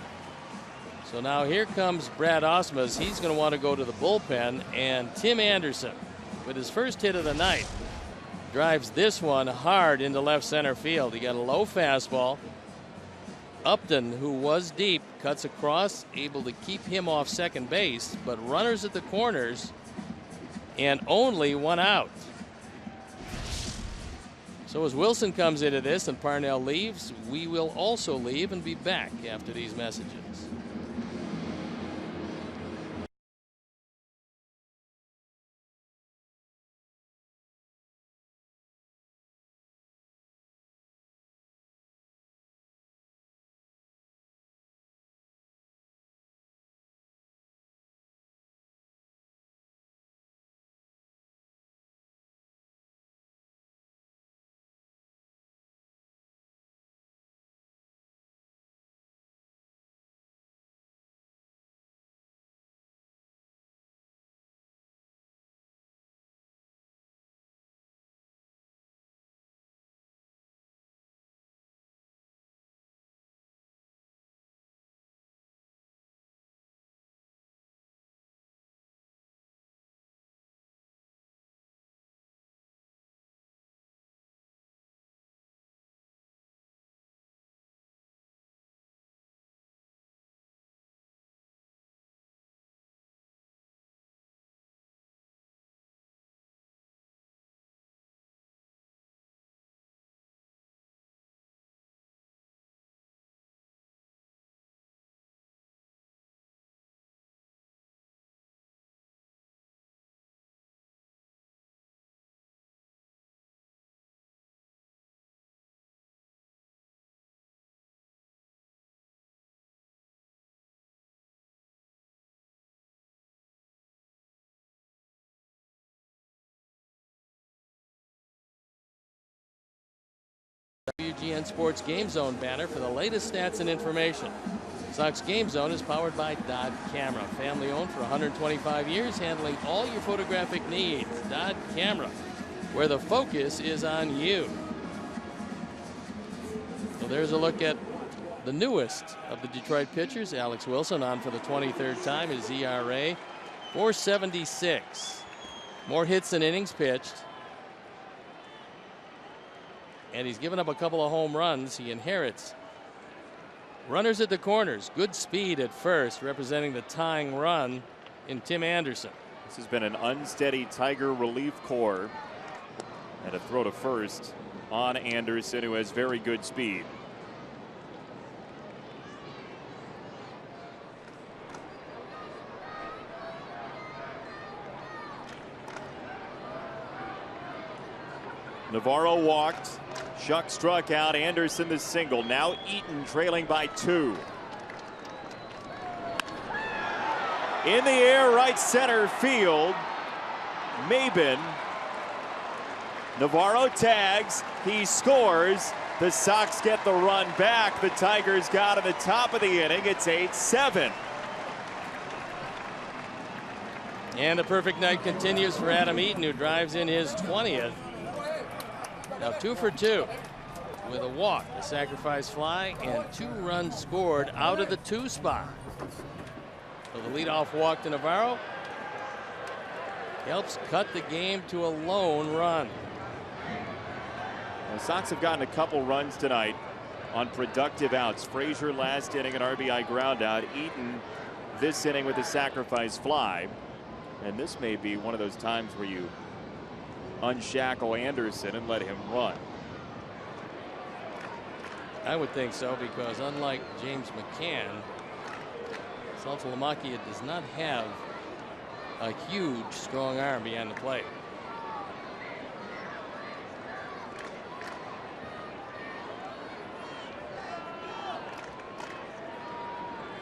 So now here comes Brad Ausmus. He's going to want to go to the bullpen, and Tim Anderson, with his first hit of the night, drives this one hard into left center field. He got a low fastball. Upton, who was deep, cuts across, able to keep him off second base, but runners at the corners and only 1 out. So as Wilson comes into this and Parnell leaves, we will also leave and be back after these messages. WGN Sports Game Zone banner for the latest stats and information. Sox Game Zone is powered by Dodd Camera, family owned for 125 years, handling all your photographic needs. Dodd Camera, where the focus is on you. So there's a look at the newest of the Detroit pitchers, Alex Wilson, on for the 23rd time. His ERA, 4.76. More hits than innings pitched. And he's given up a couple of home runs. He inherits runners at the corners. Good speed at first, representing the tying run in Tim Anderson. This has been an unsteady Tiger relief corps. And a throw to first on Anderson, who has very good speed. Navarro walked. Shuck struck out. Anderson the single. Now Eaton trailing by 2. In the air, right center field. Maben. Navarro tags. He scores. The Sox get the run back. The Tigers got in the top of the inning. It's 8-7. And a perfect night continues for Adam Eaton, who drives in his 20th. Now 2 for 2 with a walk, a sacrifice fly, and 2 runs scored out of the 2 spot. So the leadoff walk to Navarro helps cut the game to a lone run. The Sox have gotten a couple runs tonight on productive outs. Frazier last inning, an RBI ground out. Eaton this inning with a sacrifice fly. And this may be one of those times where you unshackle Anderson and let him run. I would think so, because unlike James McCann, Saltalamacchia does not have a huge strong arm behind the plate.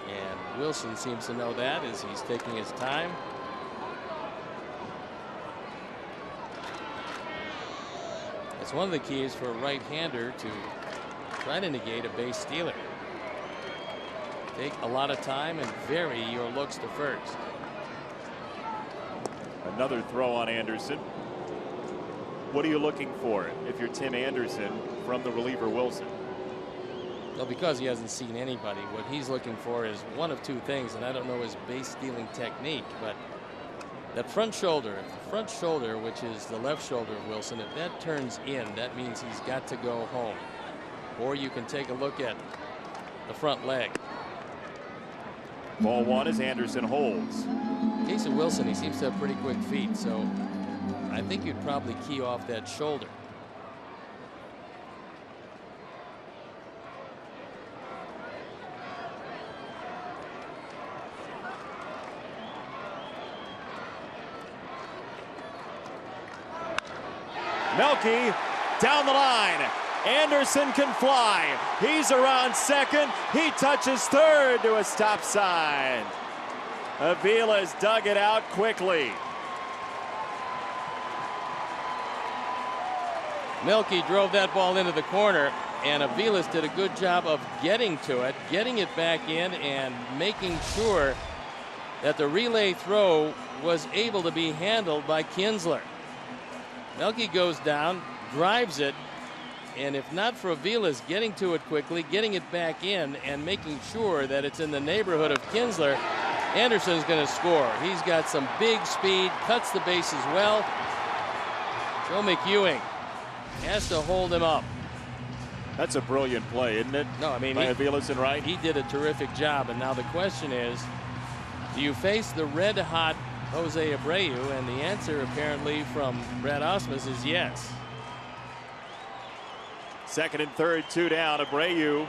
And Wilson seems to know that as he's taking his time. It's one of the keys for a right-hander to try to negate a base stealer. Take a lot of time and vary your looks to first. Another throw on Anderson. What are you looking for if you're Tim Anderson from the reliever Wilson? Well, because he hasn't seen anybody, what he's looking for is one of 2 things, and I don't know his base stealing technique, but that front shoulder, if the front shoulder, which is the left shoulder of Wilson, if that turns in, that means he's got to go home. Or you can take a look at the front leg. Ball 1 as Anderson holds. In case of Wilson, he seems to have pretty quick feet, so I think you'd probably key off that shoulder. Melky down the line. Anderson can fly. He's around second. He touches third to a stop sign. Avila's dug it out quickly. Melky drove that ball into the corner, and Aviles did a good job of getting to it, getting it back in, and making sure that the relay throw was able to be handled by Kinsler. Melky goes down, drives it, and if not for Aviles getting to it quickly, getting it back in, and making sure that it's in the neighborhood of Kinsler, Anderson's going to score. He's got some big speed, cuts the bases well. Joe McEwing has to hold him up. That's a brilliant play, isn't it? No, I mean, by Aviles and Wright. He did a terrific job, and now the question is, do you face the red-hot Jose Abreu? And the answer apparently from Brad Ausmus is yes. Second and third, 2 down. Abreu,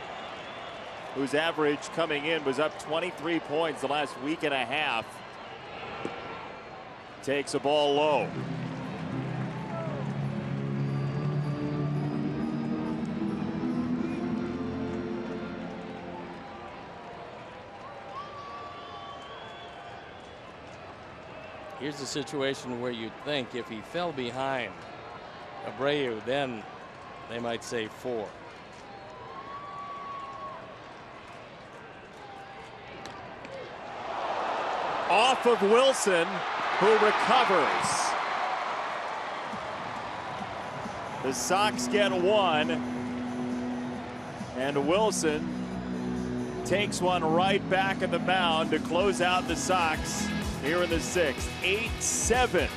whose average coming in was up 23 points the last week and a half, takes a ball low. Here's a situation where you'd think if he fell behind Abreu, then they might say 4. off of Wilson, who recovers. The Sox get one, and Wilson takes one right back at the mound to close out the Sox here in the sixth. 8-7.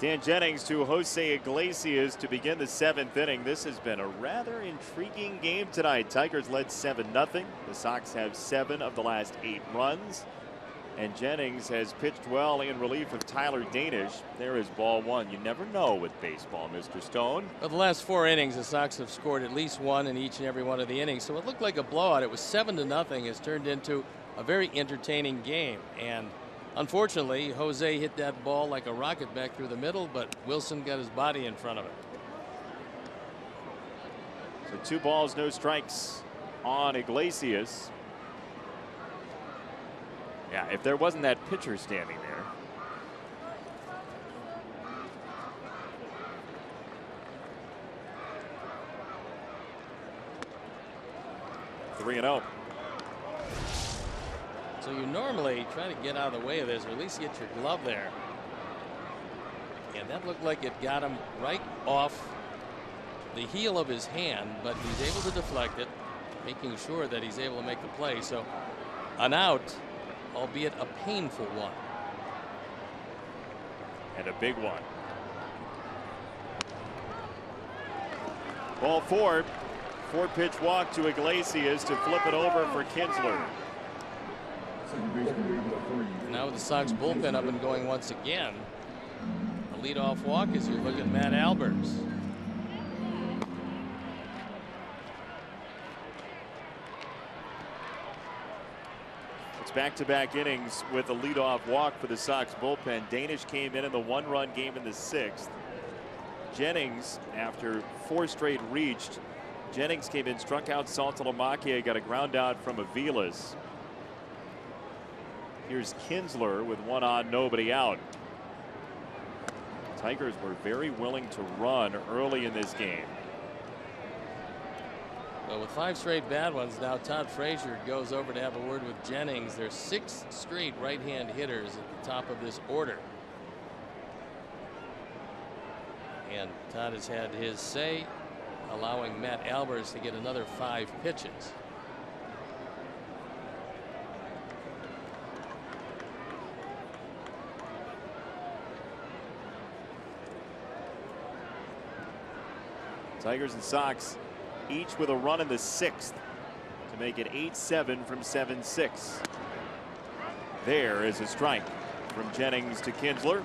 Dan Jennings to Jose Iglesias to begin the seventh inning. This has been a rather intriguing game tonight. Tigers led 7-0. The Sox have 7 of the last 8 runs. And Jennings has pitched well in relief of Tyler Danish. There is ball one. You never know with baseball, Mr. Stone. Well, the last 4 innings, the Sox have scored at least one in each and every one of the innings. So it looked like a blowout. It was 7-0. It's turned into a very entertaining game. And unfortunately, Jose hit that ball like a rocket back through the middle, but Wilson got his body in front of it. So 2 balls, no strikes on Iglesias. Yeah, if there wasn't that pitcher standing there. Three and 0. So you normally try to get out of the way of this, or at least get your glove there. And that looked like it got him right off the heel of his hand, but he's able to deflect it, making sure that he's able to make the play. So an out, albeit a painful one. And a big one. Ball 4. 4-pitch walk to Iglesias to flip it over for Kinsler. Now with the Sox bullpen up and going once again. A leadoff walk as you look at Matt Albers. It's back-to-back innings with a leadoff walk for the Sox bullpen. Danish came in the 1-run game in the 6th. Jennings, after 4 straight reached, Jennings came in, struck out Saltalamacchia, got a ground out from Aviles. Here's Kinsler with 1 on, nobody out. Tigers were very willing to run early in this game. Well, with 5 straight bad ones, now Todd Frazier goes over to have a word with Jennings. There's 6 straight right-hand hitters at the top of this order. And Todd has had his say, allowing Matt Albers to get another 5 pitches. Tigers and Sox each with a run in the 6th to make it 8-7 from 7-6. There is a strike from Jennings to Kinsler.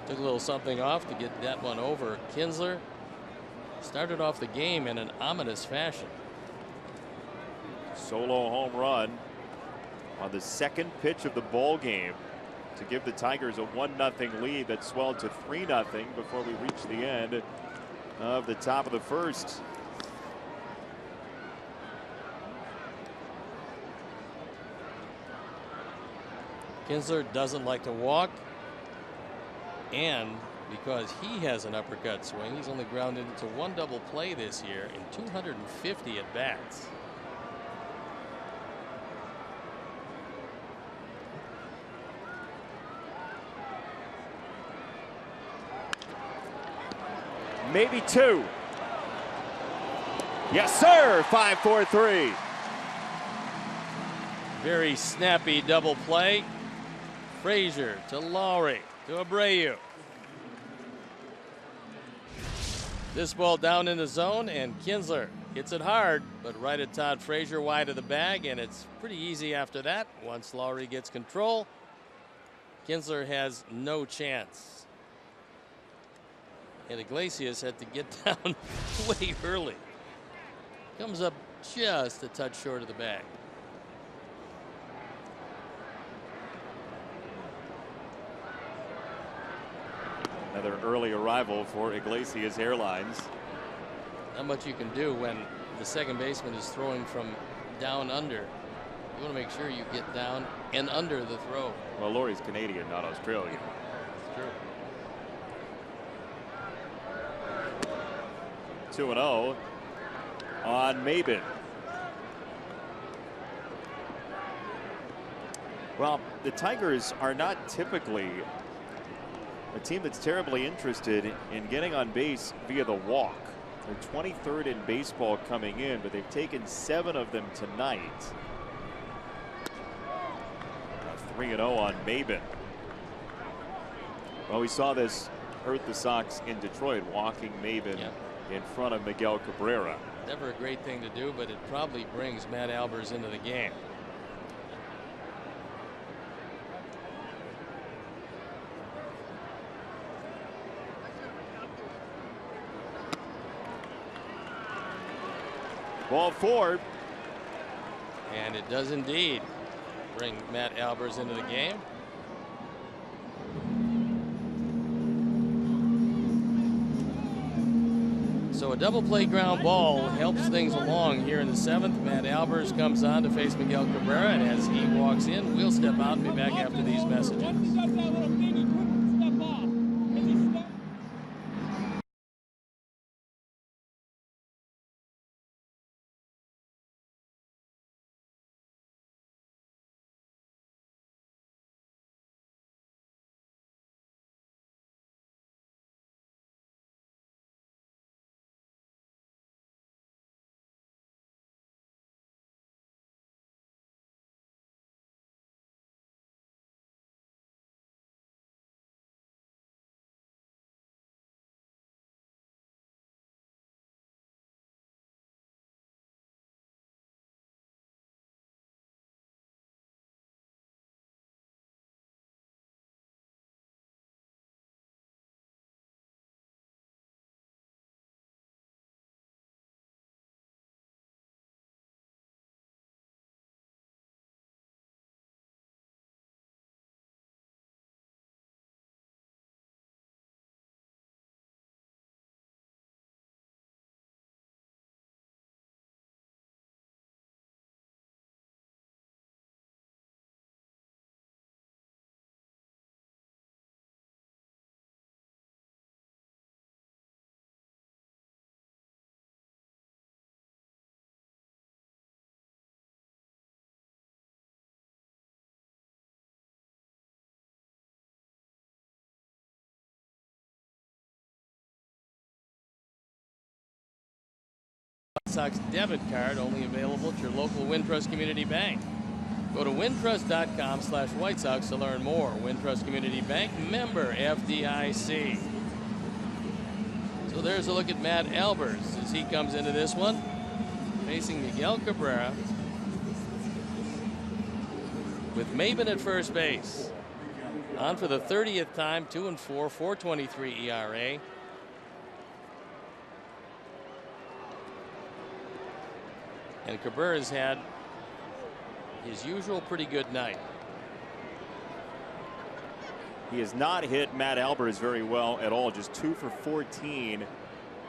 Took a little something off to get that one over. Kinsler started off the game in an ominous fashion. Solo home run on the 2nd pitch of the ball game to give the Tigers a 1-0 lead that swelled to 3-0 before we reach the end of the top of the 1st. Kinsler doesn't like to walk, and because he has an uppercut swing, he's only grounded into 1 double play this year in 250 at bats. Maybe 2. Yes, sir. 5-4-3. Very snappy double play. Frazier to Lowry to Abreu. This ball down in the zone, and Kinsler hits it hard, but right at Todd Frazier, wide of the bag, and it's pretty easy after that. Once Lowry gets control, Kinsler has no chance. And Iglesias had to get down way early. Comes up just a touch short of the bag. Another early arrival for Iglesias Airlines. Not much you can do when the second baseman is throwing from down under. You want to make sure you get down and under the throw. Well, Laurie's Canadian, not Australian. It's true. 2-0 on Maben. Well, the Tigers are not typically a team that's terribly interested in getting on base via the walk. They're 23rd in baseball coming in, but they've taken 7 of them tonight. 3-0 on Maben. Well, we saw this hurt the Sox in Detroit, walking Maben in front of Miguel Cabrera. Never a great thing to do, but it probably brings Matt Albers into the game. Ball 4. And it does indeed bring Matt Albers into the game. So a double play ground ball helps things along here in the 7th. Matt Albers comes on to face Miguel Cabrera, and as he walks in, we'll step out and be back after these messages. Sox debit card only available at your local Wintrust Community Bank. Go to wintrust.com/White Sox to learn more. Wintrust Community Bank, member FDIC. So there's a look at Matt Albers as he comes into this one, facing Miguel Cabrera with Maybin at first base. On for the 30th time, 2-4, 4.23 ERA. And Cabrera's had his usual pretty good night. He has not hit Matt Albers very well at all, just 2 for 14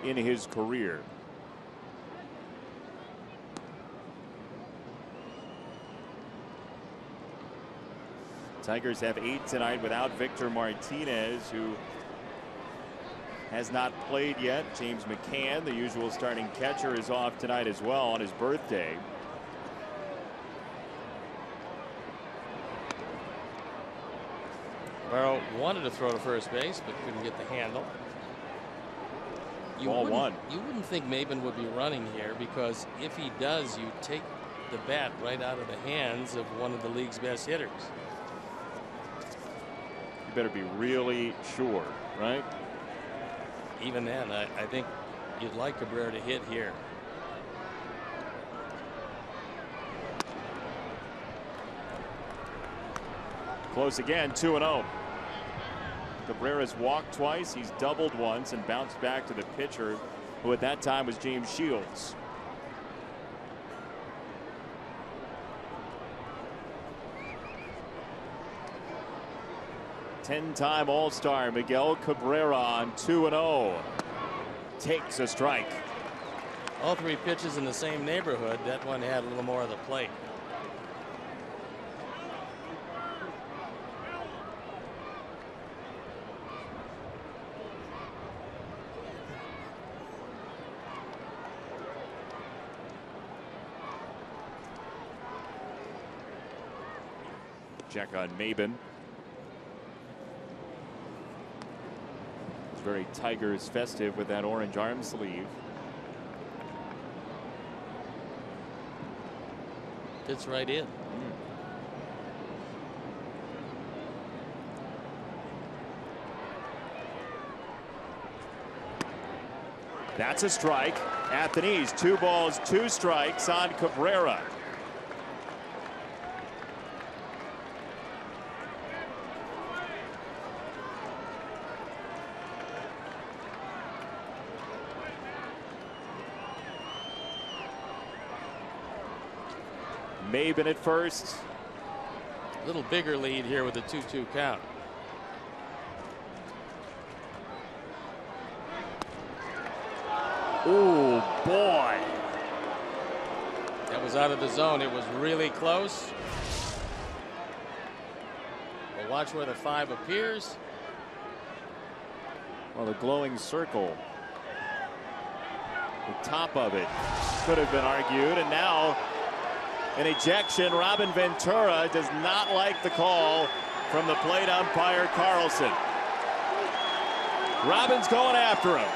in his career. Tigers have 8 tonight without Victor Martinez, who has not played yet. James McCann, the usual starting catcher, is off tonight as well on his birthday. Barrow wanted to throw to first base, but couldn't get the handle. Ball one. You wouldn't think Maybin would be running here, because if he does, you take the bat right out of the hands of one of the league's best hitters. You better be really sure, right? Even then, I think you'd like Cabrera to hit here. Close again, 2-0. Cabrera's walked twice, he's doubled once and bounced back to the pitcher, who at that time was James Shields. Ten-time All-Star Miguel Cabrera on 2-0. Takes a strike. All three pitches in the same neighborhood. That one had a little more of the plate. Check on Maybin. It's very Tigers festive with that orange arm sleeve. Fits right in. That's a strike at the knees. 2 balls, 2 strikes on Cabrera. Maybin at first. A little bigger lead here with a 2-2 count. Oh boy. That was out of the zone. It was really close. We'll watch where the 5 appears. Well, the glowing circle, the top of it, could have been argued, and now an ejection. Robin Ventura does not like the call from the plate umpire Carlson. Robin's going after him.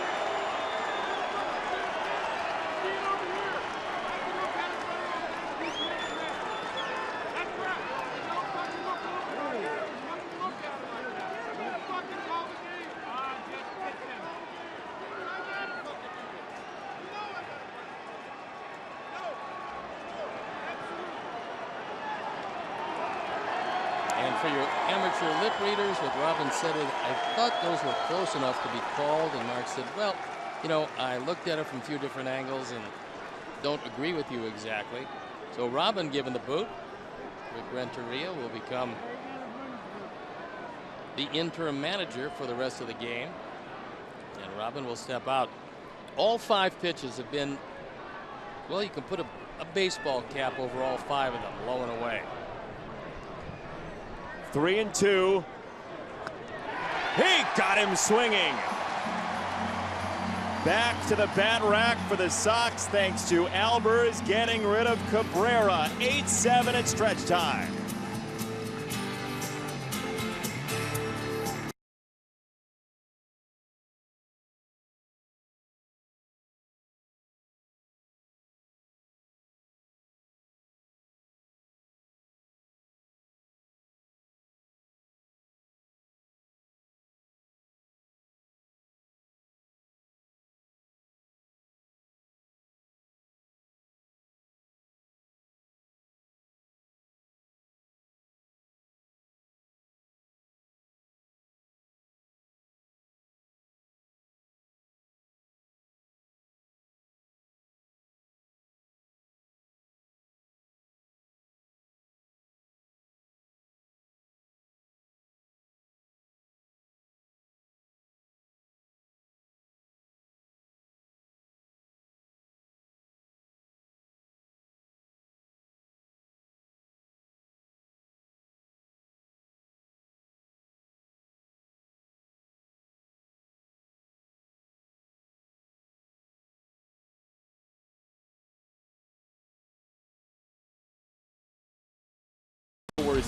For your amateur lip readers, what Robin said is, I thought those were close enough to be called, and Mark said, well, you know, I looked at it from a few different angles and don't agree with you exactly. So Robin given the boot. Rick Renteria will become the interim manager for the rest of the game, and Robin will step out. All 5 pitches have been, well, you can put a baseball cap over all 5 of them, low and away. 3-2. He got him swinging. Back to the bat rack for the Sox thanks to Albers getting rid of Cabrera. 8-7 at stretch time.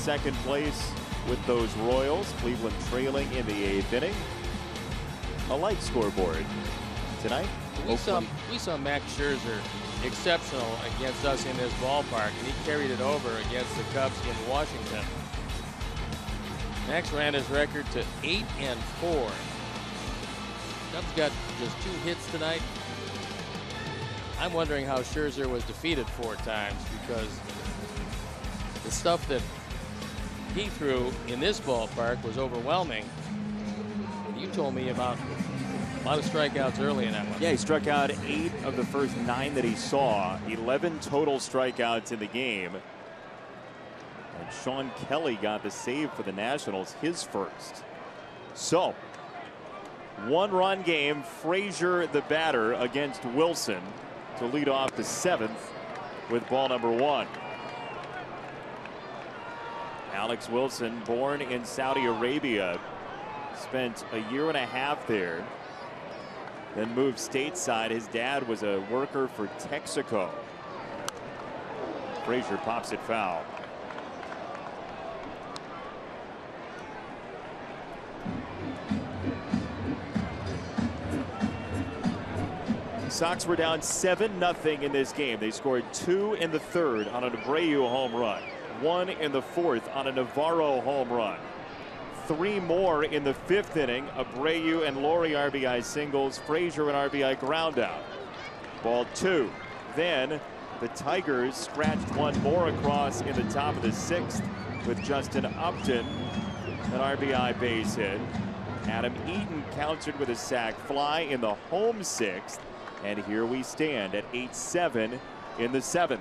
second place with those Royals. Cleveland trailing in the 8th inning. A light scoreboard tonight. We saw Max Scherzer exceptional against us in this ballpark, and he carried it over against the Cubs in Washington. Max ran his record to 8-4. Cubs got just 2 hits tonight. I'm wondering how Scherzer was defeated 4 times, because the stuff that he threw in this ballpark was overwhelming. You told me about a lot of strikeouts early in that one. Yeah, he struck out 8 of the first 9 that he saw. 11 total strikeouts in the game. And Sean Kelly got the save for the Nationals, his first. So, 1-run game. Frazier, the batter, against Wilson to lead off the 7th with ball number 1. Alex Wilson, born in Saudi Arabia, spent a year and a half there, then moved stateside. His dad was a worker for Texaco. Frazier pops it foul. Sox were down 7-0 in this game. They scored 2 in the 3rd on an Abreu home run, 1 in the 4th on a Navarro home run, 3 more in the 5th inning. Abreu and Laurie RBI singles, Frazier an RBI groundout. Ball 2. Then the Tigers scratched 1 more across in the top of the 6th with Justin Upton, an RBI base hit. Adam Eaton countered with a sac fly in the home 6th. And here we stand at 8-7 in the 7th.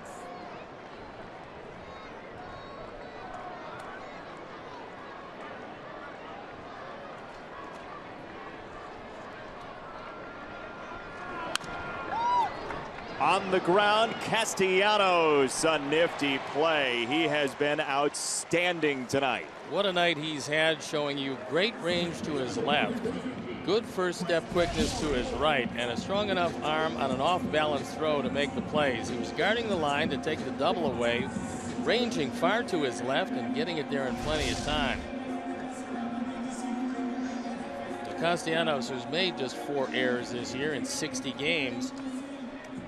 On the ground, Castellanos, a nifty play. He has been outstanding tonight. What a night he's had, showing you great range to his left, good first step quickness to his right, and a strong enough arm on an off-balance throw to make the plays. He was guarding the line to take the double away, ranging far to his left and getting it there in plenty of time. Castellanos, who's made just 4 errors this year in 60 games,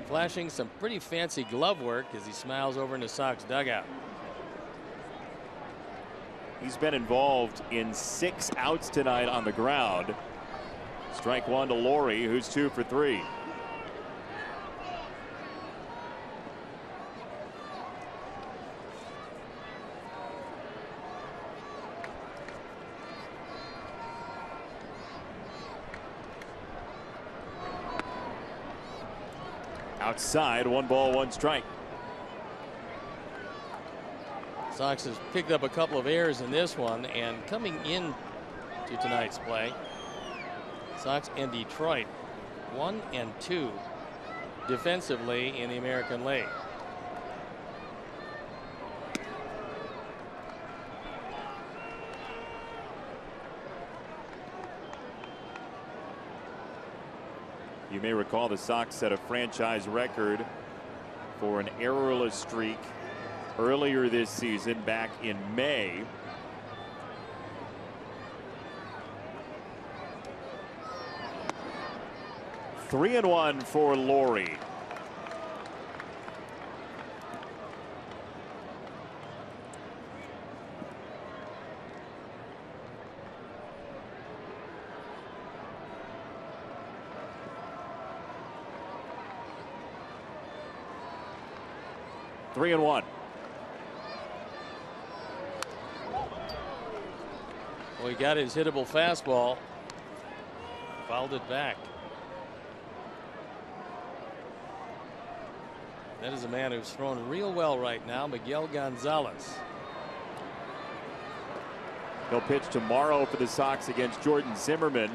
flashing some pretty fancy glove work as he smiles over in the Sox dugout. He's been involved in 6 outs tonight on the ground. Strike 1 to Laurie, who's 2 for 3. Outside, 1 ball, 1 strike. Sox has picked up a couple of errors in this one, and coming in to tonight's play, Sox and Detroit 1 and 2 defensively in the American League. You may recall the Sox set a franchise record for an errorless streak earlier this season, back in May. Three and 1 for Laurie. Three and 1. Well, he got his hittable fastball, fouled it back. That is a man who's thrown real well right now, Miguel Gonzalez. He'll pitch tomorrow for the Sox against Jordan Zimmerman.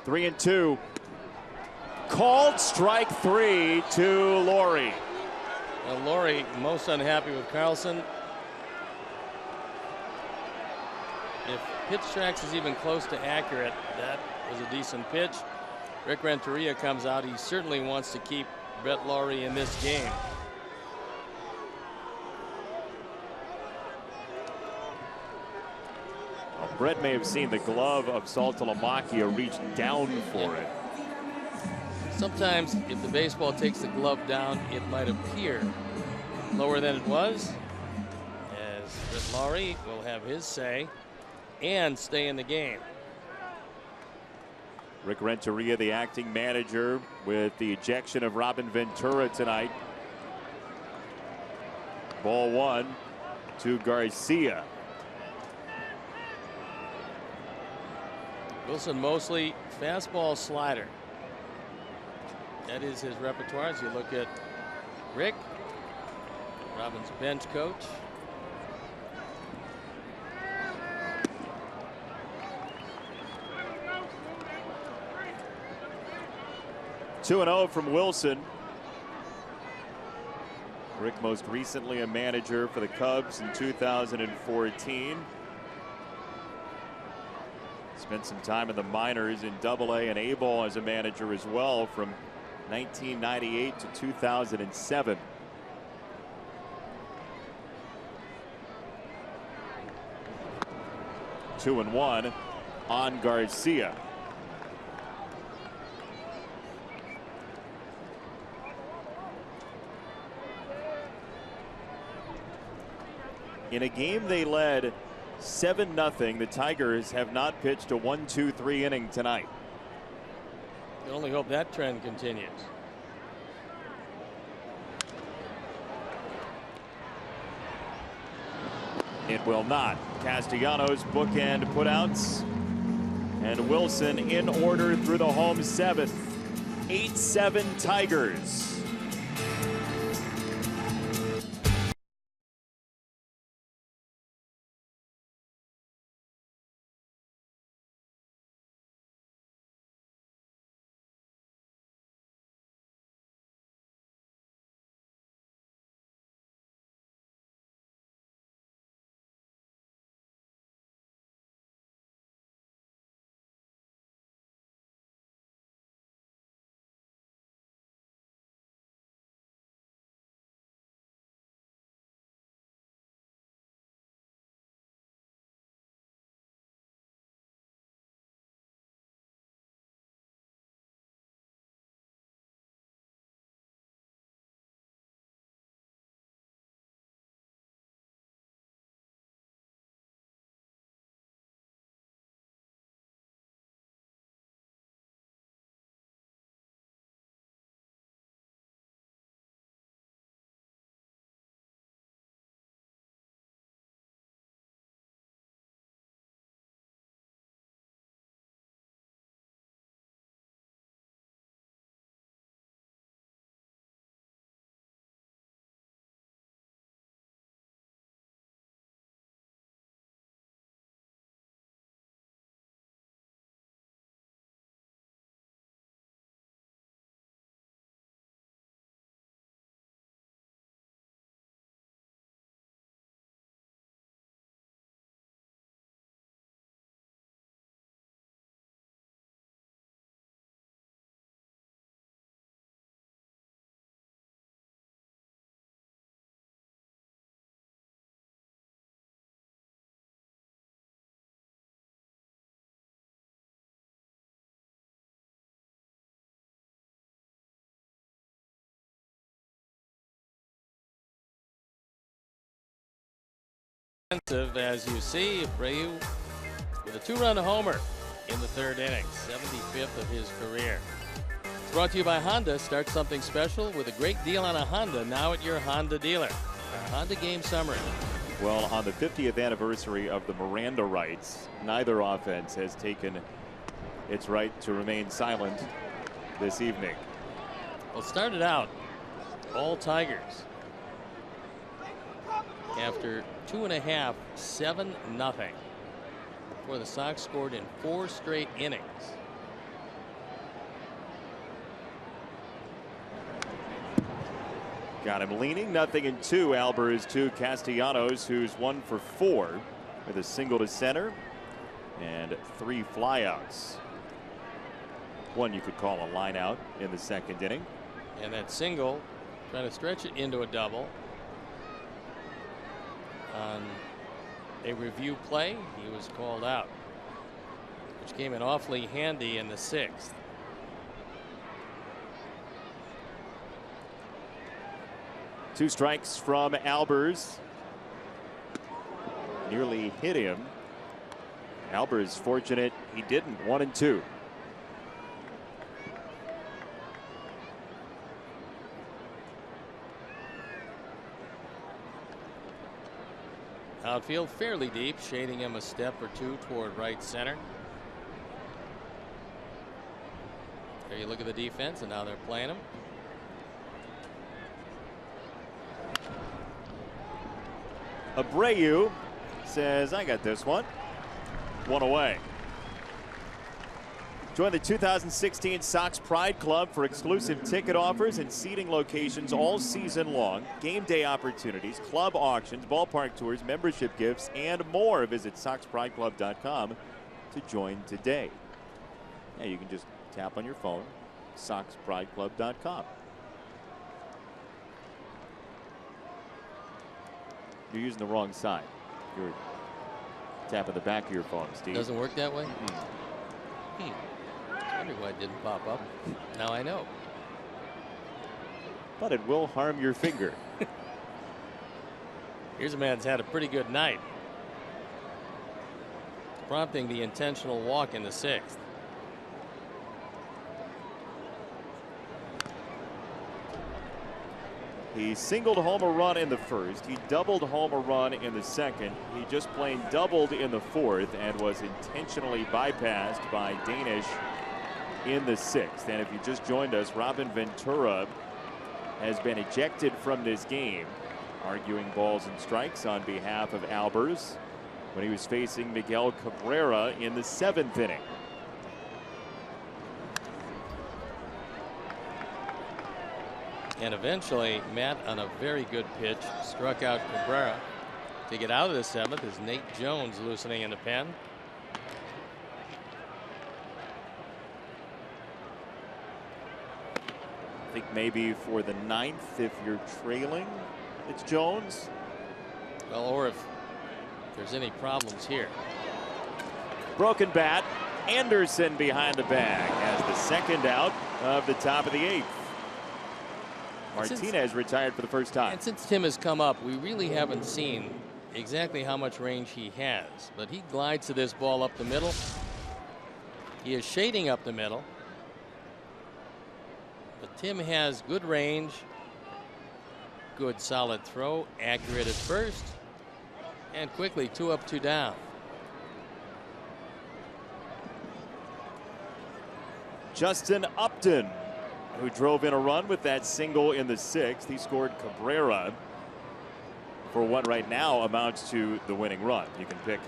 Three and 2. Called strike 3 to Laurie. Well, Laurie most unhappy with Carlson. If pitch tracks is even close to accurate, that was a decent pitch. Rick Renteria comes out. He certainly wants to keep Brett Lawrie in this game. Well, Brett may have seen the glove of Saltalamacchia reach down for it. Sometimes if the baseball takes the glove down, it might appear lower than it was, as Brett Lawrie will have his say and stay in the game. Rick Renteria, the acting manager, with the ejection of Robin Ventura tonight. Ball 1 to Garcia. Wilson Mosley, fastball slider. That is his repertoire. As you look at Rick, Robin's bench coach. Two and 0 from Wilson. Rick most recently a manager for the Cubs in 2014. Spent some time in the minors in Double-A and A-ball as a manager as well from 1998 to 2007. Two and 1 on Garcia. In a game they led 7-0, the Tigers have not pitched a 1-2-3 inning tonight. I only hope that trend continues. It will not. Castellanos bookend putouts, and Wilson in order through the home 7th. 8-7 Tigers. As you see, Abreu with a 2-run homer in the 3rd inning, 75th of his career. It's brought to you by Honda. Start something special with a great deal on a Honda now at your Honda dealer. Honda game summary. Well, on the 50th anniversary of the Miranda rights, neither offense has taken its right to remain silent this evening. Well, it started out all Tigers. After 2.5, 7-0, before the Sox scored in 4 straight innings. Got him leaning, 0-2. Alvarez to Castellanos, who's 1 for 4 with a single to center and 3 flyouts. One you could call a line out in the 2nd inning. And that single, trying to stretch it into a double. On a review play, he was called out, which came in awfully handy in the 6th. Two strikes from Albers. Nearly hit him. Albers fortunate he didn't. 1-2. Outfield fairly deep, shading him a step or two toward right center. There you look at the defense, and now they're playing him. Abreu says, I got this one. One away. Join the 2016 Sox Pride Club for exclusive ticket offers and seating locations all season long, game day opportunities, club auctions, ballpark tours, membership gifts, and more. Visit SoxPrideClub.com to join today. Yeah, you can just tap on your phone, SoxPrideClub.com. You're using the wrong side. You're tapping the back of your phone, Steve. Doesn't work that way? I wonder why it didn't pop up. Now I know. But it will harm your finger. Here's a man who's had a pretty good night, prompting the intentional walk in the 6th. He singled home a run in the 1st. He doubled home a run in the 2nd. He just plain doubled in the 4th and was intentionally bypassed by Danish in the 6th. And if you just joined us, Robin Ventura has been ejected from this game, arguing balls and strikes on behalf of Albers when he was facing Miguel Cabrera in the 7th inning. And eventually, Matt, on a very good pitch, struck out Cabrera. To get out of the 7th is Nate Jones loosening in the pen. I think maybe for the 9th, if you're trailing, it's Jones. Well, or if there's any problems here. Broken bat. Anderson behind the bag has the 2nd out of the top of the 8th. Martinez retired for the first time. And since Tim has come up, we really haven't seen exactly how much range he has. But he glides to this ball up the middle. He is shading up the middle. But Tim has good range, good solid throw, accurate at first, and quickly 2 up, 2 down. Justin Upton, who drove in a run with that single in the 6th. He scored Cabrera for what right now amounts to the winning run. You can pick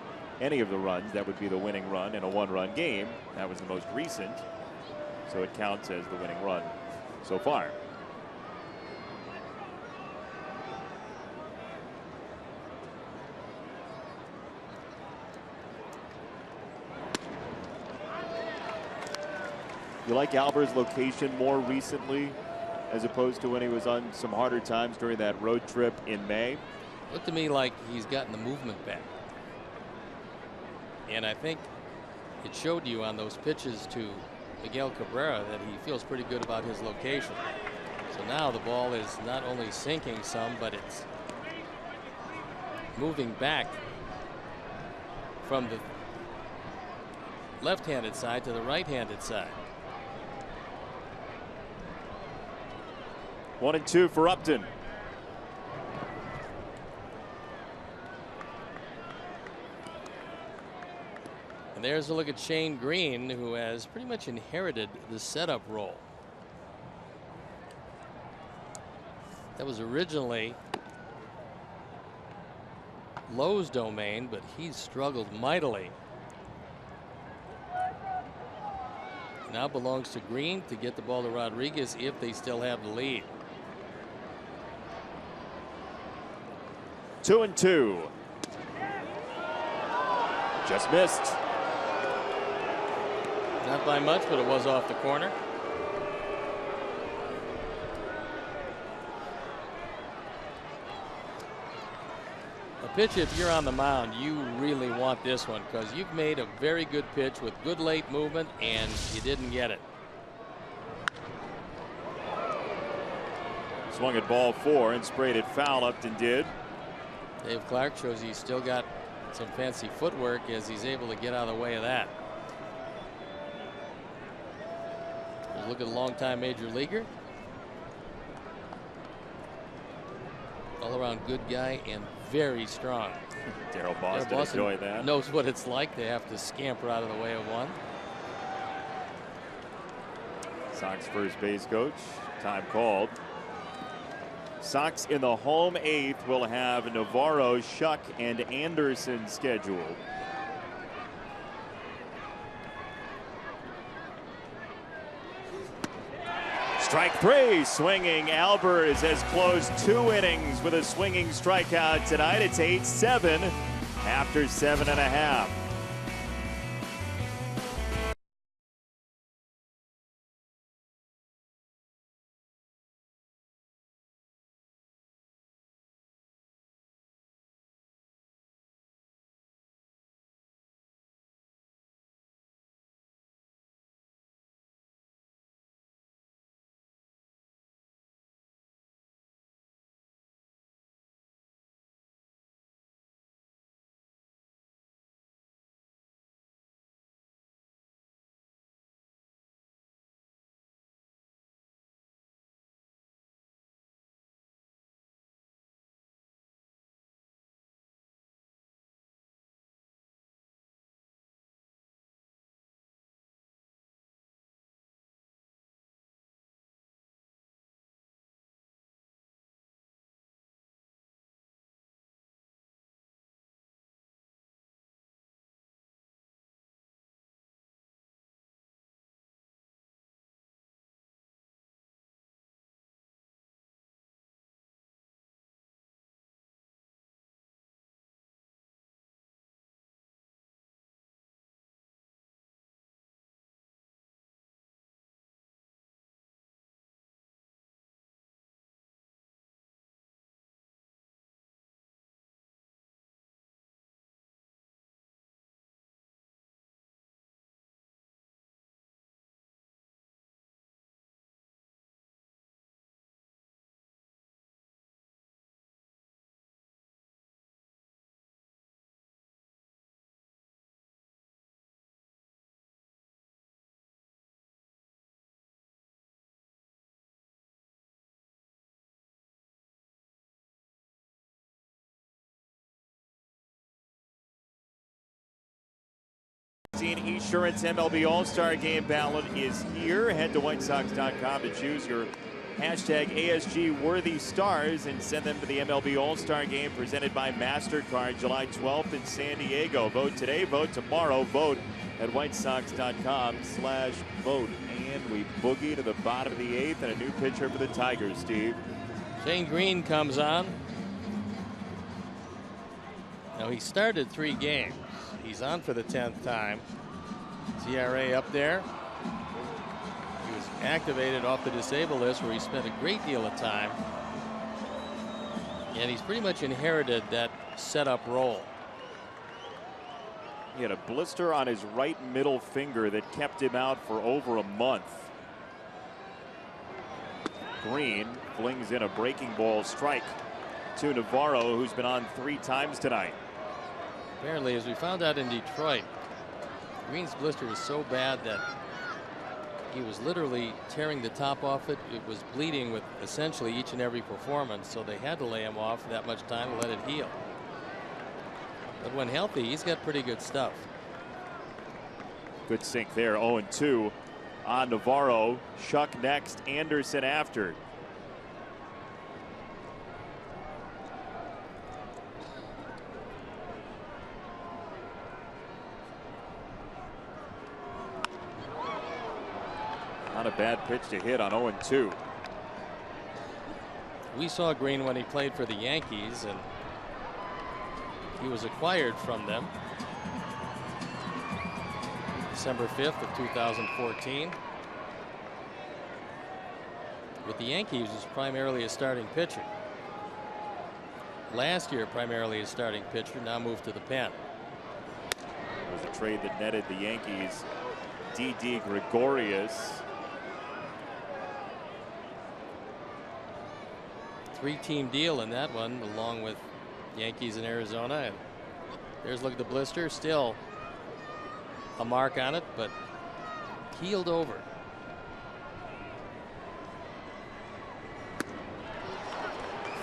any of the runs that would be the winning run in a 1-run game. That was the most recent, so it counts as the winning run so far. You like Albers' location more recently as opposed to when he was on some harder times during that road trip in May? Looked to me like he's gotten the movement back. And I think it showed you on those pitches to Miguel Cabrera that he feels pretty good about his location. So now the ball is not only sinking some, but it's moving back from the left-handed side to the right-handed side. 1-2 for Upton. And there's a look at Shane Green, who has pretty much inherited the setup role. That was originally Lowe's domain, but he's struggled mightily. Now belongs to Green to get the ball to Rodriguez if they still have the lead. 2-2. Just missed. Not by much, but it was off the corner. pitch, if you're on the mound, you really want this one because you've made a very good pitch with good late movement and you didn't get it. Swung at ball 4 and sprayed it foul. Upton did. Dave Clark shows he's still got some fancy footwork as he's able to get out of the way of that. Look at a long-time major leaguer. All around good guy and very strong. Darryl Boston enjoyed that. Knows what it's like to have to scamper out of the way of one. Sox first base coach, time called. Sox in the home 8th will have Navarro, Shuck, and Anderson scheduled. Strike 3, swinging. Albers has closed 2 innings with a swinging strikeout tonight. It's 8-7 after 7.5. Esurance MLB All-Star Game ballot is here. Head to WhiteSox.com to choose your hashtag ASG worthy stars and send them to the MLB All-Star Game presented by MasterCard July 12th in San Diego. Vote today, vote tomorrow, vote at WhiteSox.com/vote. And we boogie to the bottom of the 8th and a new pitcher for the Tigers, Steve. Shane Green comes on. Now he started 3 games. He's on for the 10th time. ERA up there. He was activated off the disabled list where he spent a great deal of time. And he's pretty much inherited that setup role. He had a blister on his right middle finger that kept him out for over a month. Green flings in a breaking ball strike to Navarro, who's been on 3 times tonight. Apparently, as we found out in Detroit, Green's blister was so bad that he was literally tearing the top off it. It was bleeding with essentially each and every performance, so they had to lay him off that much time to let it heal. But when healthy, he's got pretty good stuff. Good sink there. 0-2 on Navarro. Shuck next, Anderson after. Not a bad pitch to hit on 0-2. We saw Green when he played for the Yankees, and he was acquired from them December 5th of 2014. With the Yankees, he was primarily a starting pitcher. last year primarily as starting pitcher, now moved to the pen. It was a trade that netted the Yankees Didi Gregorius. 3-team deal in that one, along with Yankees in Arizona. And there's look at the blister, still a mark on it, but healed over.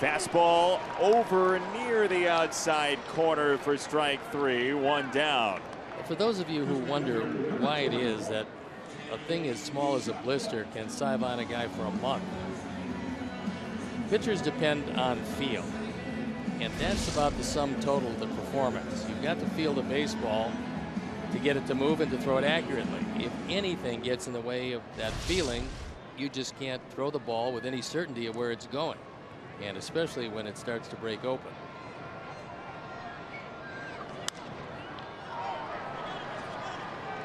Fastball over near the outside corner for strike 3, 1 down. For those of you who wonder why it is that a thing as small as a blister can sideline a guy for a month, pitchers depend on feel, and that's about the sum total of the performance. You've got to feel the baseball to get it to move and to throw it accurately. If anything gets in the way of that feeling, you just can't throw the ball with any certainty of where it's going, and especially when it starts to break open.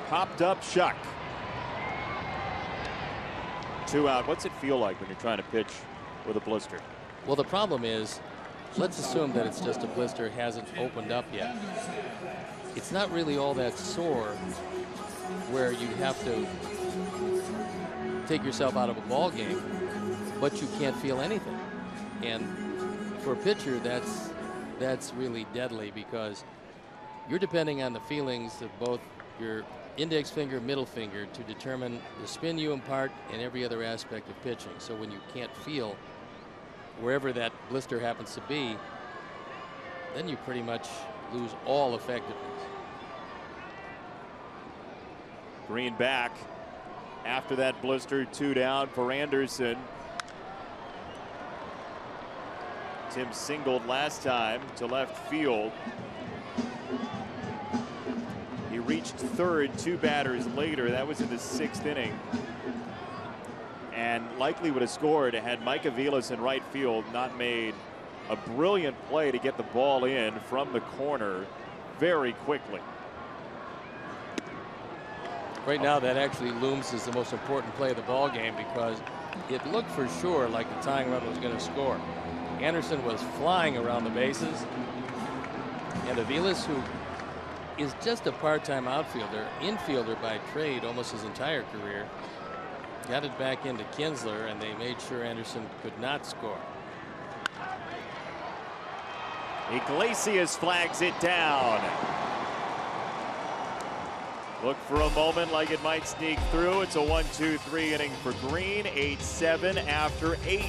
Popped up Shuck. 2 out. What's it feel like when you're trying to pitch with a blister? Well, the problem is, let's assume that it's just a blister, hasn't opened up yet. It's not really all that sore where you have to take yourself out of a ball game, but you can't feel anything. And for a pitcher, that's really deadly, because you're depending on the feelings of both your index finger, middle finger to determine the spin you impart and every other aspect of pitching. So when you can't feel wherever that blister happens to be, then you pretty much lose all effectiveness. Green back after that blister, 2 down for Anderson. Tim singled last time to left field. He reached third 2 batters later. That was in the 6th inning. And likely would have scored had Mike Aviles in right field not made a brilliant play to get the ball in from the corner very quickly. Right now, that actually looms as the most important play of the ball game, because it looked for sure like the tying run was going to score. Anderson was flying around the bases, and Aviles, who is just a part-time outfielder, infielder by trade almost his entire career, got it back into Kinsler, and they made sure Anderson could not score. Iglesias flags it down. Look for a moment like it might sneak through. It's a 1-2-3 inning for Green. 8-7 after 8.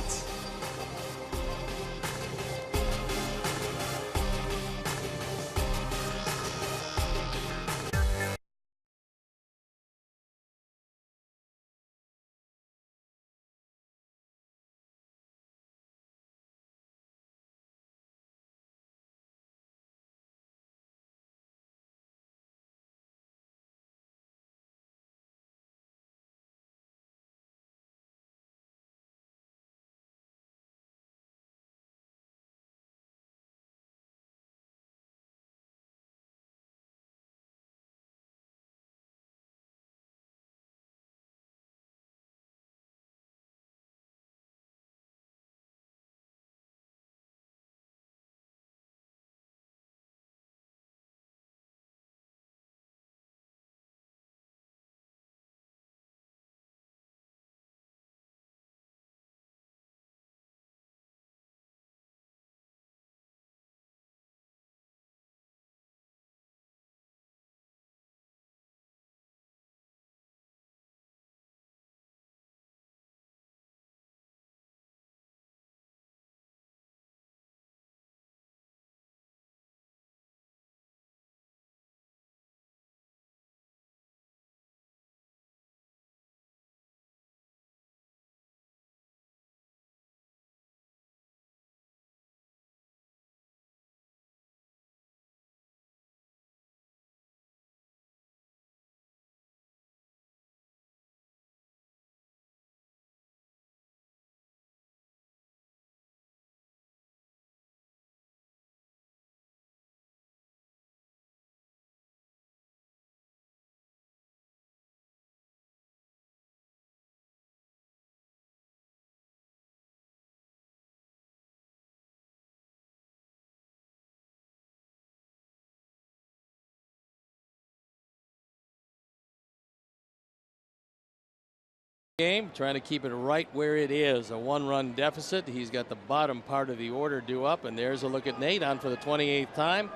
game, trying to keep it right where it is. A 1-run deficit. He's got the bottom part of the order due up, and there's a look at Nate on for the 28th time.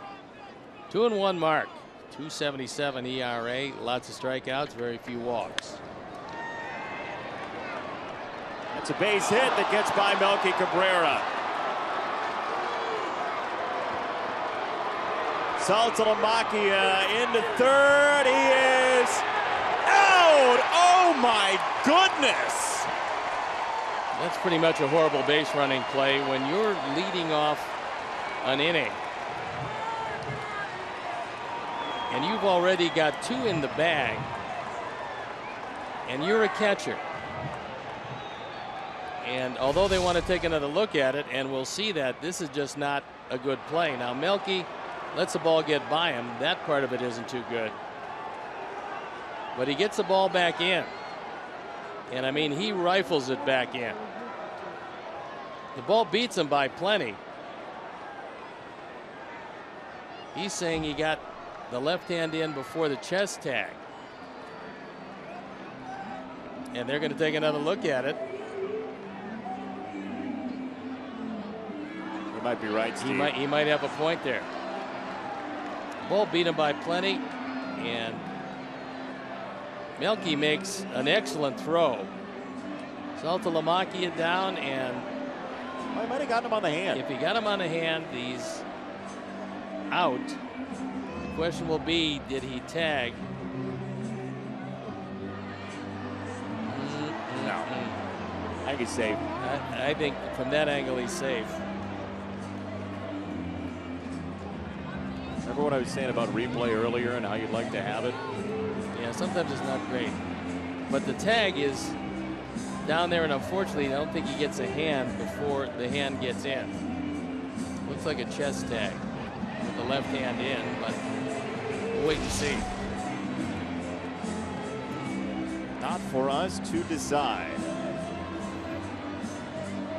2-1 mark. 2.77 ERA. Lots of strikeouts, very few walks. It's a base hit that gets by Melky Cabrera. Saltalamacchia into third. He is out. Oh my goodness. That's pretty much a horrible base running play when you're leading off an inning. And you've already got 2 in the bag. And you're a catcher. And although they want to take another look at it, and we'll see that, this is just not a good play. Now, Melky lets the ball get by him. That part of it isn't too good. But he gets the ball back in. And I mean, he rifles it back in. The ball beats him by plenty. He's saying he got the left hand in before the chest tag. And they're going to take another look at it. You might be right, Steve. He might have a point there. Ball beat him by plenty, and Melky makes an excellent throw. Saltalamacchia down, and well, he might have gotten him on the hand. If he got him on the hand, he's out. The question will be, did he tag? No. I think he's safe. I think from that angle he's safe. Remember what I was saying about replay earlier and how you'd like to have it? Yeah, sometimes it's not great. But the tag is down there, and unfortunately, I don't think he gets a hand before the hand gets in. Looks like a chest tag with the left hand in, but we'll wait and see. Not for us to decide.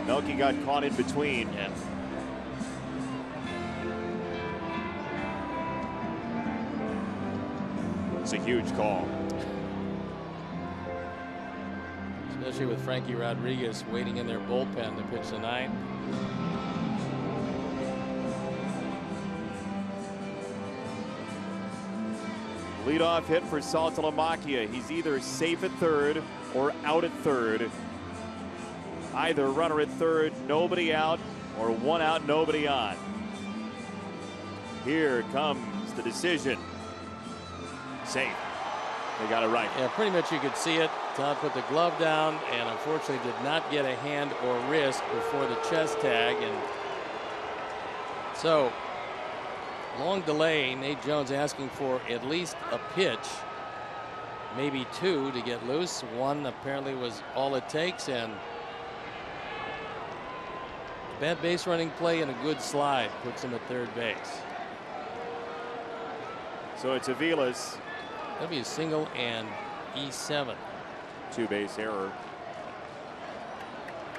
Melky got caught in between. Yeah. It's a huge call. Especially with Frankie Rodriguez waiting in their bullpen to pitch the ninth. Leadoff hit for Saltalamacchia. He's either safe at third or out at third. Either runner at third, nobody out, or 1 out, nobody on. Here comes the decision. Safe. They got it right. Yeah, pretty much you could see it. Todd put the glove down and unfortunately did not get a hand or wrist before the chest tag. And so, long delay. Nate Jones asking for at least a pitch, maybe 2 to get loose. 1 apparently was all it takes, and bad base running play and a good slide puts him at third base. So it's Aviles. That'll be a single and E7. 2-base error.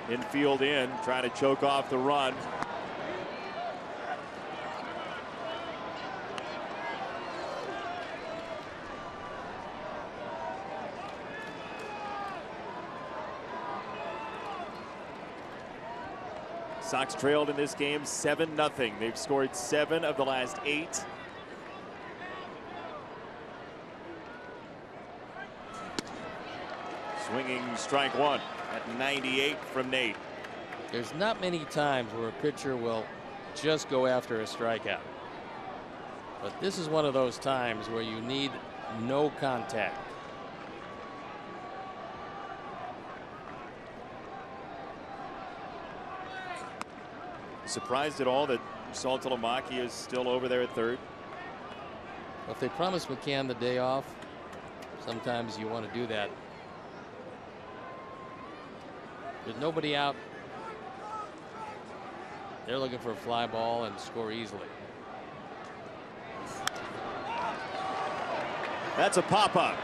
Infield in, trying to choke off the run. Sox trailed in this game 7-0. They've scored 7 of the last 8. Swinging strike 1 at 98 from Nate. There's not many times where a pitcher will just go after a strikeout. But this is one of those times where you need no contact. Surprised at all that Saltalamacchia is still over there at third? If they promise McCann the day off, sometimes you want to do that. There's nobody out. They're looking for a fly ball and score easily. That's a pop-up.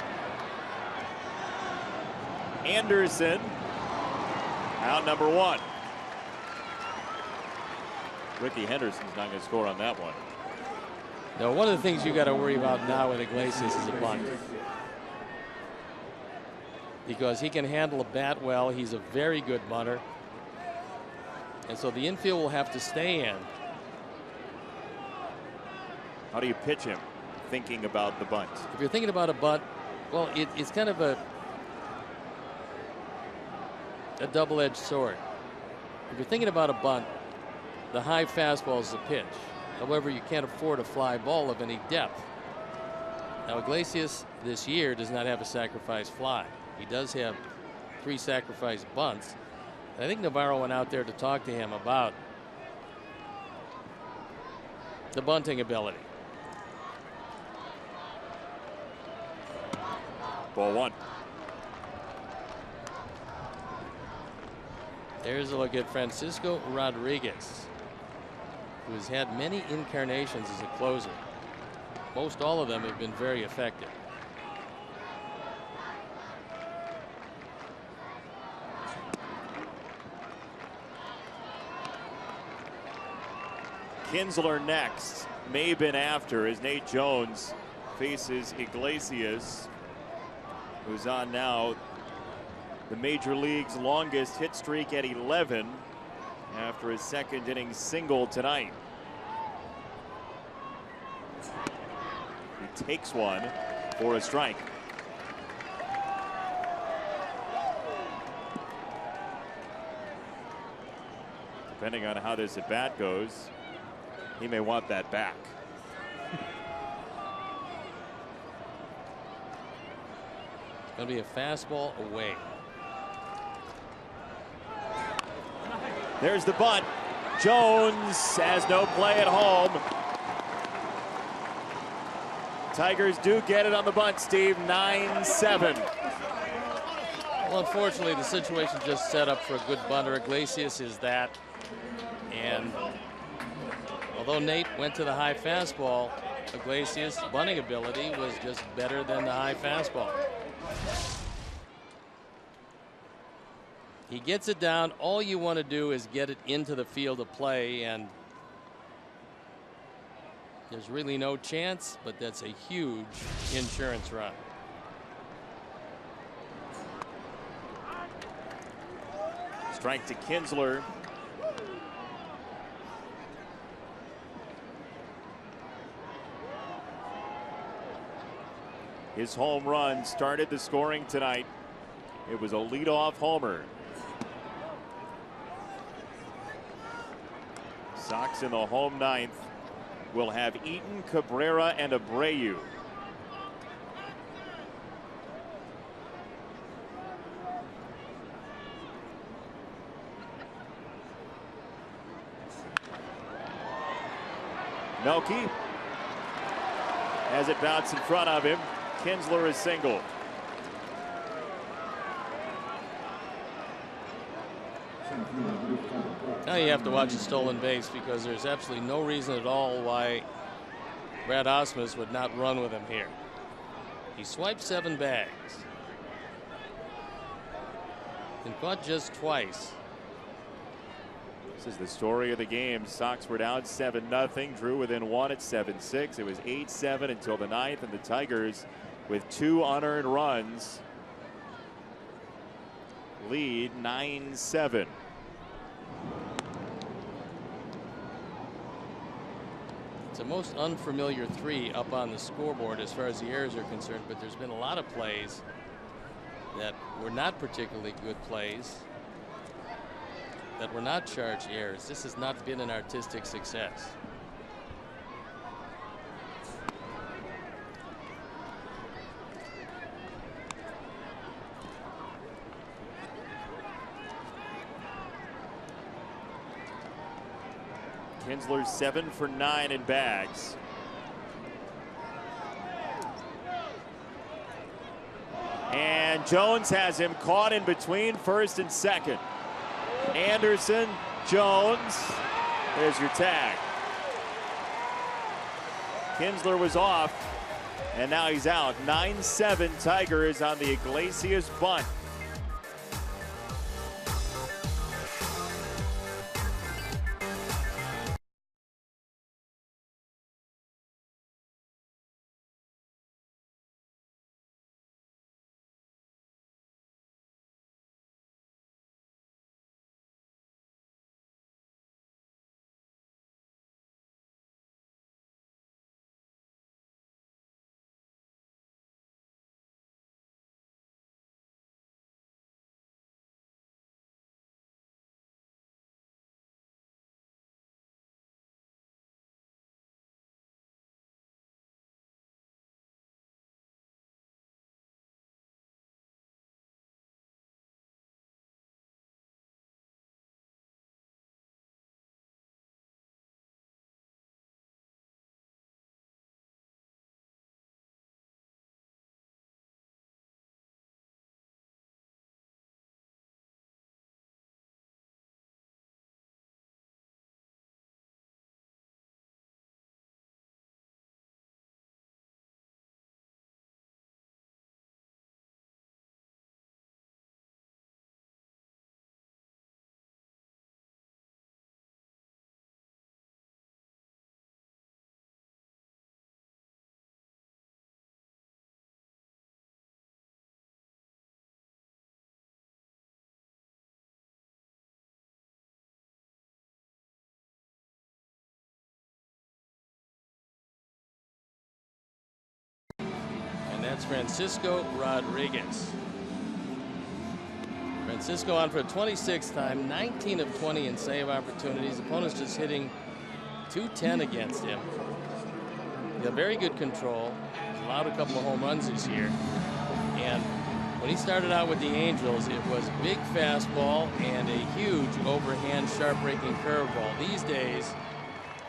Anderson out number 1. Ricky Henderson's not going to score on that one. Now, one of the things you got to worry about now with Iglesias is a bunt. because he can handle a bat well. He's a very good bunter. And so the infield will have to stay in. How do you pitch him thinking about the bunt? If you're thinking about a bunt, well, it's kind of a double-edged sword. If you're thinking about a bunt, the high fastball is the pitch. However, you can't afford a fly ball of any depth. Now, Iglesias this year does not have a sacrifice fly. He does have 3 sacrifice bunts. I think Navarro went out there to talk to him about the bunting ability. Ball 1. There's a look at Francisco Rodriguez, who has had many incarnations as a closer. Most all of them have been very effective. Kinsler next. Maybin after as Nate Jones faces Iglesias, who's on now the major league's longest hit streak at 11 after his 2nd inning single tonight. He takes one for a strike. Depending on how this at bat goes, he may want that back. It's going to be a fastball away. There's the bunt. Jones has no play at home. Tigers do get it on the bunt, Steve. 9-7. Well, unfortunately, the situation just set up for a good bunter. Iglesias is that. And although Nate went to the high fastball, Iglesias' bunting ability was just better than the high fastball. He gets it down. All you want to do is get it into the field of play, and there's really no chance, but that's a huge insurance run. Strike to Kinsler. His home run started the scoring tonight. It was a leadoff homer. Sox in the home 9th will have Eaton, Cabrera, and Abreu. Melky has it bounce in front of him. Kinsler is single. Now you have to watch a stolen base, because there's absolutely no reason at all why Brad Ausmus would not run with him here. He swiped 7 bags and caught just twice. This is the story of the game. Sox were down 7-0. Drew within 1 at 7-6. It was 8-7 until the 9th, and the Tigers, with 2 unearned runs, lead 9-7. It's the most unfamiliar 3 up on the scoreboard as far as the errors are concerned, but there's been a lot of plays that were not particularly good plays, that were not charged errors. This has not been an artistic success. Kinsler 7 for 9 in bags. And Jones has him caught in between first and second. Anderson, Jones, there's your tag. Kinsler was off, and now he's out. 9-7 Tigers on the Iglesias bunt. Francisco Rodriguez. Francisco on for a 26th time, 19 of 20 in save opportunities. Opponents just hitting .210 against him. He had very good control. He's allowed a couple of home runs this year. And when he started out with the Angels, it was big fastball and a huge overhand sharp-breaking curveball. These days,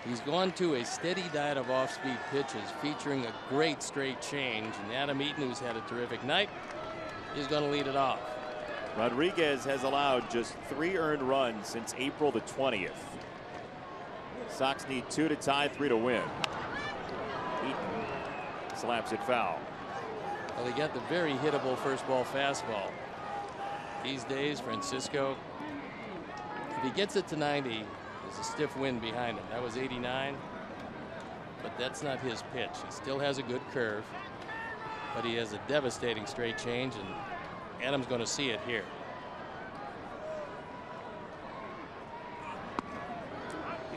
he's gone to a steady diet of off-speed pitches featuring a great straight change. And Adam Eaton, who's had a terrific night, is going to lead it off. Rodriguez has allowed just 3 earned runs since April the 20th. Sox need 2 to tie, 3 to win. Eaton slaps it foul. Well, he got the very hittable first ball fastball. These days, Francisco, if he gets it to 90, there's a stiff wind behind him. That was 89, but that's not his pitch. He still has a good curve, but he has a devastating straight change, and Adam's going to see it here.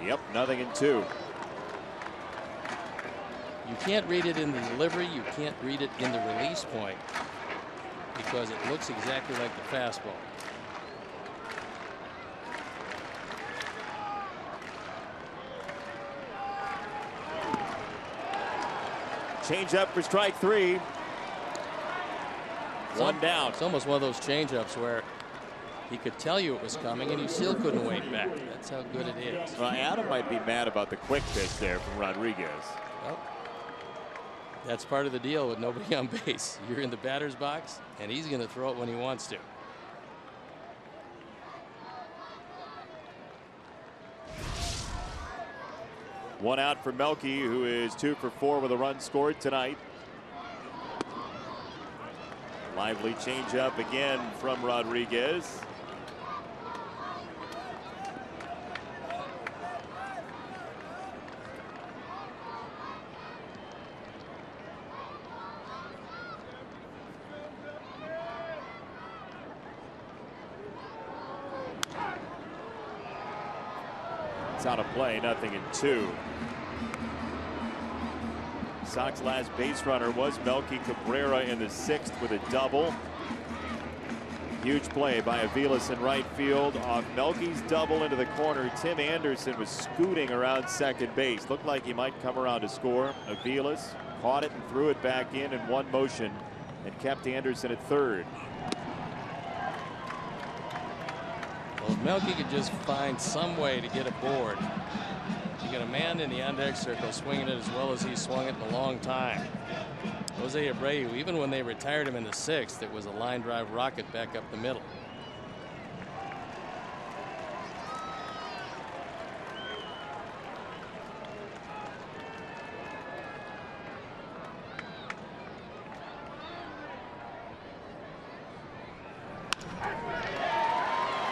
Yep, 0-2. You can't read it in the delivery. You can't read it in the release point because it looks exactly like the fastball. Change up for strike 3. One down. It's almost one of those changeups where he could tell you it was coming and you still couldn't wait back. That's how good it is. Well, Adam might be mad about the quick pitch there from Rodriguez. Well, that's part of the deal with nobody on base. You're in the batter's box, and he's going to throw it when he wants to. One out for Melky, who is 2 for 4 with a run scored tonight. Lively changeup again from Rodriguez. It's out of play, 0-2. Sox last base runner was Melky Cabrera in the 6th with a double. Huge play by Aviles in right field. Off Melky's double into the corner, Tim Anderson was scooting around second base. Looked like he might come around to score. Aviles caught it and threw it back in one motion and kept Anderson at third. Well, if Melky could just find some way to get aboard, you get a man in the on-deck circle swinging it as well as he swung it in a long time. Jose Abreu, even when they retired him in the 6th, it was a line drive rocket back up the middle.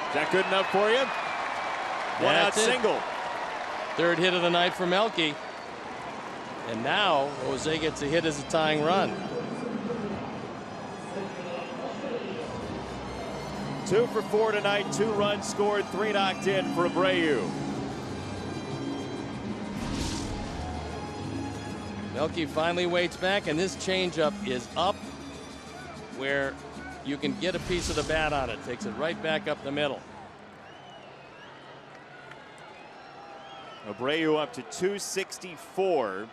Is that good enough for you? One out single. Third hit of the night for Melky. And now Jose gets a hit as a tying run. 2 for 4 tonight, 2 runs scored, 3 knocked in for Abreu. Melky finally waits back, and this changeup is up where you can get a piece of the bat on it. Takes it right back up the middle. Abreu up to 264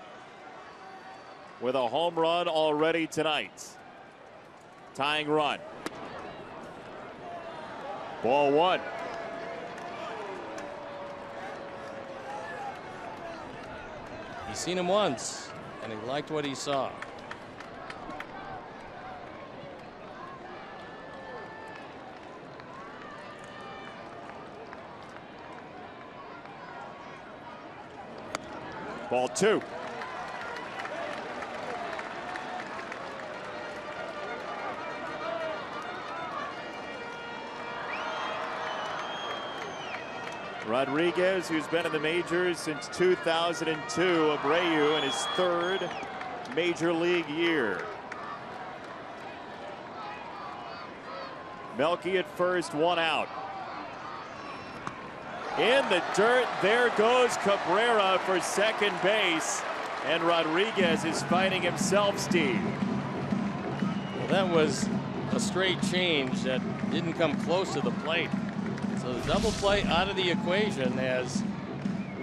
with a home run already tonight. Tying run. Ball 1. He's seen him once, and he liked what he saw. Ball 2. Rodriguez, who's been in the majors since 2002, Abreu in his 3rd major league year. Melky at first, 1 out. In the dirt, there goes Cabrera for second base, and Rodriguez is fighting himself, Steve. That was a straight change that didn't come close to the plate. So the double play out of the equation as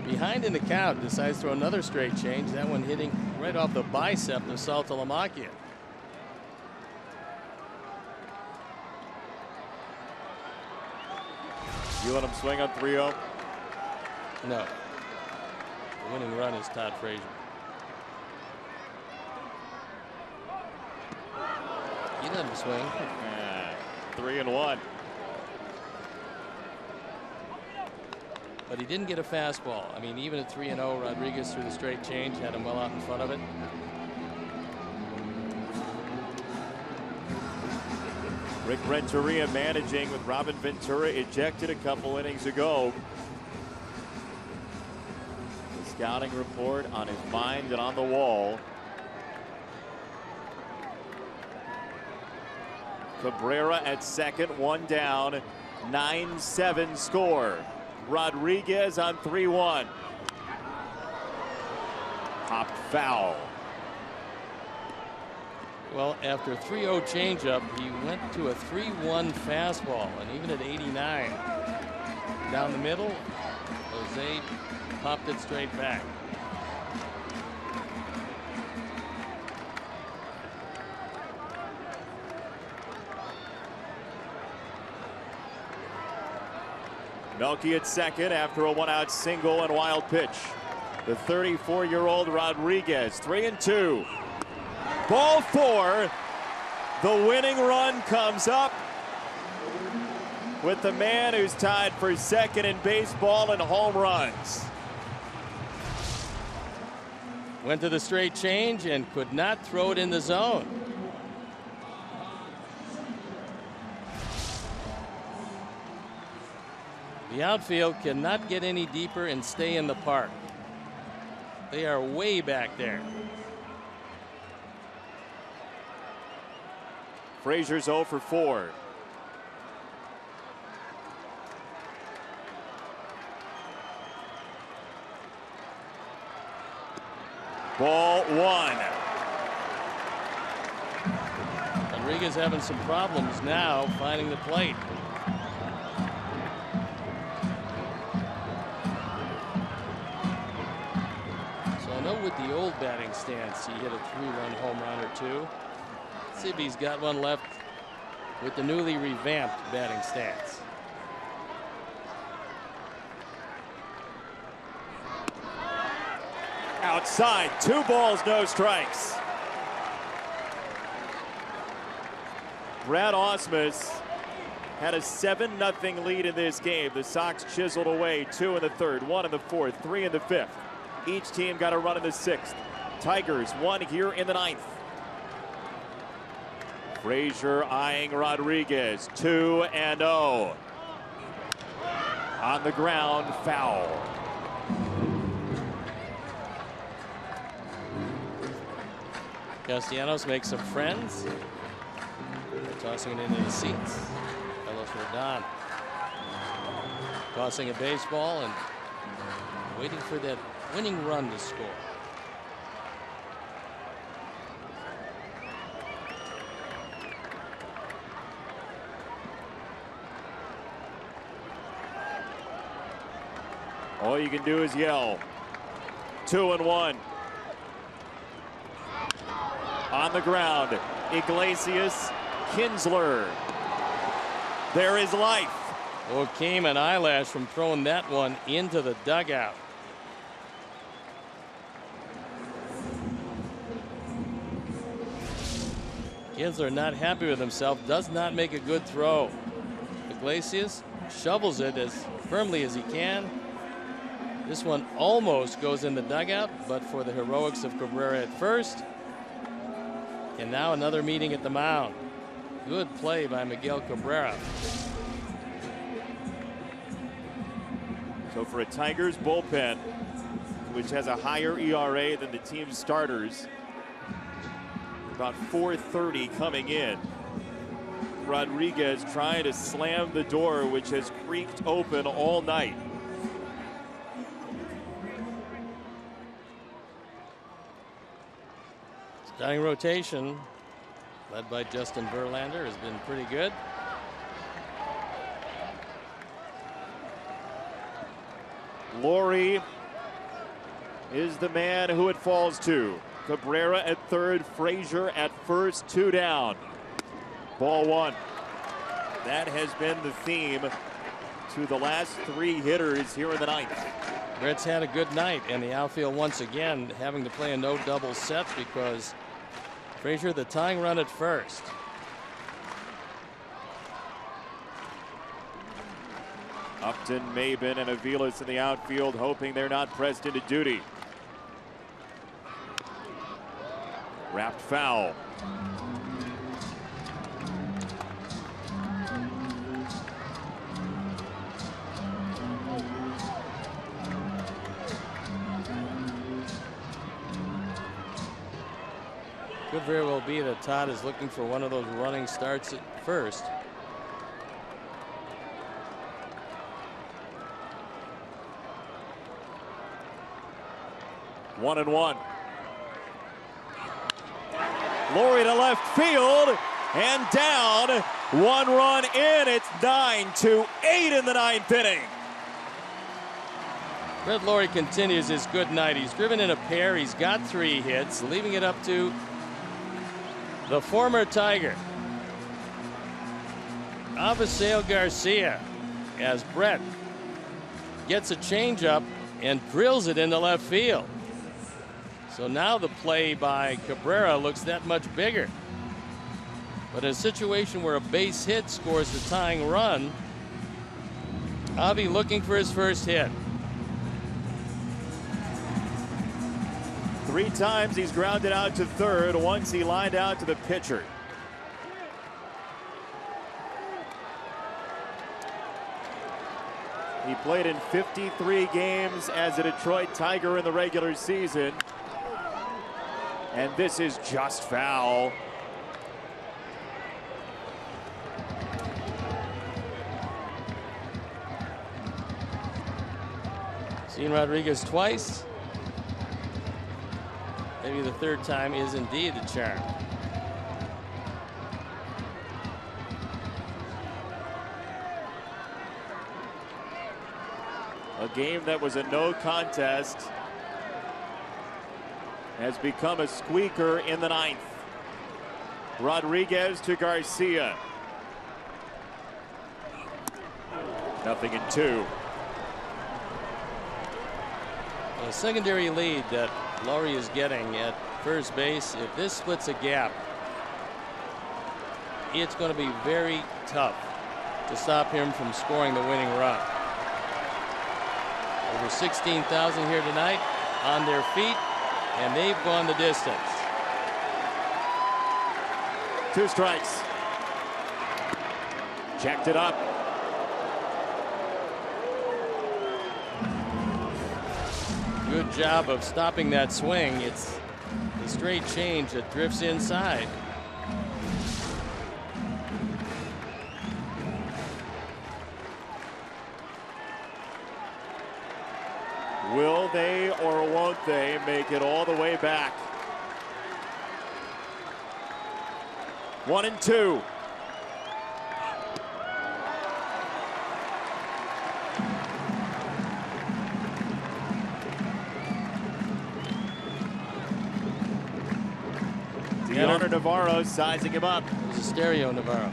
behind in the count decides to throw another straight change. That one hitting right off the bicep of Saltalamacchia. You let him swing on 3-0? No. The winning run is Todd Frazier. He let him swing. 3-1. But he didn't get a fastball. I mean, even at 3-0, Rodriguez threw the straight change, had him well out in front of it. Rick Renteria managing with Robin Ventura ejected a couple innings ago. The scouting report on his mind and on the wall. Cabrera at second, one down, 9-7 score. Rodriguez on 3-1. Popped foul. Well, after a 3-0 changeup, he went to a 3-1 fastball, and even at 89, down the middle, Jose popped it straight back. Melky at second after a one-out single and wild pitch. The 34-year-old Rodriguez, 3-2. Ball four. The winning run comes up with the man who's tied for second in baseball in home runs. Went to the straight change and could not throw it in the zone. The outfield cannot get any deeper and stay in the park. They are way back there. Frazier's 0 for 4. Ball one. Rodriguez having some problems now finding the plate. So I know with the old batting stance, he hit a 3-run home run or two. Let's see if he's got one left with the newly revamped batting stance. Outside, 2 balls, no strikes. Brad Ausmus had a 7-0 lead in this game. The Sox chiseled away 2 in the third, 1 in the fourth, 3 in the fifth. Each team got a run in the sixth. Tigers 1 here in the ninth. Frazier eyeing Rodriguez, 2-0. On the ground, foul. Castellanos makes some friends. They're tossing it into the seats. Carlos Rodon tossing a baseball and waiting for that winning run to score. All you can do is yell. 2-1. On the ground, Iglesias, Kinsler. There is life. Well, came an eyelash from throwing that one into the dugout. Kinsler not happy with himself, does not make a good throw. Iglesias shovels it as firmly as he can. This one almost goes in the dugout, but for the heroics of Cabrera at first. And now another meeting at the mound. Good play by Miguel Cabrera. So for a Tigers bullpen, which has a higher ERA than the team's starters, about 4.30 coming in. Rodriguez trying to slam the door, which has creaked open all night. Starting rotation, led by Justin Verlander, has been pretty good. Laurie is the man who it falls to. Cabrera at third, Frazier at first, 2 down. Ball 1. That has been the theme to the last 3 hitters here in the 9th. Brett's had a good night, and the outfield once again having to play a no double set because Frazier the tying run at first. Upton, Maben, and Aviles in the outfield, hoping they're not pressed into duty. Wrapped foul. Could very well be that Todd is looking for one of those running starts at first. One and one. Laurie to left field and down. 1 run in. It's 9-8 in the 9th inning. Brett Laurie continues his good night. He's driven in a pair. He's got 3 hits, leaving it up to the former Tiger, Avisail Garcia, as Brett gets a changeup and drills it into left field. So now the play by Cabrera looks that much bigger. But in a situation where a base hit scores the tying run, Avi looking for his first hit. 3 times he's grounded out to third. Once he lined out to the pitcher. He played in 53 games as a Detroit Tiger in the regular season. And this is just foul. Seen Rodriguez twice. Maybe the 3rd time is indeed the charm. A game that was a no contest has become a squeaker in the 9th. Rodriguez to Garcia. 0-2. A secondary lead that Laurie is getting at first base. If this splits a gap, it's going to be very tough to stop him from scoring the winning run. Over 16,000 here tonight on their feet, and they've gone the distance. 2 strikes. Checked it up. Good job of stopping that swing. It's the straight change that drifts inside. Will they or won't they make it all the way back? 1-2. Leonard Navarro sizing him up. It was a stereo Navarro.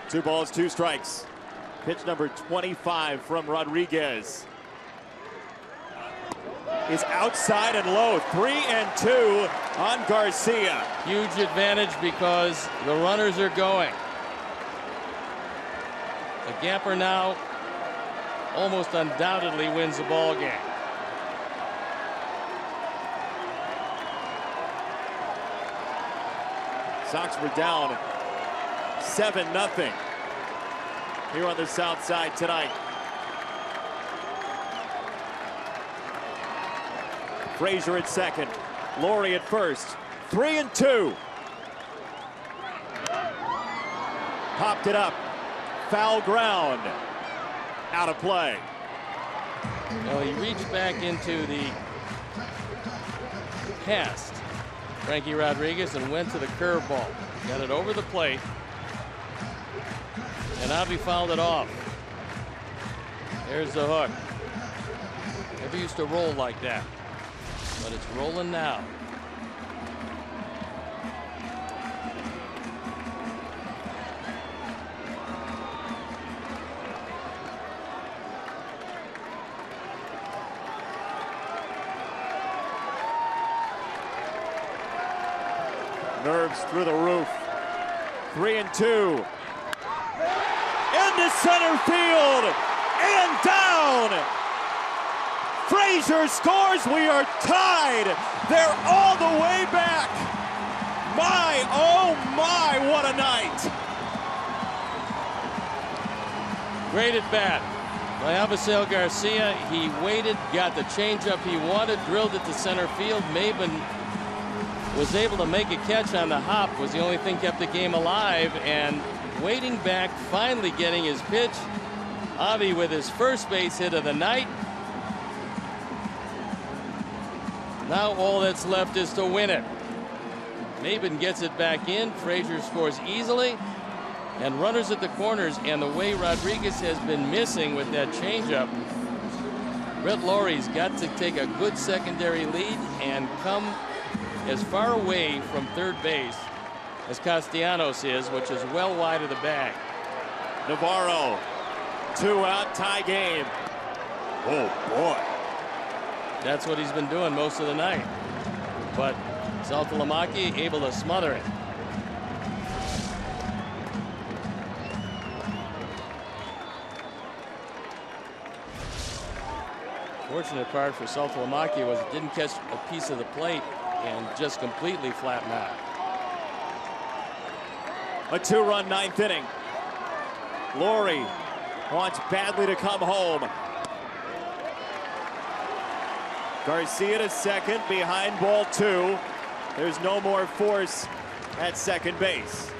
Two balls, 2 strikes. Pitch number 25 from Rodriguez is outside and low. 3-2 on Garcia. Huge advantage because the runners are going. The gapper now almost undoubtedly wins the ball game. Sox were down 7-0 here on the south side tonight. Frazier at second, Laurie at first. 3-2. popped it up. Foul ground. Out of play. Well, he reached back into the past Frankie Rodriguez and went to the curveball. Got it over the plate. And Avi fouled it off. There's the hook. Never used to roll like that, but it's rolling now. Nerves through the roof. 3-2. Into center field and down. Frazier scores. We are tied. They're all the way back. My, oh my, what a night. Great at bat by Avisail Garcia. He waited, got the changeup he wanted, drilled it to center field. Maben was able to make a catch on the hop, was the only thing kept the game alive, and waiting back, finally getting his pitch. Avi with his first base hit of the night. Now all that's left is to win it. Maben gets it back in. Frazier scores easily. And runners at the corners, and the way Rodriguez has been missing with that changeup, Brett Lawrie's got to take a good secondary lead and come as far away from third base as Castellanos is, which is well wide of the bag. Navarro, 2 out, tie game. Oh boy. That's what he's been doing most of the night. But Saltalamacchia able to smother it. Fortunate part for Saltalamacchia was it didn't catch a piece of the plate and just completely flatten out. A 2-run 9th inning. Laurie wants badly to come home. Garcia to second, behind ball 2. There's no more force at second base.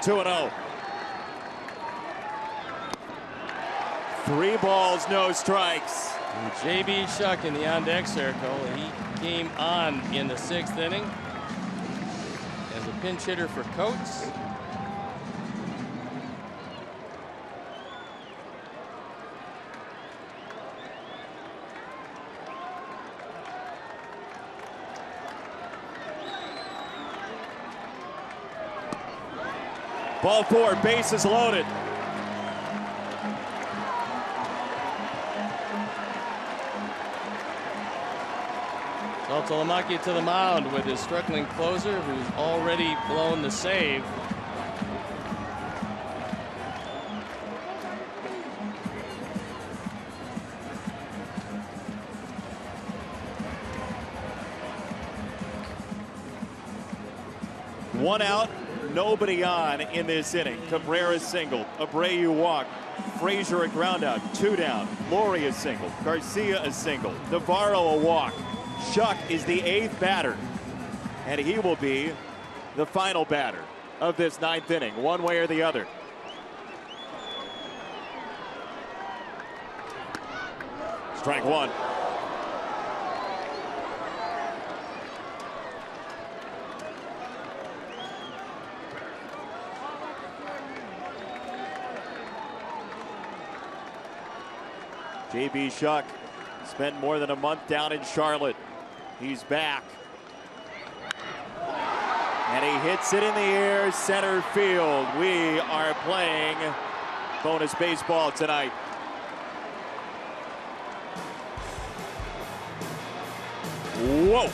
Two and 0. 3 balls, no strikes. And J.B. Shuck in the on-deck circle. He came on in the 6th inning as a pinch hitter for Coates. Ball 4, bases loaded. Saltalamacchia to the mound with his struggling closer, who's already blown the save. One out, nobody on in this inning. Cabrera singled, Abreu walked, Frazier a ground out, 2 down. Laurie a single, Garcia a single, Navarro a walk. Shuck is the 8th batter, and he will be the final batter of this 9th inning, one way or the other. Strike 1. J.B. Shuck spent more than a month down in Charlotte. He's back. And he hits it in the air, center field. We are playing bonus baseball tonight. Whoa.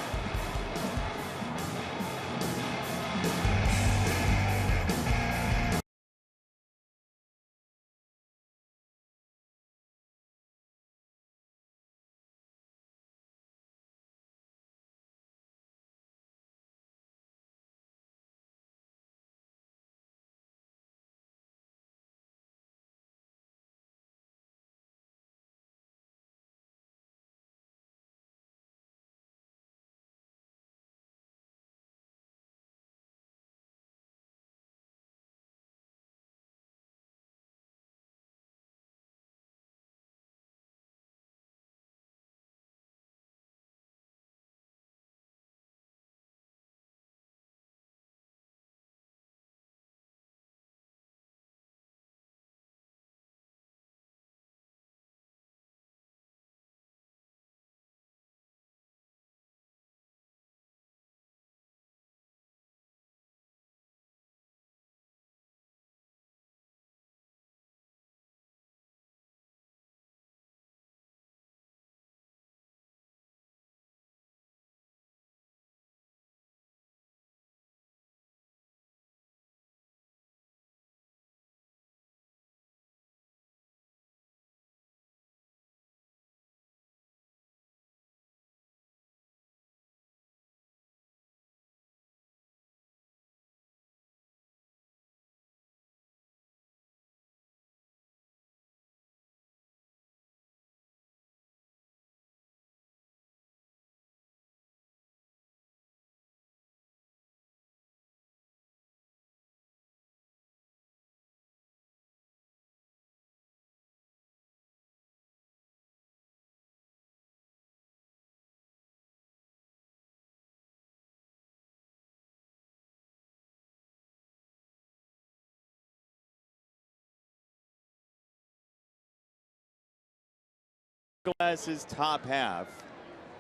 Glass's top half.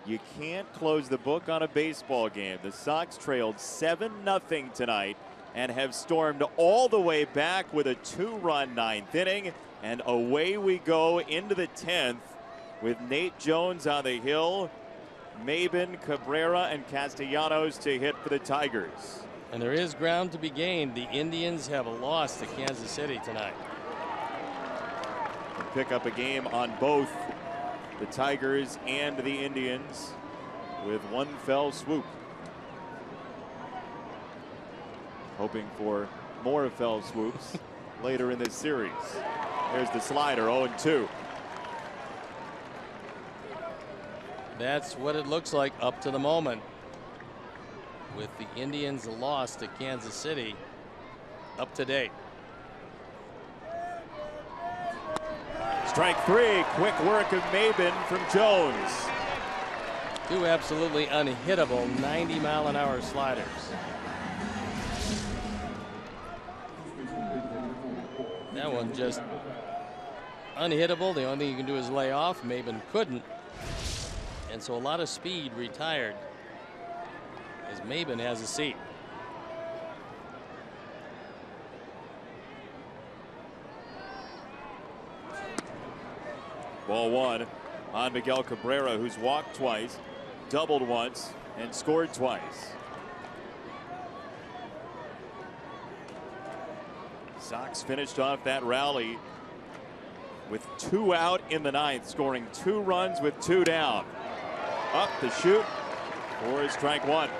You can't close the book on a baseball game. The Sox trailed 7-0 tonight and have stormed all the way back with a 2-run ninth inning. And away we go into the 10th with Nate Jones on the hill, Maybin, Cabrera, and Castellanos to hit for the Tigers. And there is ground to be gained. The Indians have a loss to Kansas City tonight. And pick up a game on both the Tigers and the Indians with one fell swoop. Hoping for more fell swoops later in this series. There's the slider, 0-2. That's what it looks like up to the moment, with the Indians' loss to Kansas City up to date. Strike three, quick work of Maybin from Jones. Two absolutely unhittable 90-mile-an-hour sliders. That one just unhittable. The only thing you can do is lay off. Maybin couldn't. And so a lot of speed retired as Maybin has a seat. Ball one on Miguel Cabrera, who's walked twice, doubled once, and scored twice. Sox finished off that rally with 2 out in the ninth, scoring 2 runs with 2 down. Up the shoot for strike one.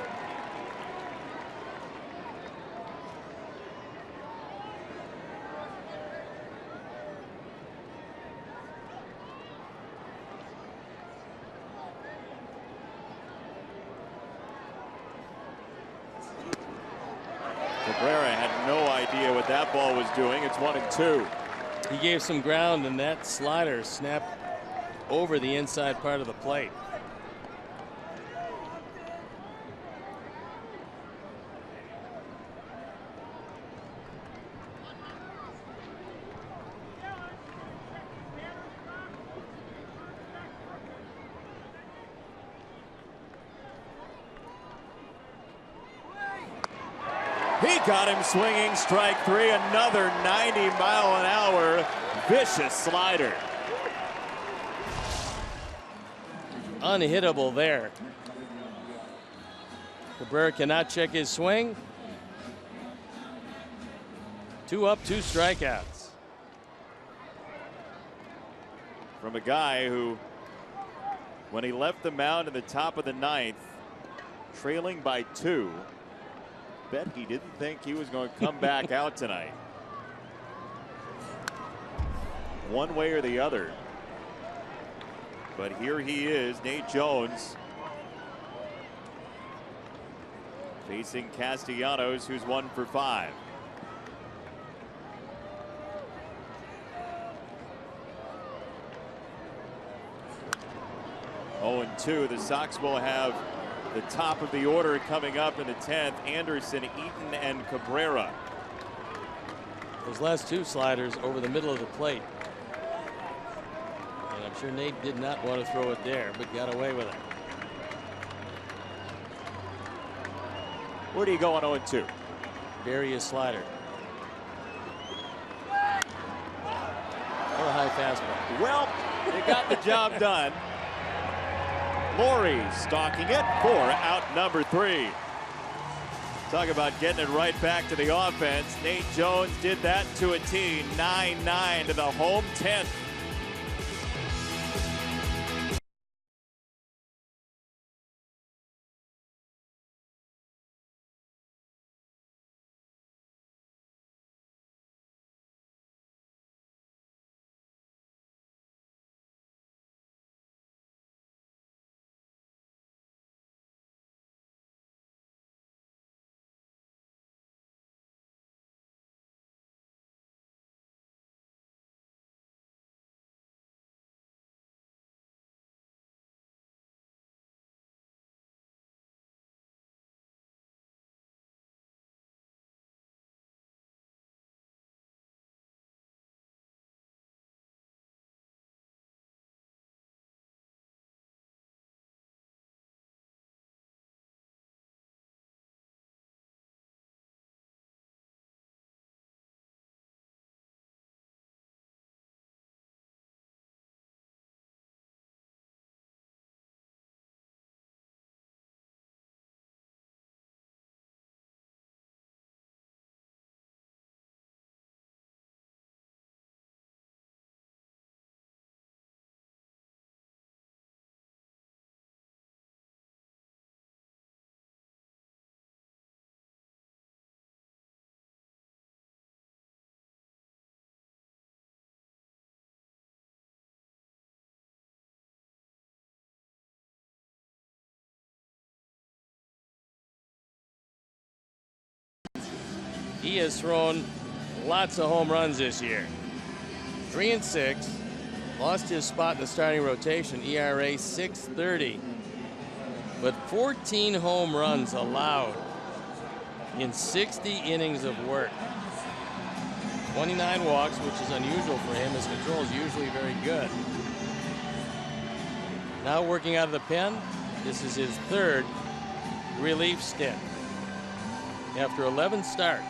Cabrera had no idea what that ball was doing. It's 1-2. He gave some ground, and that slider snapped over the inside part of the plate. He got him swinging, strike three, another 90-mile-an-hour vicious slider. Unhittable there. Cabrera cannot check his swing. 2 up, 2 strikeouts. From a guy who, when he left the mound in the top of the ninth, trailing by 2, bet he didn't think he was going to come back out tonight. One way or the other. But here he is, Nate Jones, facing Castellanos, who's 1 for 5. Oh, and 2. The Sox will have the top of the order coming up in the 10th. Anderson, Eaton, and Cabrera. Those last 2 sliders over the middle of the plate. And I'm sure Nate did not want to throw it there, but got away with it. Where do you go on 0-2? Bury his slider. Or a high fastball. Well, they got the job done. Laurie stalking it for out number 3. Talk about getting it right back to the offense. Nate Jones did that to a T. 9-9 to the home 10th. He has thrown lots of home runs this year. 3-6. Lost his spot in the starting rotation. ERA 6.30. But 14 home runs allowed in 60 innings of work. 29 walks, which is unusual for him. His control is usually very good. Now working out of the pen, this is his third relief stint after 11 starts.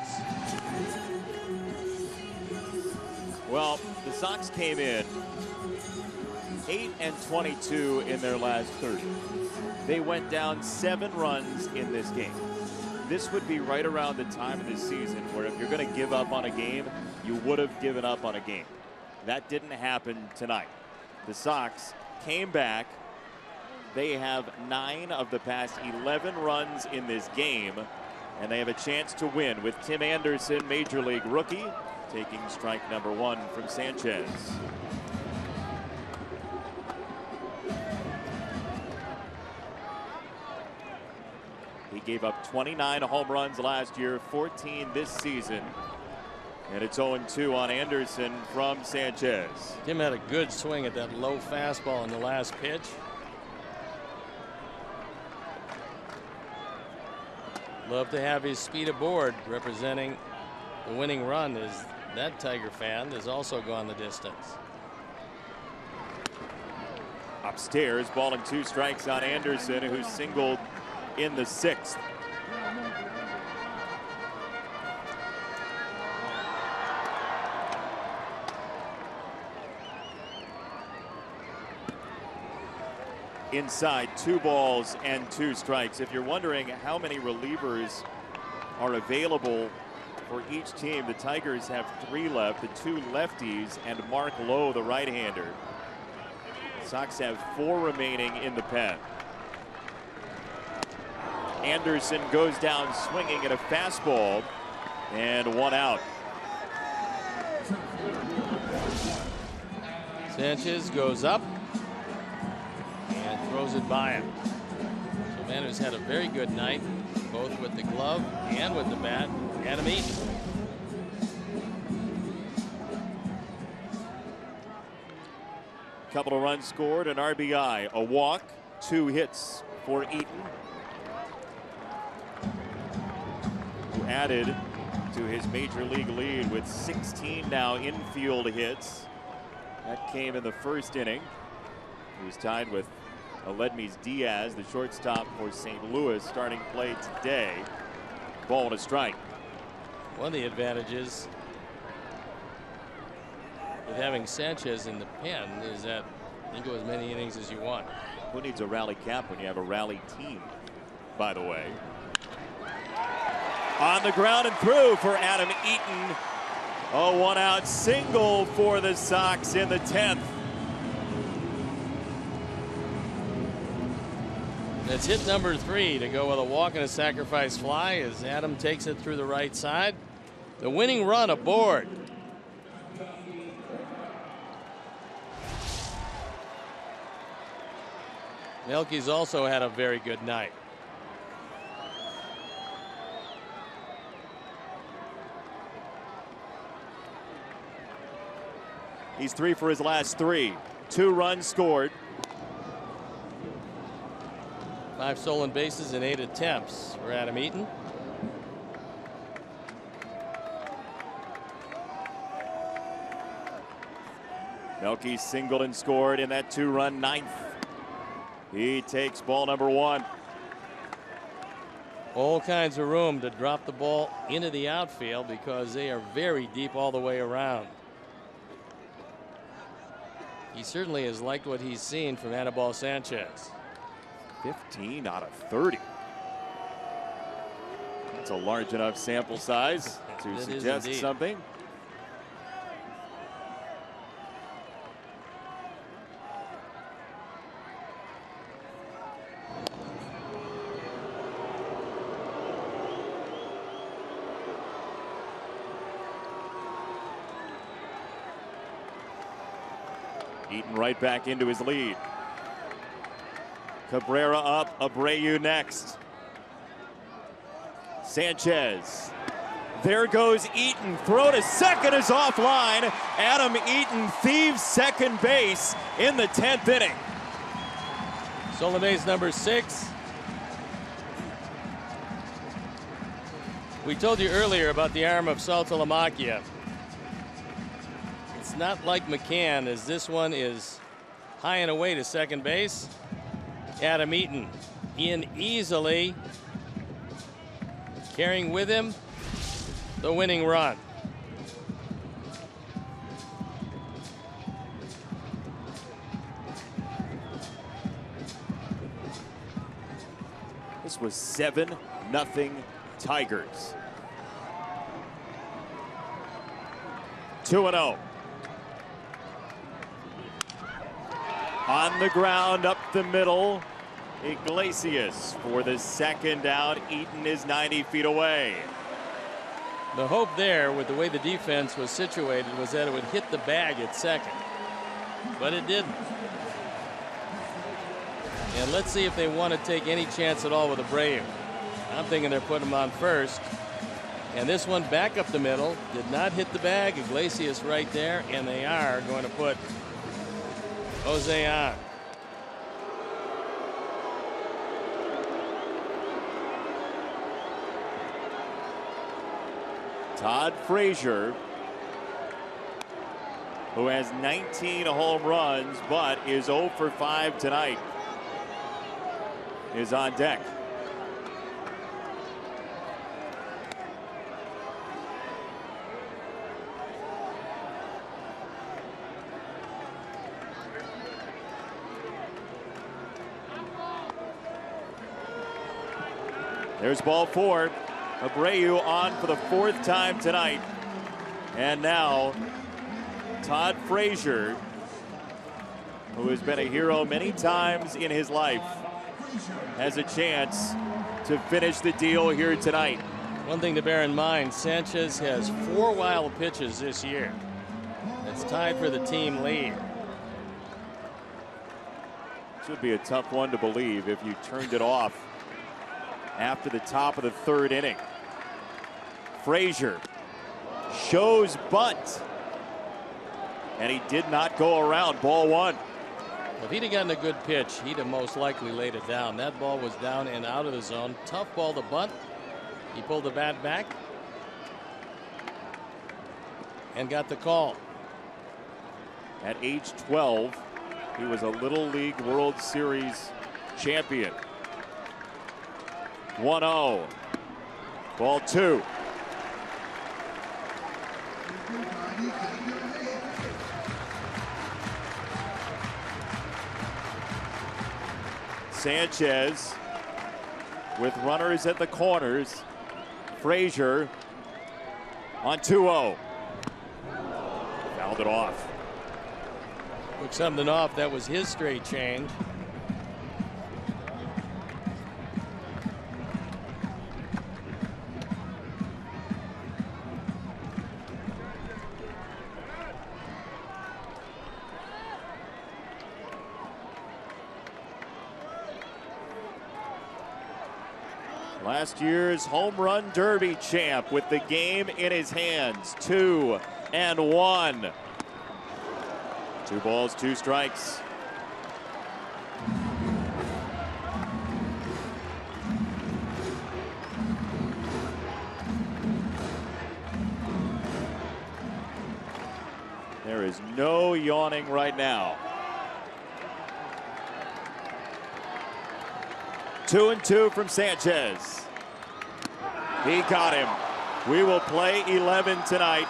Well, the Sox came in 8-22 in their last 30. They went down 7 runs in this game. This would be right around the time of the season where if you're going to give up on a game, you would have given up on a game. That didn't happen tonight. The Sox came back. They have 9 of the past 11 runs in this game, and they have a chance to win with Tim Anderson, Major League rookie, taking strike number 1 from Sanchez. He gave up 29 home runs last year, 14 this season. And it's 0-2 on Anderson from Sanchez. Tim had a good swing at that low fastball in the last pitch. Love to have his speed aboard representing the winning run. Is that Tiger fan has also gone the distance. Upstairs, ball and 2 strikes on Anderson, who singled in the 6th. Inside, 2 balls and 2 strikes. If you're wondering how many relievers are available for each team, the Tigers have 3 left, the 2 lefties and Mark Lowe, the right-hander. Sox have 4 remaining in the pen. Anderson goes down swinging at a fastball, and 1 out. Sanchez goes up and throws it by him. So man who's had a very good night, both with the glove and with the bat, Adam Eaton. Couple of runs scored, an RBI, a walk, 2 hits for Eaton, who added to his major league lead with 16 now infield hits. That came in the first inning. He was tied with Aledmys Diaz, the shortstop for St. Louis, starting play today. Ball and a strike. One of the advantages with having Sanchez in the pen is that you can go as many innings as you want. Who needs a rally cap when you have a rally team, by the way? On the ground and through for Adam Eaton. A 1-out single for the Sox in the 10th. That's hit number 3 to go with a walk and a sacrifice fly as Adam takes it through the right side. The winning run aboard. Melky's also had a very good night. He's 3 for his last 3. 2 runs scored. 5 stolen bases in 8 attempts for Adam Eaton. Melky singled and scored in that 2-run 9th. He takes ball number 1. All kinds of room to drop the ball into the outfield because they are very deep all the way around. He certainly has liked what he's seen from Anibal Sanchez. 15 out of 30. That's a large enough sample size to suggest something. Eaton right back into his lead. Cabrera up, Abreu next. Sanchez There goes Eaton. Throw to second is offline. Adam Eaton thieves second base in the 10th inning. Stolen base number 6. We told you earlier about the arm of Saltalamacchia. It's not like McCann, as this one is high and away to second base. Adam Eaton in easily, carrying with him the winning run. This was 7-0 Tigers. 2-0. On the ground, up the middle, Iglesias for the second out. Eaton is 90 feet away. The hope there, with the way the defense was situated, was that it would hit the bag at second, but it didn't. And let's see if they want to take any chance at all with Abreu. I'm thinking they're putting him on first. And this one back up the middle, did not hit the bag. Iglesias right there, and they are going to put Jose on. Todd Frazier, who has 19 home runs but is 0 for 5 tonight, is on deck. There's ball 4. Abreu on for the 4th time tonight. And now Todd Frazier, who has been a hero many times in his life, has a chance to finish the deal here tonight. One thing to bear in mind, Sanchez has 4 wild pitches this year. That's tied for the team lead. Should be a tough one to believe if you turned it off after the top of the 3rd inning. Frazier shows bunt, and he did not go around. Ball 1. If he'd have gotten a good pitch, he'd have most likely laid it down. That ball was down and out of the zone. Tough ball to bunt. He pulled the bat back and got the call. At age 12, he was a Little League World Series champion. 1-0. Ball 2. Sanchez with runners at the corners. Frazier on 2-0. Fouled it off. Took something off. That was his straight change. Last year's home run derby champ with the game in his hands. 2-1. 2 balls, 2 strikes. There is no yawning right now. 2-2 from Sanchez. He got him. We will play 11 tonight.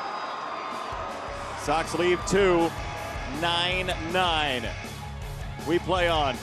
Sox leave 2, 9-9. We play on.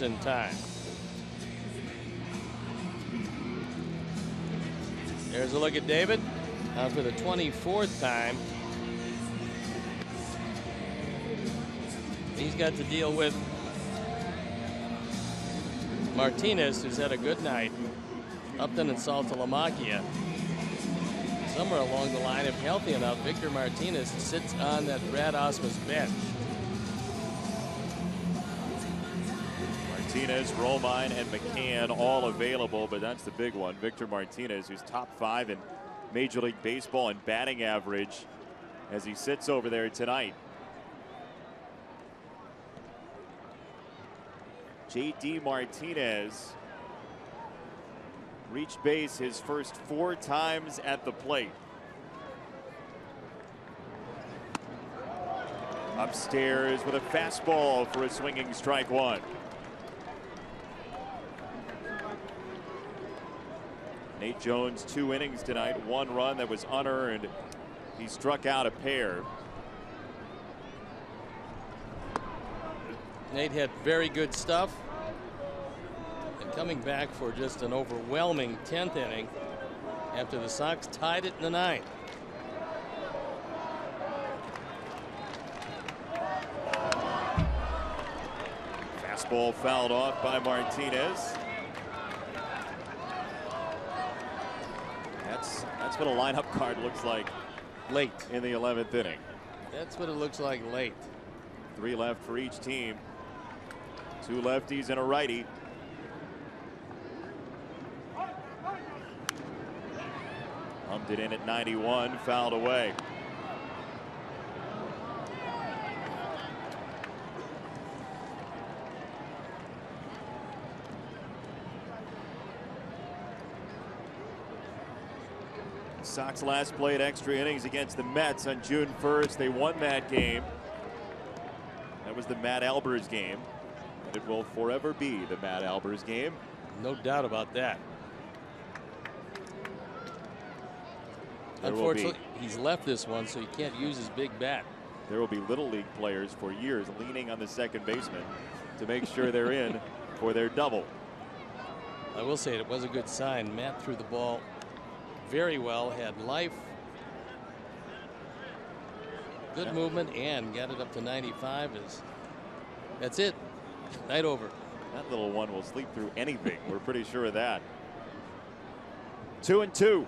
in time. There's a look at David. Now for the 24th time. He's got to deal with Martinez, who's had a good night. Upton and Saltalamacchia. Somewhere along the line, if healthy enough, Victor Martinez sits on that Brad Ausmus bench. Martinez, Romine, and McCann all available, but that's the big one. Victor Martinez, who's top 5 in Major League Baseball in batting average, as he sits over there tonight. J.D. Martinez reached base his first 4 times at the plate. Upstairs with a fastball for a swinging strike 1. Nate Jones, 2 innings tonight, 1 run that was unearned. He struck out a pair. Nate had very good stuff. And coming back for just an overwhelming 10th inning after the Sox tied it in the 9th. Fastball fouled off by Martinez. That's what a lineup card looks like late in the 11th inning. That's what it looks like late. 3 left for each team. 2 lefties and a righty. Hummed it in at 91, fouled away. Sox last played extra innings against the Mets on June 1st. They won that game. That was the Matt Albers game. And it will forever be the Matt Albers game. No doubt about that. There Unfortunately, he's left this one, so he can't use his big bat. There will be Little League players for years leaning on the second baseman to make sure they're in for their double. I will say it was a good sign. Matt threw the ball very well, had life, good movement, and got it up to 95. That's it. Night over. That little one will sleep through anything. We're pretty sure of that. 2-2.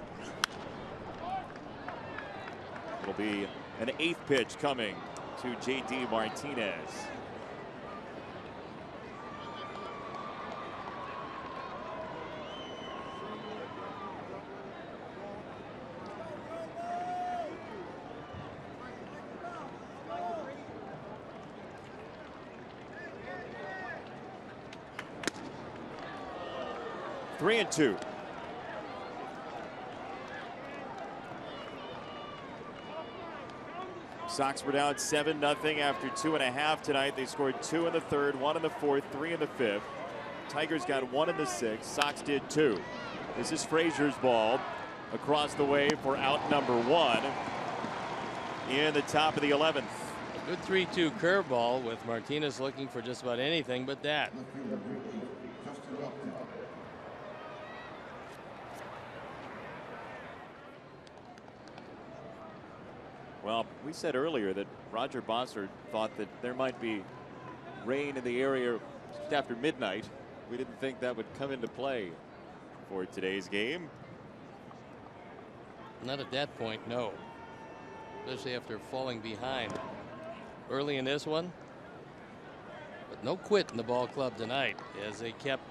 It'll be an 8th pitch coming to J.D. Martinez. Three and two. Sox were down 7-0 after 2.5 tonight. They scored 2 in the 3rd, 1 in the 4th, 3 in the 5th. Tigers got 1 in the 6th. Sox did 2. This is Frazier's ball across the way for out number 1 in the top of the 11th. A good 3-2 curveball with Martinez looking for just about anything but that. Well, we said earlier that Roger Bossert thought that there might be rain in the area just after midnight. We didn't think that would come into play for today's game. Not at that point, no. Especially after falling behind early in this one. But no quit in the ball club tonight as they kept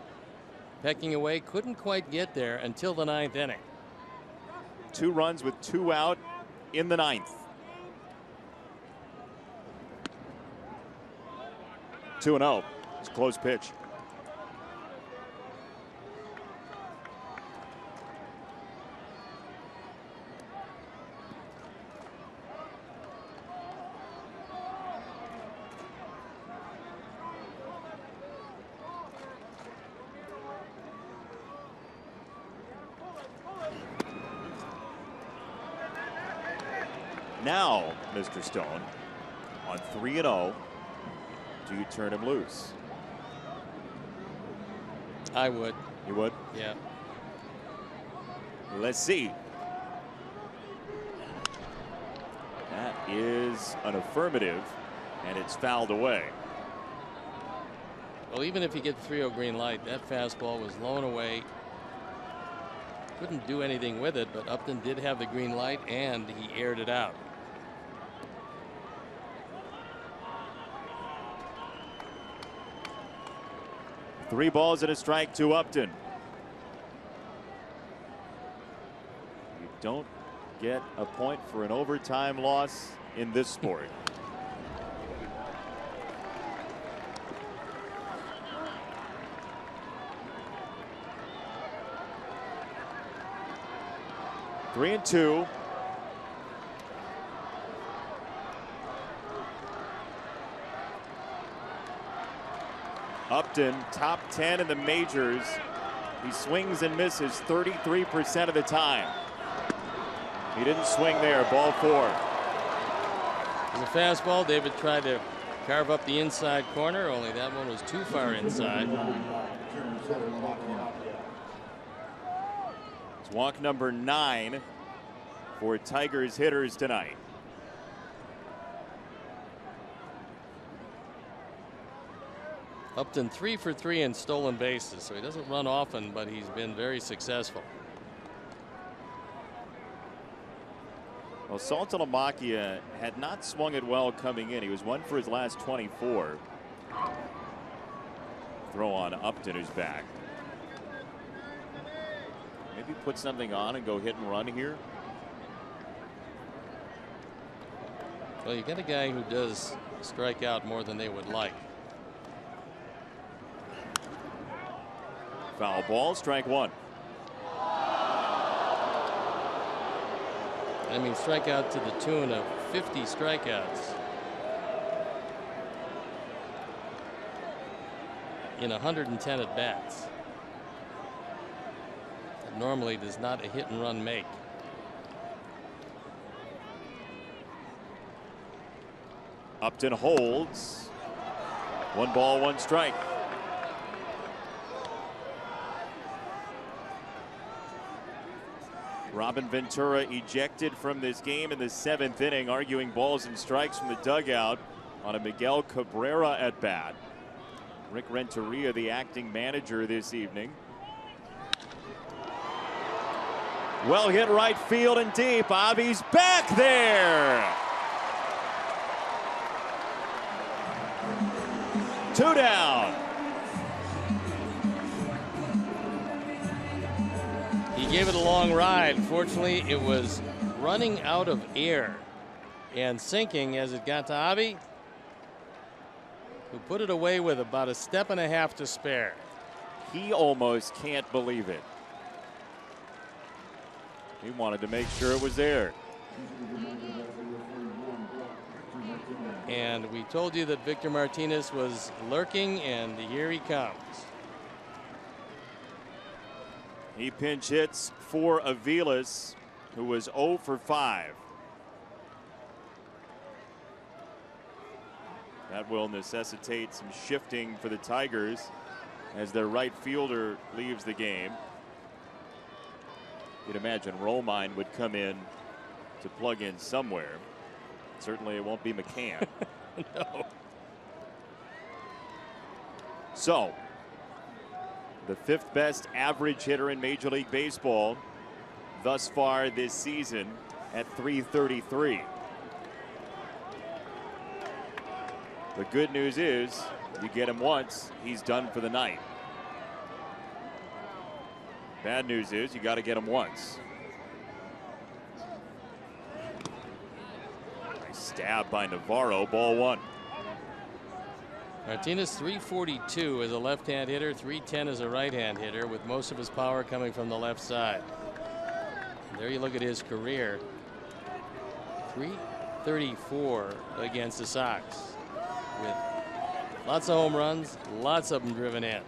pecking away. Couldn't quite get there until the 9th inning. 2 runs with 2 out in the 9th. 2-0. It's a close pitch. Now, Mr. Stone, on 3-0. Do you turn him loose? I would. You would? Yeah. Let's see. That is an affirmative, and it's fouled away. Well, even if you get the 3-0 green light, that fastball was low and away. Couldn't do anything with it, but Upton did have the green light, and he aired it out. Three balls and a strike to Upton. You don't get a point for an overtime loss in this sport. Three and two. Upton, top 10 in the majors. He swings and misses 33% of the time. He didn't swing there. Ball four. It was a fastball. David tried to carve up the inside corner, only that one was too far inside. It's walk number 9 for Tigers hitters tonight. Upton 3 for 3 in stolen bases, so he doesn't run often, but he's been very successful. Well, Saltalamacchia had not swung it well coming in. He was 1 for his last 24. Throw on Upton, who's back. Maybe put something on and go hit and run here. Well, you get a guy who does strike out more than they would like. Foul ball, strike one. I mean, strikeout to the tune of 50 strikeouts in 110 at bats. That normally does not a hit and run make. Upton holds. 1 ball, 1 strike. Robin Ventura ejected from this game in the 7th inning, arguing balls and strikes from the dugout on a Miguel Cabrera at bat. Rick Renteria, the acting manager this evening. Well hit right field and deep. Avi's back there. 2 down. He gave it a long ride. Fortunately, it was running out of air and sinking as it got to Avi, who put it away with about a step and a half to spare. He almost can't believe it. He wanted to make sure it was there. And we told you that Victor Martinez was lurking, and here he comes. He pinch hits for Aviles, who was 0 for 5. That will necessitate some shifting for the Tigers as their right fielder leaves the game. You'd imagine Romine would come in to plug in somewhere. Certainly it won't be McCann. No. So, the 5th best average hitter in Major League Baseball thus far this season at .333. The good news is you get him once, he's done for the night. Bad news is you got to get him once. Nice stab by Navarro, ball 1. Martinez 342 as a left-hand hitter, 310 as a right-hand hitter, with most of his power coming from the left side. And there you look at his career. 334 against the Sox, with lots of home runs, lots of them driven in.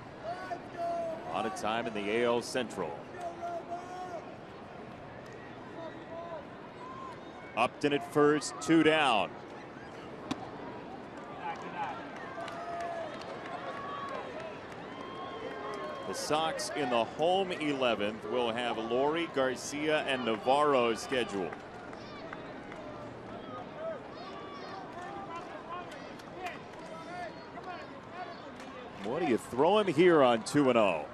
A lot of time in the AL Central. Upton at first, 2 down. The The Sox in the home 11th will have Laurie, Garcia, and Navarro scheduled. What do you throw him here on 2-0?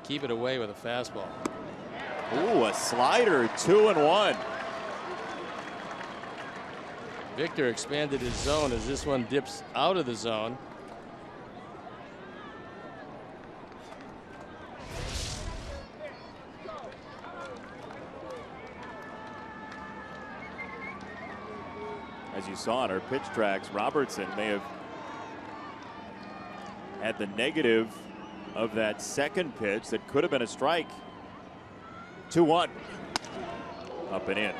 Keep it away with a fastball. Ooh, a slider, 2-1. Victor expanded his zone as this one dips out of the zone. As you saw on our pitch tracks, Robertson may have had the negative of that second pitch that could have been a strike. 2-1. Up and in.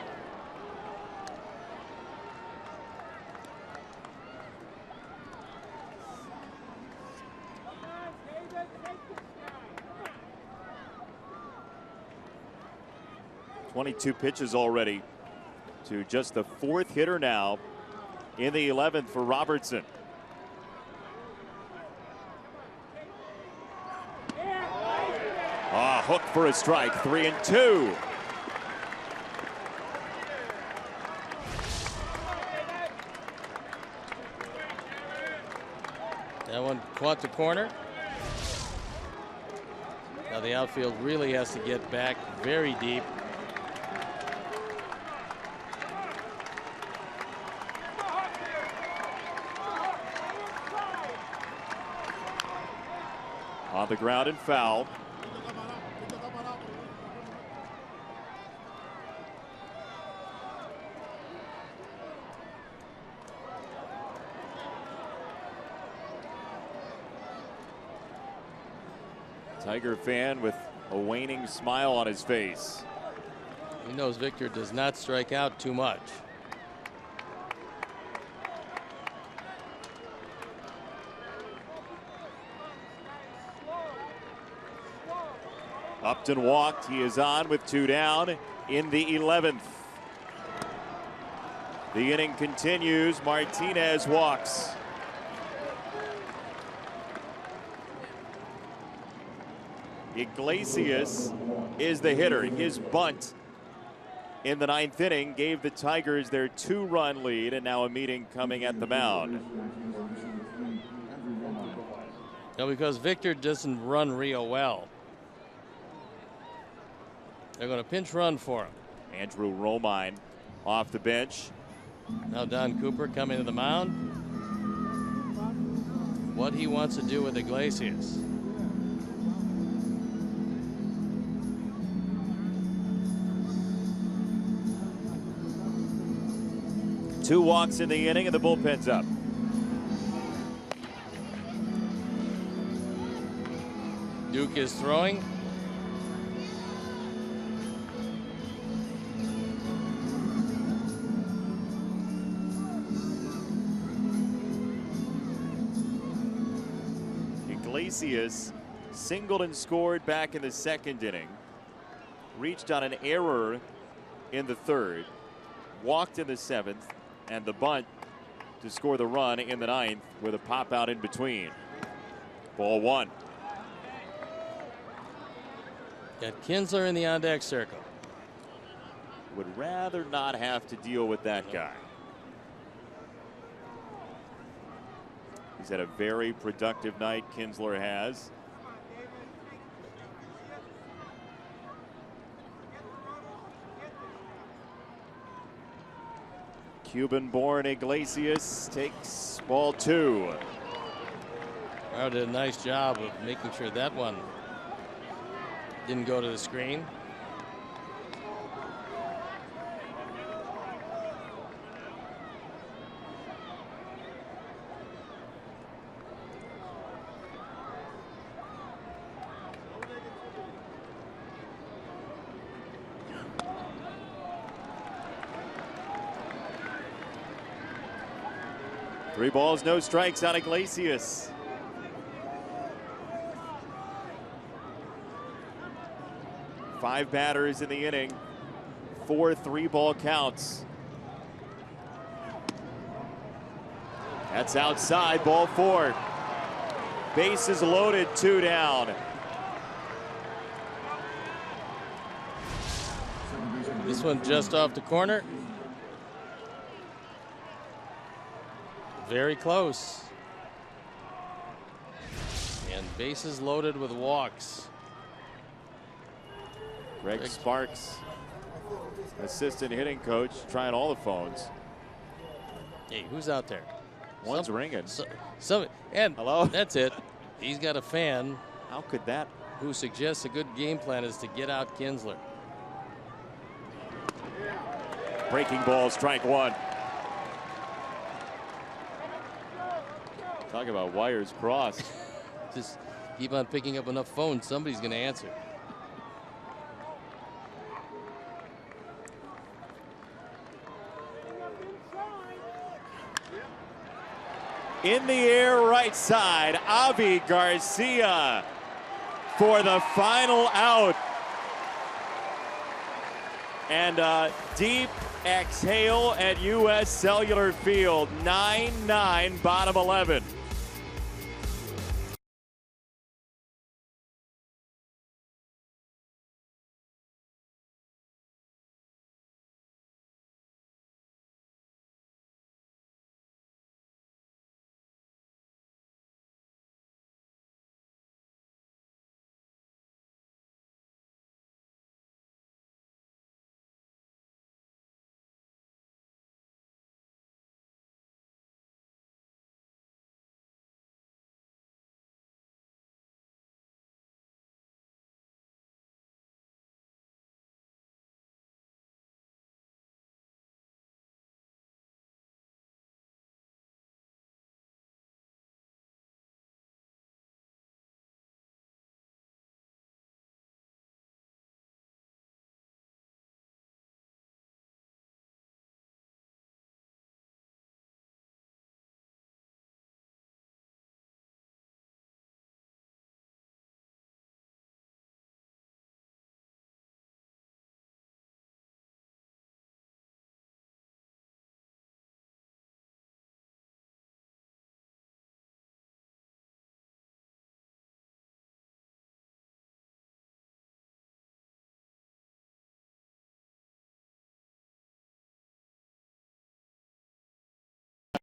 "22 pitches already to just the fourth hitter now in the 11th for Robertson." Hook for a strike, 3-2. That one caught the corner. Now the outfield really has to get back very deep. On the ground and foul. Tiger fan with a waning smile on his face. He knows Victor does not strike out too much. Upton walked. He is on with 2 down in the 11th. The inning continues. Martinez walks. Iglesias is the hitter. His bunt in the 9th inning gave the Tigers their 2-run lead, and now a meeting coming at the mound. Now, because Victor doesn't run real well, they're going to pinch run for him. Andrew Romine off the bench. Now Don Cooper coming to the mound. What he wants to do with Iglesias. Two walks in the inning and the bullpen's up. Duke is throwing. Iglesias singled and scored back in the 2nd inning. Reached on an error in the 3rd. Walked in the 7th. And the bunt to score the run in the 9th with a pop out in between. Ball 1. Got Kinsler in the on-deck circle. Would rather not have to deal with that guy. He's had a very productive night, Kinsler has. Cuban-born Iglesias takes ball 2. Brown did a nice job of making sure that one didn't go to the screen. Three balls, no strikes on Iglesias. Five batters in the inning. 4 3-ball counts. That's outside, ball 4. Bases loaded, 2 down. This one just off the corner. Very close. And bases loaded with walks. Greg Sparks, assistant hitting coach, trying all the phones. Hey, who's out there? One's ringing. And hello? That's it. He's got a fan. How could that? Who suggests a good game plan is to get out Kinsler. Breaking ball, strike 1. Talk about wires crossed. Just keep on picking up enough phones, somebody's going to answer. In the air, right side, Avi Garcia for the final out. And a deep exhale at U.S. Cellular Field, 9-9, bottom 11.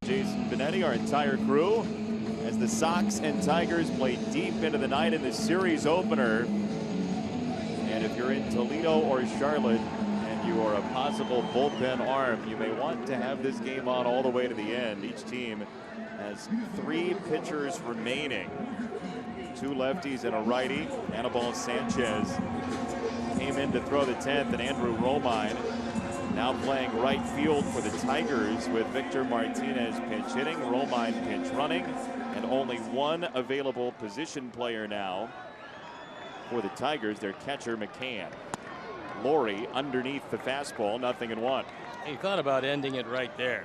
Jason Benetti, our entire crew, as the Sox and Tigers play deep into the night in the series opener. And if you're in Toledo or Charlotte and you are a possible bullpen arm, you may want to have this game on all the way to the end. Each team has 3 pitchers remaining. 2 lefties and a righty. Anibal Sanchez came in to throw the 10th, and Andrew Romine now playing right field for the Tigers with Victor Martinez pinch hitting, Romine pinch running, and only 1 available position player now for the Tigers, their catcher McCann. Laurie underneath the fastball, 0-1. He thought about ending it right there.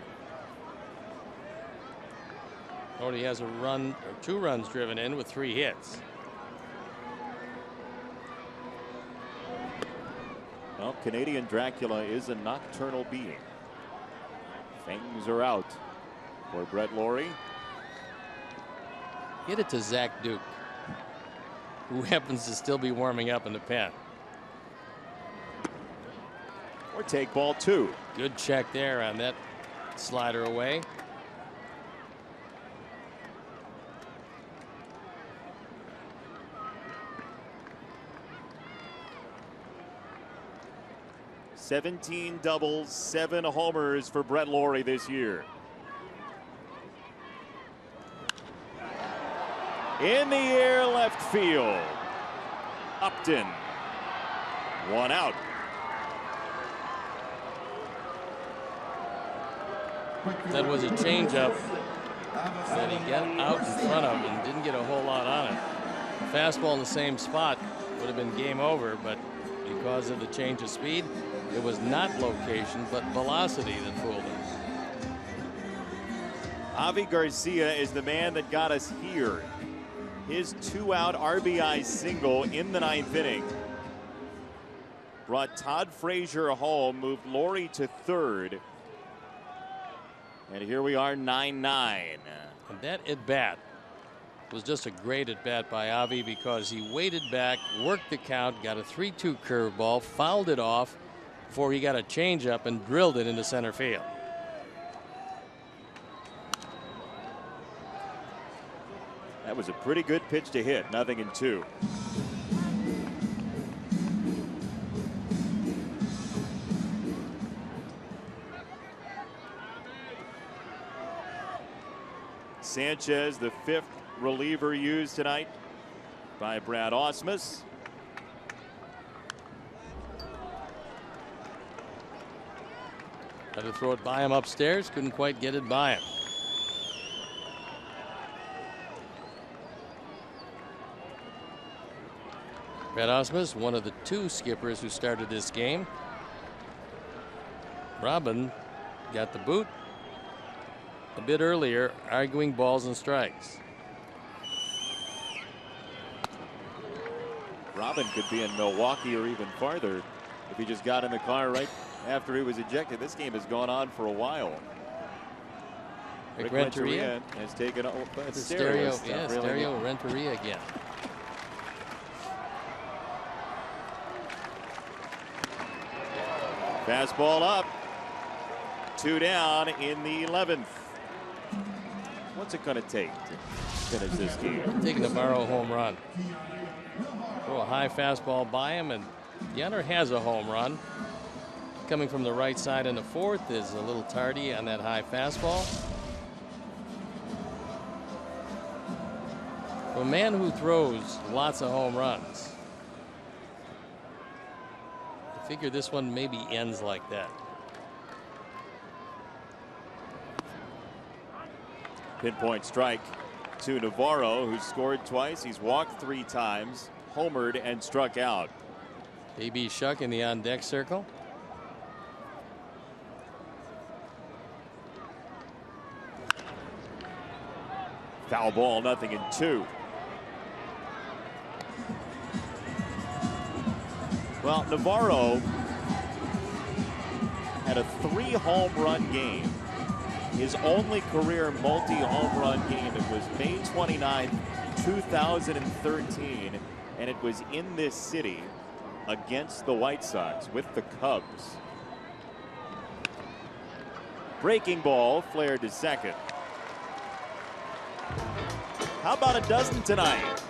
Already has a run or 2 runs driven in with 3 hits. Well, Canadian Dracula is a nocturnal being. Things are out for Brett Laurie. Get it to Zach Duke, who happens to still be warming up in the pen. Or take ball 2. Good check there on that slider away. $17 doubles, 7 homers for Brett Laurie this year. In the air, left field. Upton. 1 out. That was a changeup that he got out in front of and didn't get a whole lot on it. Fastball in the same spot would have been game over, but because of the change of speed, it was not location but velocity that fooled him. Avi Garcia is the man that got us here. His 2-out RBI single in the 9th inning brought Todd Frazier home, moved Laurie to 3rd. And here we are, 9-9. And that at bat was just a great at bat by Avi because he waited back, worked the count, got a 3-2 curveball, fouled it off before he got a changeup and drilled it into center field. That was a pretty good pitch to hit. 0-2. Sanchez, the 5th reliever used tonight by Brad Ausmus. Tried to throw it by him upstairs, couldn't quite get it by him. Brad Ausmus, one of the 2 skippers who started this game. Robin got the boot a bit earlier, arguing balls and strikes. Robin could be in Milwaukee or even farther if he just got in the car right after he was ejected. This game has gone on for a while. Rick Renteria has taken Stereo Renteria again. Fastball up. 2 down in the 11th. What's it going to take to finish this game? Taking the Morrow home run. Throw a high fastball by him, and Gunnar has a home run. Coming from the right side in the 4th is a little tardy on that high fastball. For a man who throws lots of home runs, I figure this one maybe ends like that. Pinpoint strike to Navarro, who scored twice. He's walked 3 times, homered, and struck out. A.B. Shuck in the on-deck circle. Foul ball, 0-2. Well, Navarro had a 3-home run game. His only career multi-home run game. It was May 29, 2013, and it was in this city against the White Sox with the Cubs. Breaking ball, flared to second. How about a dozen tonight?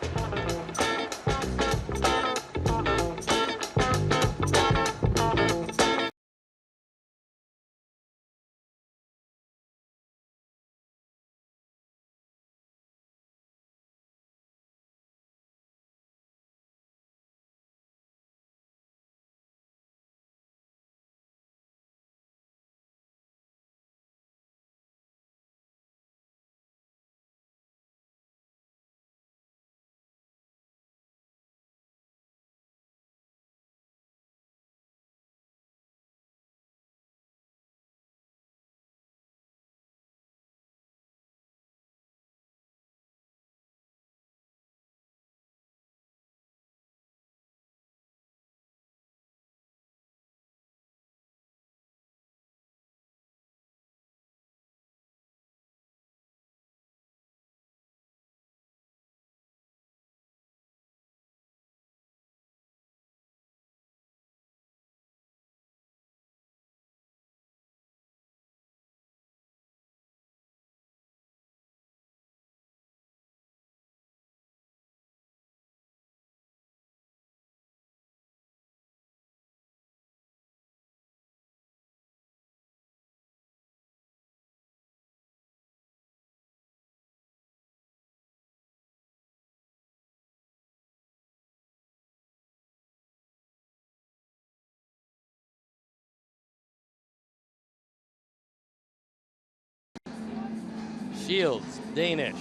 Shields, Danish,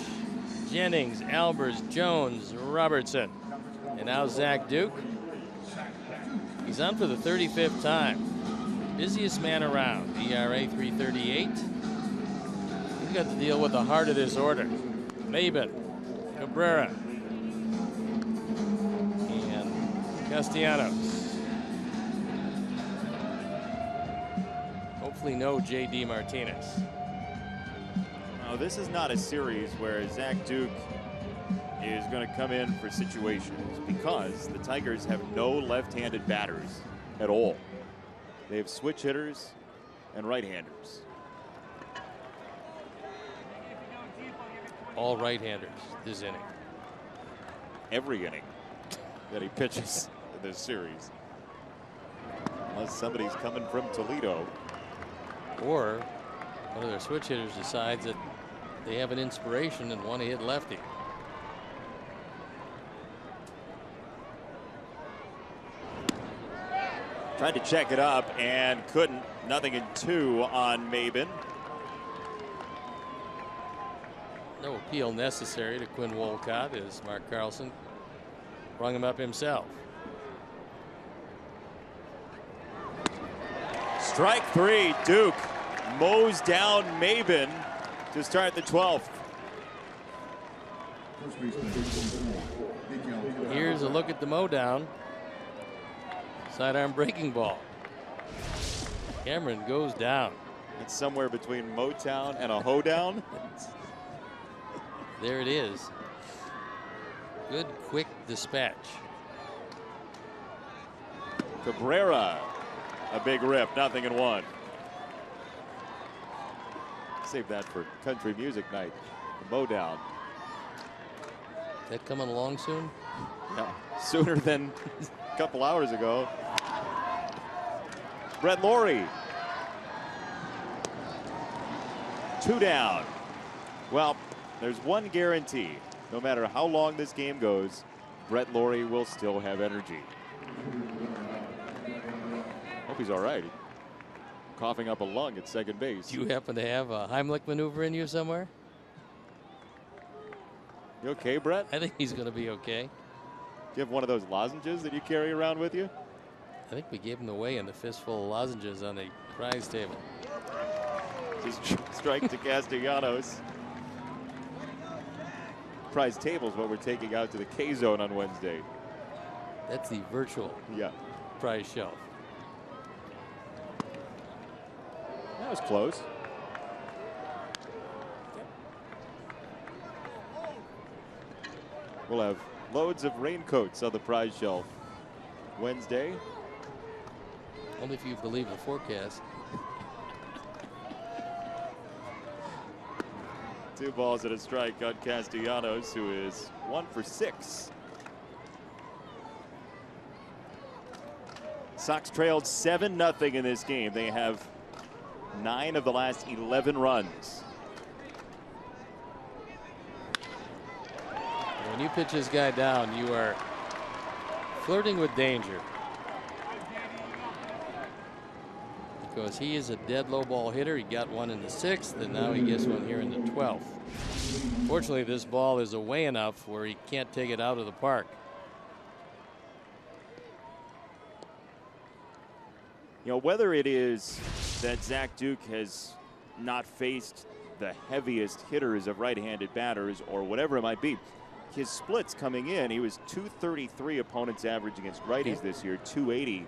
Jennings, Albers, Jones, Robertson. And now Zach Duke. He's on for the 35th time. Busiest man around. ERA 3.38. He's got to deal with the heart of this order. Maben, Cabrera, and Castellanos. Hopefully no J.D. Martinez. This is not a series where Zach Duke is going to come in for situations because the Tigers have no left-handed batters at all. They have switch hitters and right-handers. All right-handers this inning. Every inning that he pitches in this series. Unless somebody's coming from Toledo. Or one of their switch hitters decides that they have an inspiration and want to hit lefty. Tried to check it up and couldn't. Nothing in 2 on Maben. No appeal necessary to Quinn Wolcott as Mark Carlson rung him up himself. Strike 3. Duke mows down Maben to start the 12th. Here's a look at the mow down. Sidearm breaking ball. Cameron goes down. It's somewhere between Motown and a hoedown. There it is. Good quick dispatch. Cabrera, a big rip, 0-1. Save that for country music night. The mow down. That coming along soon? Yeah, sooner than a couple hours ago. Brett Lawrie. 2 down. Well, there's one guarantee. No matter how long this game goes, Brett Lawrie will still have energy. Hope he's all right. Coughing up a lung at second base. Do you happen to have a Heimlich maneuver in you somewhere? You okay, Brett? I think he's going to be okay. Do you have one of those lozenges that you carry around with you? I think we gave him away in the fistful of lozenges on the prize table. Just strike to Castellanos. Prize table is what we're taking out to the K Zone on Wednesday. That's the virtual prize shelf. That was close. We'll have loads of raincoats on the prize shelf Wednesday. Only if you believe the forecast. 2 balls and a strike on Castellanos, who is 1 for 6. Sox trailed 7-0 in this game. They have 9 of the last 11 runs. When you pitch this guy down, you are flirting with danger. Because he is a dead low ball hitter. He got one in the 6th, and now he gets one here in the 12th. Fortunately, this ball is away enough where he can't take it out of the park. You know, whether it is that Zach Duke has not faced the heaviest hitters of right-handed batters or whatever it might be, his splits coming in, he was 233 opponents average against righties this year, 280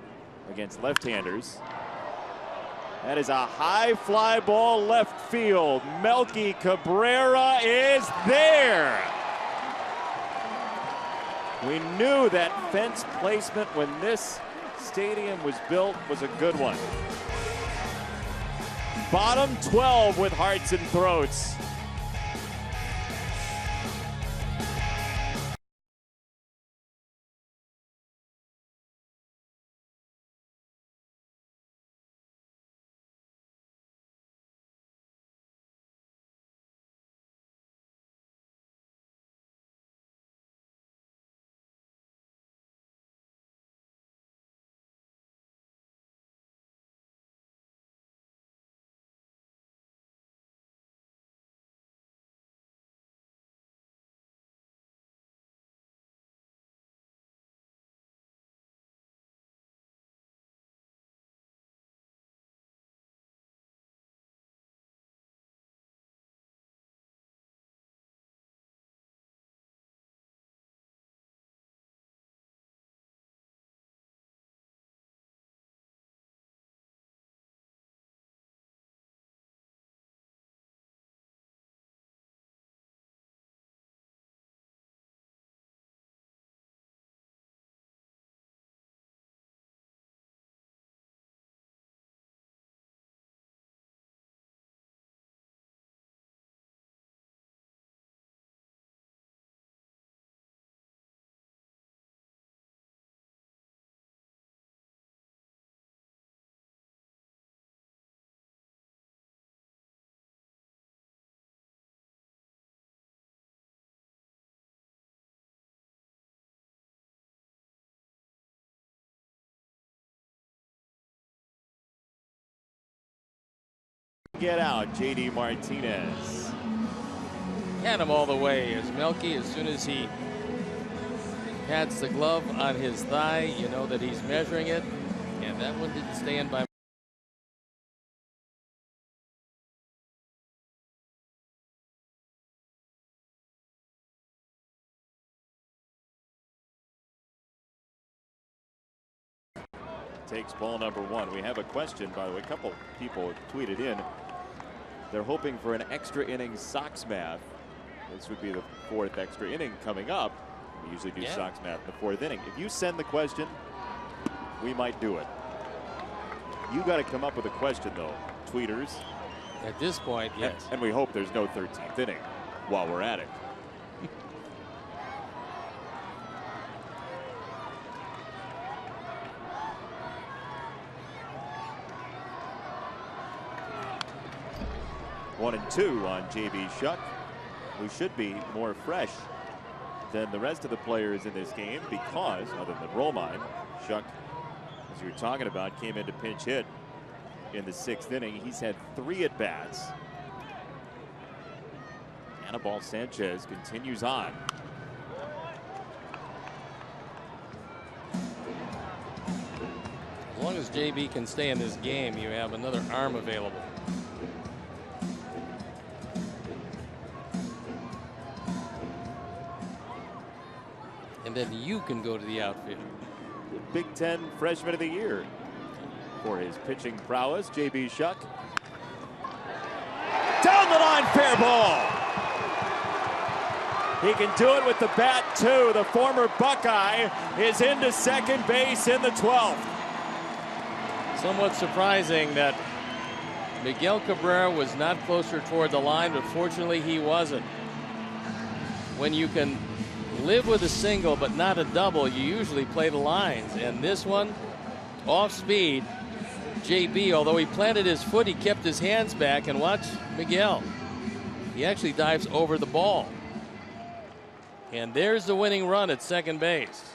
against left-handers. That is a high fly ball left field. Melky Cabrera is there. We knew that fence placement when this stadium was built was a good one. Bottom 12 with hearts and throats. Get out, JD Martinez. Had him all the way as Melky, as soon as he pats the glove on his thigh, you know that he's measuring it, and that one didn't stand by. Takes ball number 1. We have a question, by the way. A couple people tweeted in. They're hoping for an extra inning Sox math. This would be the 4th extra inning coming up. We usually do Sox math in the 4th inning. If you send the question, we might do it. You got to come up with a question, though, tweeters. At this point, yes. And we hope there's no 13th inning while we're at it. One and 2 on J.B. Shuck, who should be more fresh than the rest of the players in this game because, other than Romine, Shuck, as you were talking about, came in to pinch hit in the 6th inning. He's had 3 at-bats. Anibal Sanchez continues on. As long as JB can stay in this game, you have another arm available. And then you can go to the outfield. The Big Ten Freshman of the Year for his pitching prowess, J.B. Shuck. Down the line, fair ball. He can do it with the bat, too. The former Buckeye is into second base in the 12th. Somewhat surprising that Miguel Cabrera was not closer toward the line, but fortunately he wasn't. When you can live with a single but not a double, you usually play the lines, and this one off speed. JB, although he planted his foot, he kept his hands back, and watch Miguel. He actually dives over the ball, and there's the winning run at second base.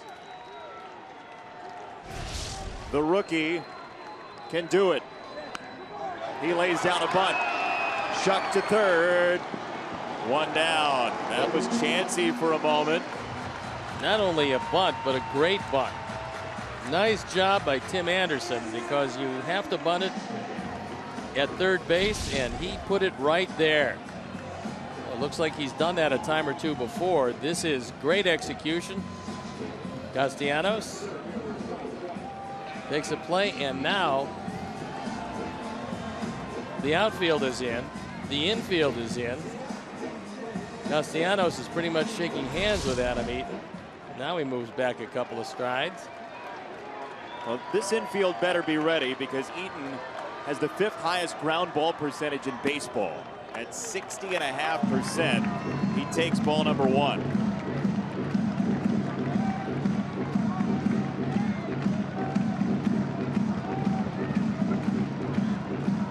The rookie can do it. He lays down a bunt. Shuck to third. 1 down. That was chancy for a moment. Not only a bunt, but a great bunt. Nice job by Tim Anderson, because you have to bunt it at third base, and he put it right there. Well, it looks like he's done that a time or two before. This is great execution. Castellanos takes a play, and now the outfield is in. The infield is in. Castellanos is pretty much shaking hands with Adam Eaton. Now he moves back a couple of strides. Well, this infield better be ready, because Eaton has the 5th highest ground ball percentage in baseball at 60.5%. He takes ball number 1.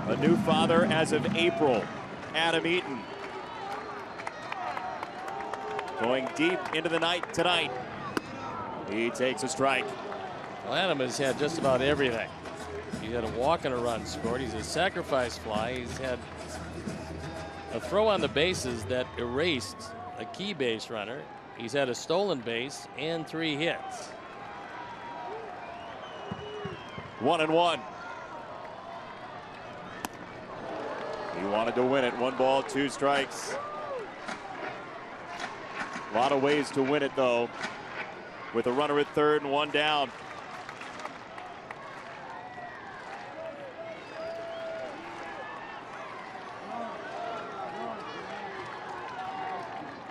A new father as of April, Adam Eaton. Going deep into the night tonight. He takes a strike. Well, Adam has had just about everything. He had a walk and a run scored. He's a sacrifice fly. He's had a throw on the bases that erased a key base runner. He's had a stolen base and 3 hits. 1-1. He wanted to win it. 1 ball, 2 strikes. A lot of ways to win it, though, with a runner at third and 1 down.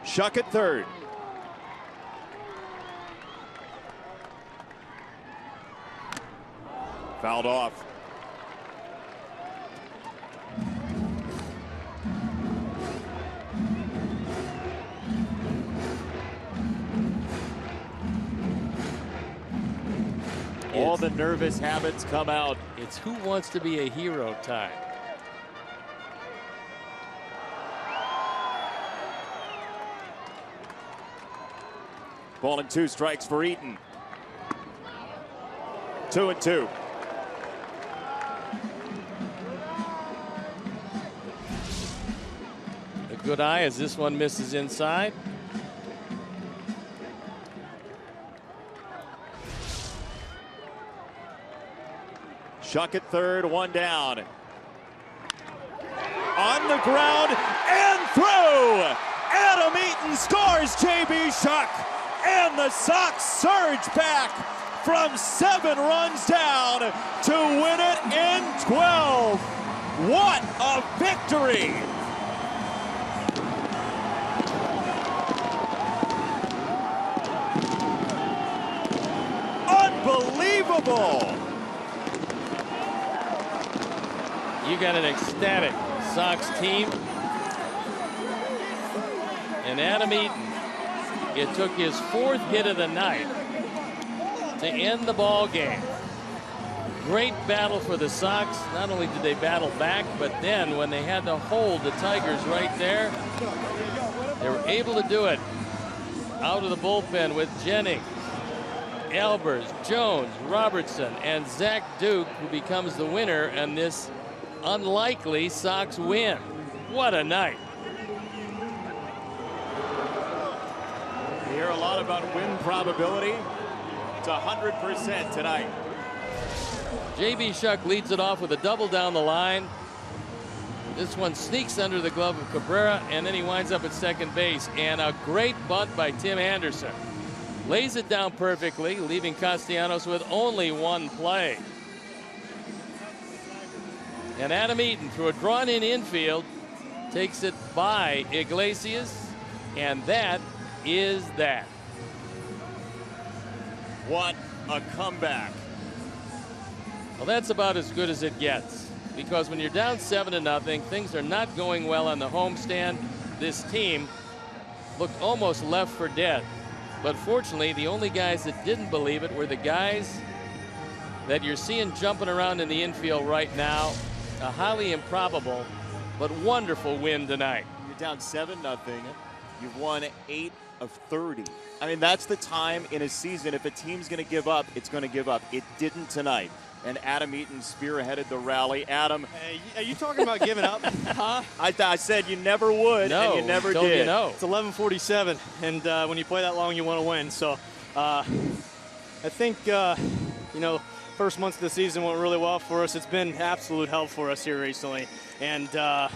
Shuck at third. Fouled off. All the nervous habits come out. It's who wants to be a hero time. Ball and 2 strikes for Eaton. 2-2. good eye as this one misses inside. Shuck at third, one down. On the ground and through. Adam Eaton scores. J.B. Shuck, and the Sox surge back from 7 runs down to win it in 12. What a victory! Unbelievable! You got an ecstatic Sox team. And Adam Eaton, it took his 4th hit of the night to end the ball game. Great battle for the Sox. Not only did they battle back, but then when they had to hold the Tigers right there, they were able to do it. Out of the bullpen with Jennings, Albers, Jones, Robertson, and Zach Duke, who becomes the winner in this unlikely Sox win. What a night. We hear a lot about win probability. It's 100% tonight. J.B. Shuck leads it off with a double down the line. This one sneaks under the glove of Cabrera, and then he winds up at second base. And a great bunt by Tim Anderson. Lays it down perfectly, leaving Castellanos with only one play. And Adam Eaton, through a drawn-in infield, takes it by Iglesias, and that is that. What a comeback. Well, that's about as good as it gets, because when you're down 7-0, things are not going well on the homestand. This team looked almost left for dead. But fortunately, the only guys that didn't believe it were the guys that you're seeing jumping around in the infield right now. A highly improbable but wonderful win tonight. You're down 7-0. You've won 8 of 30. I mean, that's the time in a season, if a team's going to give up, it's going to give up. It didn't tonight. And Adam Eaton spearheaded the rally. Adam. Hey, are you talking about giving up? Huh? I said you never would, no, and you never told did. You no. It's 11:47, and when you play that long, you want to win. So I think, you know, first months of the season went really well for us. It's been absolute hell for us here recently. And to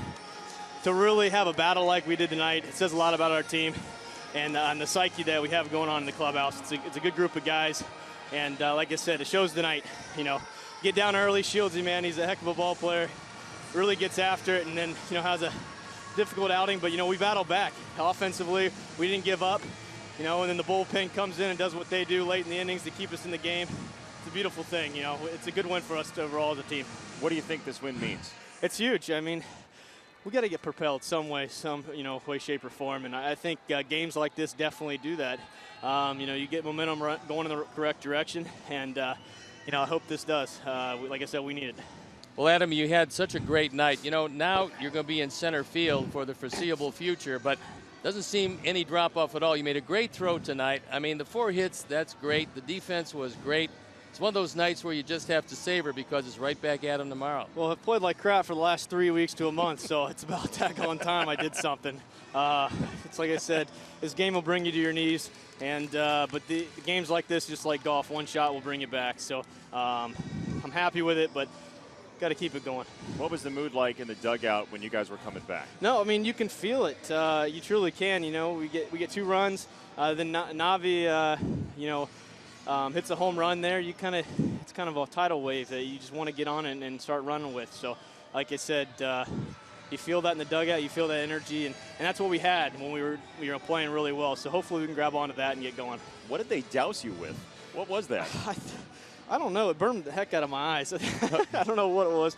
really have a battle like we did tonight, it says a lot about our team and the psyche that we have going on in the clubhouse. It's a good group of guys. And like I said, it shows tonight. You know, get down early. Shieldsy, man, he's a heck of a ball player. Really gets after it, and then, you know, has a difficult outing. But, you know, we battled back. Offensively, we didn't give up. You know, and then the bullpen comes in and does what they do late in the innings to keep us in the game. It's a beautiful thing, you know. It's a good win for us overall as a team. What do you think this win means? It's huge. I mean, we got to get propelled some way, way, shape, or form. And I think games like this definitely do that. You know, you get momentum going in the correct direction, and you know, I hope this does. Like I said, we need it. Well, Adam, you had such a great night. You know, now you're going to be in center field for the foreseeable future, but doesn't seem any drop off at all. You made a great throw tonight. I mean, the 4 hits, that's great. The defense was great. It's one of those nights where you just have to savor because it's right back at them tomorrow. Well, I've played like crap for the last 3 weeks to a month, so it's about daggone time I did something. It's like I said, this game will bring you to your knees, and but the games like this, just like golf, one shot will bring you back. So I'm happy with it, but got to keep it going. What was the mood like in the dugout when you guys were coming back? No, I mean, you can feel it. You truly can. You know, we get 2 runs. Then Navi, you know, hits a home run there. It's kind of a tidal wave that you just want to get on and start running with. So, like I said, you feel that in the dugout. You feel that energy, and that's what we had when we were playing really well. So hopefully we can grab onto that and get going. What did they douse you with? What was that? I don't know. It burned the heck out of my eyes. I don't know what it was.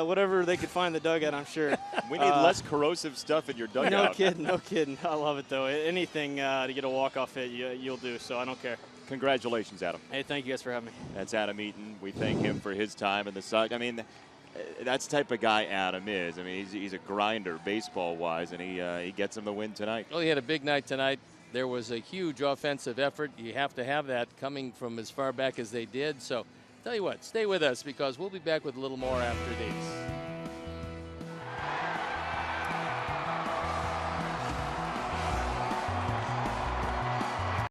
Whatever they could find in the dugout, I'm sure. We need less corrosive stuff in your dugout. No kidding. I love it, though. Anything to get a walk-off hit, you'll do, so I don't care. Congratulations, Adam. Hey, thank you guys for having me. That's Adam Eaton. We thank him for his time in the Sox. I mean, that's the type of guy Adam is. I mean, he's a grinder baseball-wise, and he gets him the win tonight. Well, he had a big night tonight. There was a huge offensive effort. You have to have that coming from as far back as they did. So, tell you what, stay with us because we'll be back with a little more after these.